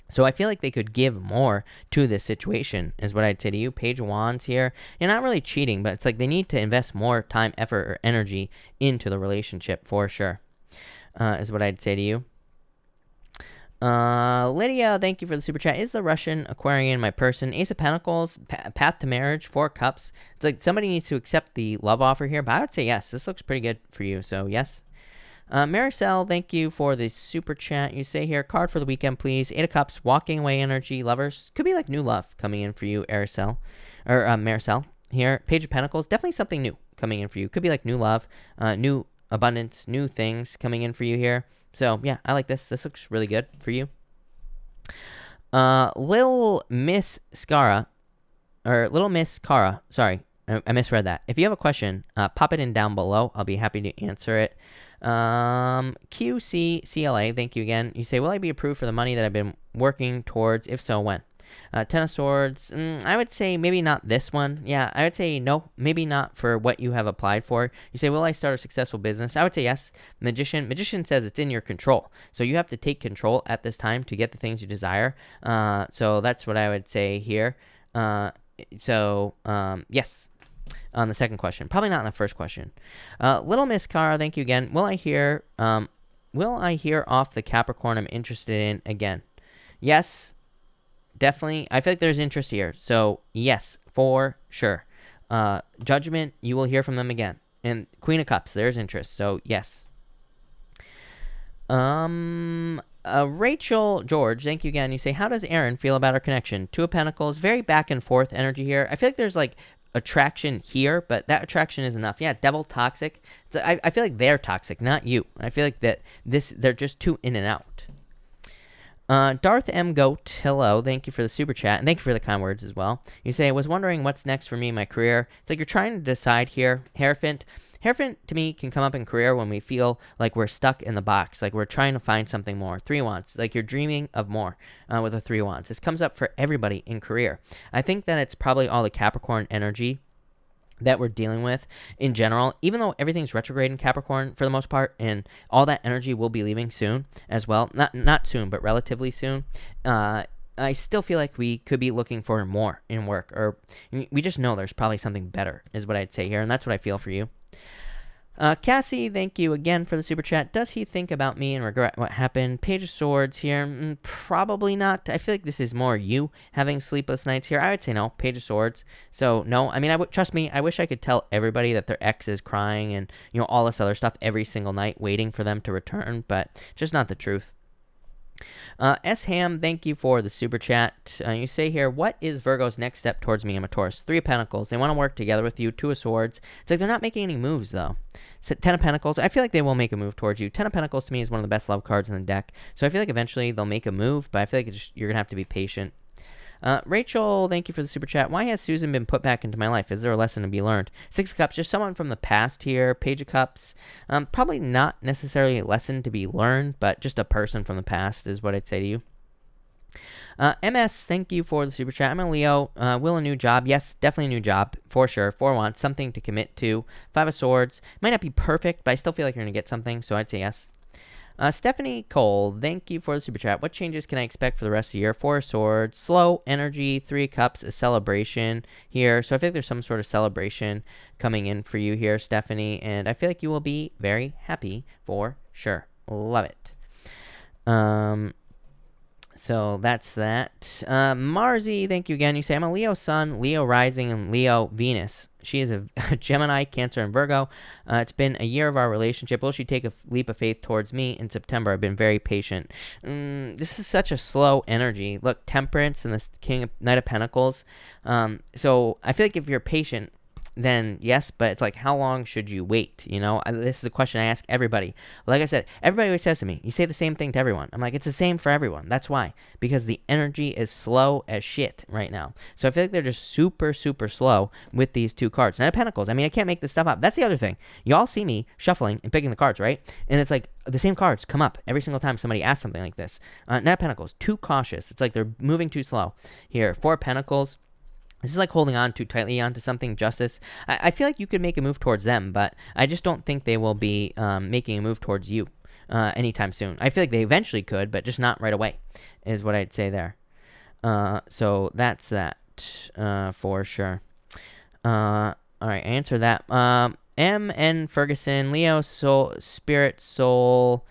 So I feel like they could give more to this situation, is what I'd say to you. Page of Wands here. You're not really cheating, but it's like they need to invest more time, effort, or energy into the relationship for sure, is what I'd say to you. Lydia, thank you for the super chat. Is the Russian Aquarian my person? Ace of Pentacles, path to marriage, 4 cups. It's like somebody needs to accept the love offer here, but I would say yes. This looks pretty good for you, so yes. Maricel, thank you for the super chat. You say here, card for the weekend, please. 8 of Cups, walking away energy, lovers. Could be like new love coming in for you, Maricel. Here, Page of Pentacles, definitely something new coming in for you. Could be like new love, new abundance, new things coming in for you here. So, yeah, I like this. This looks really good for you. Little Miss Cara, sorry, I misread that. If you have a question, pop it in down below. I'll be happy to answer it. QCCLA, thank you again. You say, will I be approved for the money that I've been working towards? If so, when? 10 of Swords, I would say maybe not this one. Yeah, I would say no, maybe not for what you have applied for. You say, will I start a successful business? I would say yes. Magician says it's in your control. So you have to take control at this time to get the things you desire. So that's what I would say here. Yes. On the second question. Probably not on the first question. Little Miss Cara, thank you again. Will I hear off the Capricorn I'm interested in again? Yes, definitely. I feel like there's interest here. So, yes, for sure. Judgment, you will hear from them again. And Queen of Cups, there's interest. So, yes. Rachel George, thank you again. You say, how does Aaron feel about our connection? 2 of Pentacles, very back and forth energy here. I feel like there's like attraction here, but that attraction is enough. Yeah, devil toxic. So I feel like they're toxic, not you. I feel like they're just too in and out. Darth M. Goat, hello. Thank you for the super chat, and thank you for the kind words as well. You say, I was wondering what's next for me in my career. It's like you're trying to decide here. Hierophant to me can come up in career when we feel like we're stuck in the box, like we're trying to find something more. 3 wands, like you're dreaming of more with a 3 wands. This comes up for everybody in career. I think that it's probably all the Capricorn energy that we're dealing with in general, even though everything's retrograde in Capricorn for the most part, and all that energy will be leaving soon as well. Not soon, but relatively soon. I still feel like we could be looking for more in work, or we just know there's probably something better is what I'd say here, and that's what I feel for you. Cassie, thank you again for the super chat. Does he think about me and regret what happened? Page of Swords here. Probably not. I feel like this is more you having sleepless nights here. I would say no. Page of Swords. So, no. I mean, trust me, I wish I could tell everybody that their ex is crying and, all this other stuff every single night waiting for them to return, but just not the truth. S. Ham, thank you for the super chat. You say here, what is Virgo's next step towards me? I'm a Taurus. 3 of Pentacles. They want to work together with you. 2 of Swords. It's like they're not making any moves, though. So 10 of Pentacles. I feel like they will make a move towards you. 10 of Pentacles to me is one of the best love cards in the deck. So I feel like eventually they'll make a move, but I feel like you're going to have to be patient. Rachel, thank you for the super chat. Why has Susan been put back into my life? Is there a lesson to be learned? 6 of Cups, just someone from the past here. Page of Cups, probably not necessarily a lesson to be learned, but just a person from the past is what I'd say to you. MS, thank you for the super chat. I'm a Leo. Will a new job? Yes, definitely a new job, for sure. 4 Wands, something to commit to. 5 of Swords, might not be perfect, but I still feel like you're going to get something, so I'd say yes. Stephanie Cole, thank you for the super chat. What changes can I expect for the rest of the year? 4 of Swords, slow energy, 3 of Cups, a celebration here. So I feel like there's some sort of celebration coming in for you here, Stephanie, and I feel like you will be very happy for sure. Love it. So that's that. Marzi, thank you again. You say, I'm a Leo Sun, Leo Rising, and Leo Venus. She is a Gemini, Cancer, and Virgo. It's been a year of our relationship. Will she take a leap of faith towards me in September? I've been very patient. This is such a slow energy. Look, Temperance and this Knight of Pentacles. So I feel like if you're patient, then yes, but it's like, how long should you wait? This is a question I ask everybody. Like I said, everybody always says to me, you say the same thing to everyone. I'm like, it's the same for everyone. That's why, because the energy is slow as shit right now. So I feel like they're just super, super slow with these 2 cards. Knight of Pentacles. I mean, I can't make this stuff up. That's the other thing. Y'all see me shuffling and picking the cards, right? And it's like the same cards come up every single time somebody asks something like this. Knight of Pentacles, too cautious. It's like they're moving too slow. Here, 4 of Pentacles. This is like holding on too tightly onto something. Justice. I feel like you could make a move towards them, but I just don't think they will be making a move towards you anytime soon. I feel like they eventually could, but just not right away, is what I'd say there. So that's that for sure. All right, answer that. M.N. Ferguson, Leo, Spirit, Soul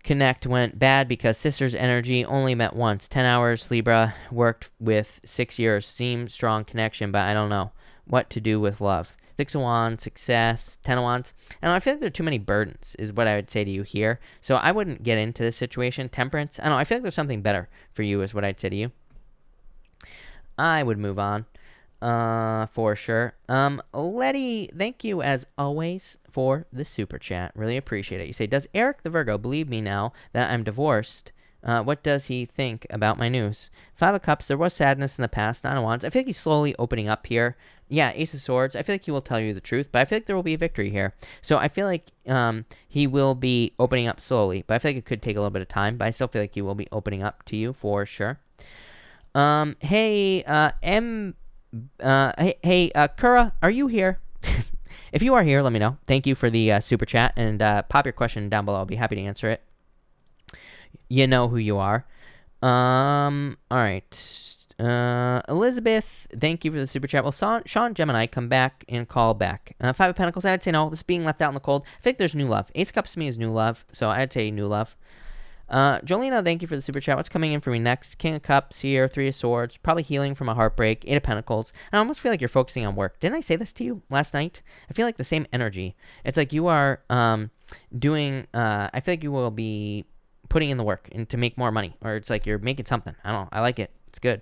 Connect went bad because sister's energy only met once. 10 hours, Libra, worked with 6 years. Seemed strong connection, but I don't know what to do with love. 6 of Wands, success, 10 of Wands. And I feel like there are too many burdens, is what I would say to you here. So I wouldn't get into this situation. Temperance, I don't know. I feel like there's something better for you, is what I'd say to you. I would move on. For sure. Letty, thank you as always for the super chat. Really appreciate it. You say, does Eric the Virgo believe me now that I'm divorced? What does he think about my news? 5 of Cups, there was sadness in the past. 9 of Wands, I feel like he's slowly opening up here. Yeah, Ace of Swords, I feel like he will tell you the truth, but I feel like there will be a victory here. So I feel like he will be opening up slowly, but I feel like it could take a little bit of time, but I still feel like he will be opening up to you for sure. Hey, Kura, are you here? If you are here, let me know. Thank you for the super chat, and pop your question down below. I'll be happy to answer it. You know who you are. All right. Elizabeth, thank you for the super chat. Will Sean Gemini come back and call back? 5 of Pentacles, I'd say no. This is being left out in the cold. I think there's new love. Ace of Cups to me is new love, so I'd say new love. Jolena, thank you for the super chat. What's coming in for me next? King of Cups here, 3 of Swords, probably healing from a heartbreak, 8 of Pentacles. I almost feel like you're focusing on work. Didn't I say this to you last night? I feel like the same energy. It's like you are doing, I feel like you will be putting in the work and to make more money, or it's like you're making something. I don't know. I like it. It's good.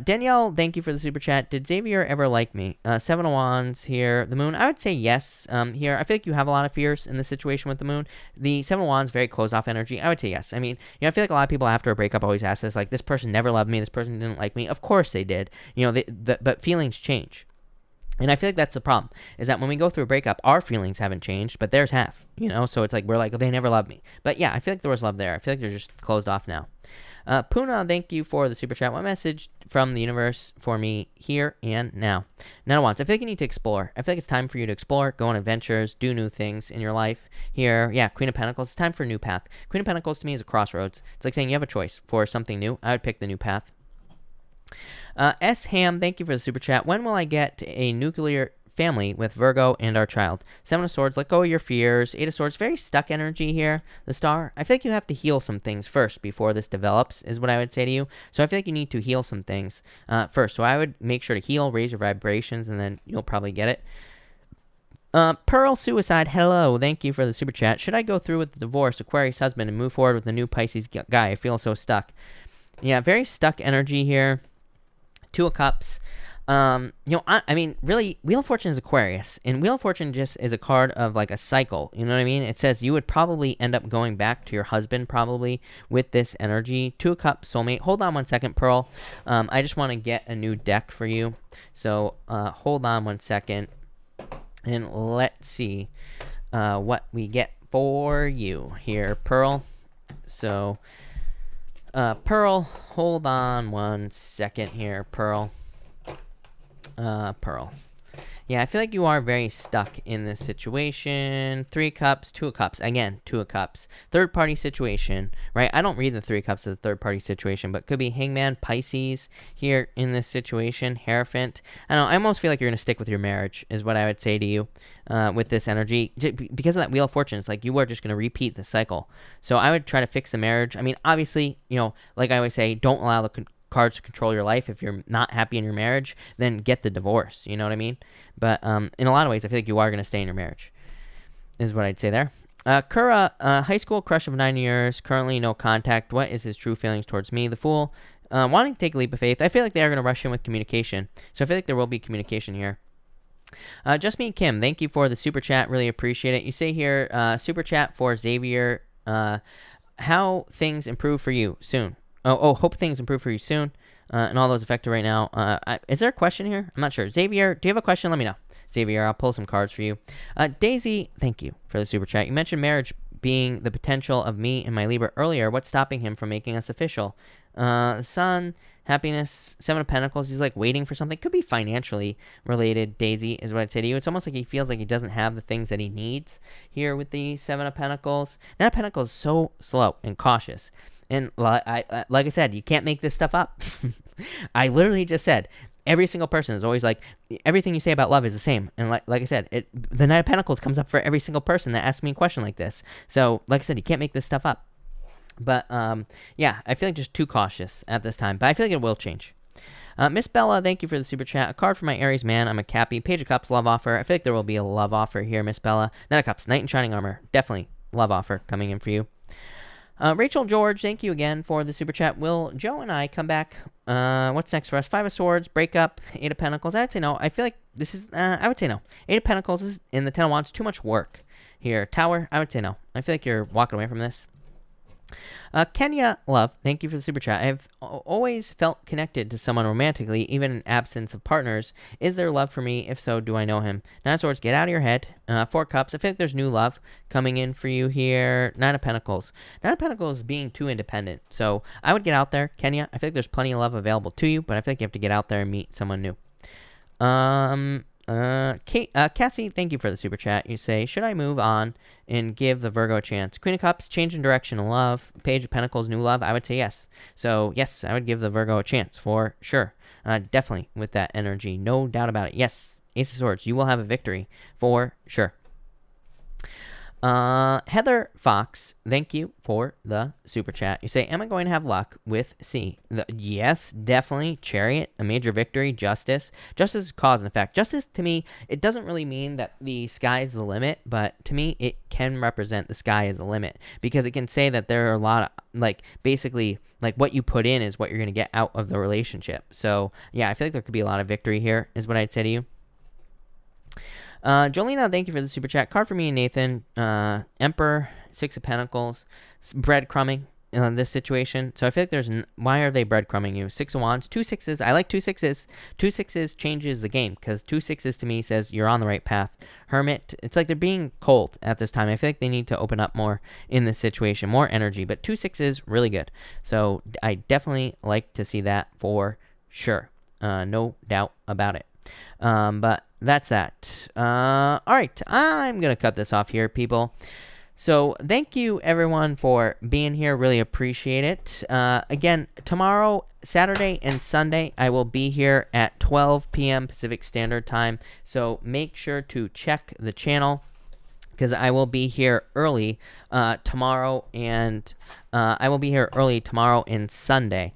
Danielle, thank you for the super chat. Did Xavier ever like me? 7 of Wands here. The Moon, I would say yes. Here, I feel like you have a lot of fears in this situation with the Moon. The 7 of Wands, very closed off energy. I would say yes. I mean, I feel like a lot of people after a breakup always ask this, like, this person never loved me. This person didn't like me. Of course they did. But feelings change. And I feel like that's the problem, is that when we go through a breakup, our feelings haven't changed, but theirs have, So it's like, we're like, oh, they never loved me. But yeah, I feel like there was love there. I feel like they're just closed off now. Puna, thank you for the super chat. What message from the universe for me here and now? Nine of Wands. I feel like you need to explore. I feel like it's time for you to explore, go on adventures, do new things in your life. Here, yeah, Queen of Pentacles. It's time for a new path. Queen of Pentacles to me is a crossroads. It's like saying you have a choice for something new. I would pick the new path. S. Ham, thank you for the super chat. When will I get a nuclear family with Virgo and our child. Seven of Swords, let go of your fears. Eight of Swords, very stuck energy here. The Star, I feel like you have to heal some things first before this develops, is what I would say to you. So I feel like you need to heal some things first. So I would make sure to heal, raise your vibrations, and then you'll probably get it. Pearl Suicide, hello. Thank you for the super chat. Should I go through with the divorce, Aquarius husband, and move forward with the new Pisces guy? I feel so stuck. Yeah, very stuck energy here. Two of Cups. I mean, really, Wheel of Fortune is Aquarius, and Wheel of Fortune just is a card of like a cycle. You know what I mean? It says you would probably end up going back to your husband probably with this energy. Two of Cups, soulmate. Hold on one second, Pearl. I just want to get a new deck for you. So hold on one second. And let's see what we get for you here, Pearl. So, Pearl, hold on one second here, Pearl. Pearl. Yeah, I feel like you are very stuck in this situation. Three of Cups, Two of Cups. Again, Two of Cups. Third party situation, right? I don't read the Three of Cups as a third party situation, but could be Hangman, Pisces here in this situation. Hierophant. I don't know. I almost feel like you're going to stick with your marriage is what I would say to you with this energy. Because of that Wheel of Fortune, it's like you are just going to repeat the cycle. So I would try to fix the marriage. I mean, obviously, like I always say, don't allow the cards to control your life. If you're not happy in your marriage, then get the divorce. You know what I mean? But in a lot of ways, I feel like you are going to stay in your marriage, is what I'd say there. Kura, high school crush of 9 years, currently no contact. What is his true feelings towards me? The Fool, wanting to take a leap of faith. I feel like they are going to rush in with communication. So I feel like there will be communication here. Just Me Kim, thank you for the super chat. Really appreciate it. You say here, super chat for Xavier, how things improve for you soon. Hope things improve for you soon. And all those affected right now. Is there a question here? I'm not sure. Xavier, do you have a question? Let me know. Xavier, I'll pull some cards for you. Daisy, thank you for the super chat. You mentioned marriage being the potential of me and my Libra earlier. What's stopping him from making us official? Sun, happiness, Seven of Pentacles. He's like waiting for something. Could be financially related, Daisy, is what I'd say to you. It's almost like he feels like he doesn't have the things that he needs here with the Seven of Pentacles. Nine of Pentacles is so slow and cautious. And like I said, you can't make this stuff up. I literally just said, every single person is always like, everything you say about love is the same. And like I said, the Knight of Pentacles comes up for every single person that asks me a question like this. So like I said, you can't make this stuff up. But yeah, I feel like just too cautious at this time. But I feel like it will change. Miss Bella, thank you for the super chat. A card for my Aries man. I'm a Cappy. Page of Cups, love offer. I feel like there will be a love offer here, Miss Bella. Knight of Cups, Knight in Shining Armor. Definitely love offer coming in for you. Rachel George, thank you again for the super chat. Will Joe and I come back? What's next for us? Five of Swords, breakup, Eight of Pentacles. I'd say no. I feel like this is, I would say no. Eight of Pentacles is in the Ten of Wands. Too much work here. Tower, I would say no. I feel like you're walking away from this. Kenya Love, thank you for the super chat. I've always felt connected to someone romantically, even in absence of partners. Is there love for me? If so, do I know him? Nine of Swords, get out of your head. Four Cups, I feel like there's new love coming in for you here. Nine of Pentacles. Nine of Pentacles is being too independent. So I would get out there, Kenya. I feel like there's plenty of love available to you, but I feel like you have to get out there and meet someone new. Cassie, thank you for the super chat. You say, should I move on and give the Virgo a chance? Queen of Cups, change in direction of love. Page of Pentacles, new love. I would say yes. So yes, I would give the Virgo a chance for sure. Definitely with that energy. No doubt about it. Yes. Ace of Swords, you will have a victory for sure. Heather Fox, thank you for the super chat. You say, am I going to have luck with C? Yes, definitely. Chariot, a major victory. Justice. Justice is cause and effect. Justice, to me, it doesn't really mean that the sky is the limit, but to me, it can represent the sky as the limit because it can say that there are a lot of, like, basically, like, what you put in is what you're going to get out of the relationship. So, yeah, I feel like there could be a lot of victory here, is what I'd say to you. Jolena, thank you for the super chat. Card for me and Nathan. Emperor, Six of Pentacles, breadcrumbing in this situation. So I feel like there's, why are they breadcrumbing you? Six of Wands, two sixes. I like two sixes. Two sixes changes the game because two sixes to me says you're on the right path. Hermit, it's like they're being cold at this time. I feel like they need to open up more in this situation, more energy, but two sixes, really good. So I definitely like to see that for sure. No doubt about it. But that's that. All right, I'm going to cut this off here, people. So thank you everyone for being here. Really appreciate it. Again, tomorrow, Saturday and Sunday, I will be here at 12 p.m. Pacific Standard Time. So make sure to check the channel because I will be here early tomorrow and Sunday.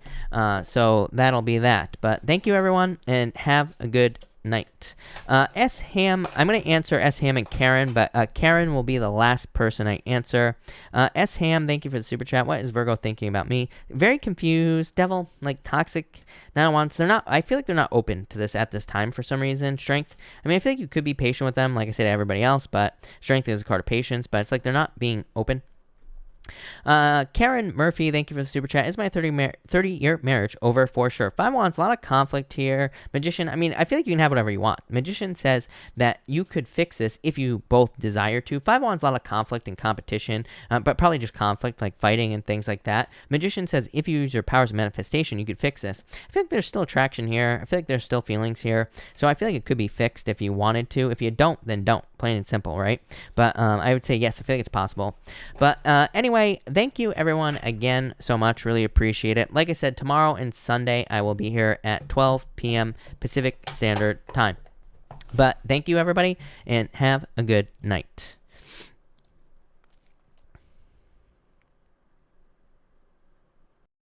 So that'll be that. But thank you everyone and have a good night. S Ham, I'm going to answer S Ham and Karen, but Karen will be the last person I answer. S Ham, thank you for the super chat. What is Virgo thinking about me? Very confused. Devil, like toxic. Not once. They're not. I feel like they're not open to this at this time for some reason. Strength. I mean, I feel like you could be patient with them, like I say to everybody else, but Strength is a card of patience. But it's like they're not being open. Karen Murphy, thank you for the super chat. Is my 30-year marriage over? For sure. 5 Wands, a lot of conflict here. Magician, I mean, I feel like you can have whatever you want. Magician says that you could fix this if you both desire to. 5 Wands, a lot of conflict and competition, but probably just conflict, like fighting and things like that. Magician says if you use your powers of manifestation, you could fix this. I feel like there's still attraction here. I feel like there's still feelings here. So I feel like it could be fixed if you wanted to. If you don't, then don't. Plain and simple, right? But I would say yes, I feel like it's possible. But anyway, thank you everyone again so much. Really appreciate it. Like I said, tomorrow and Sunday, I will be here at 12 p.m. Pacific Standard Time. But thank you everybody and have a good night.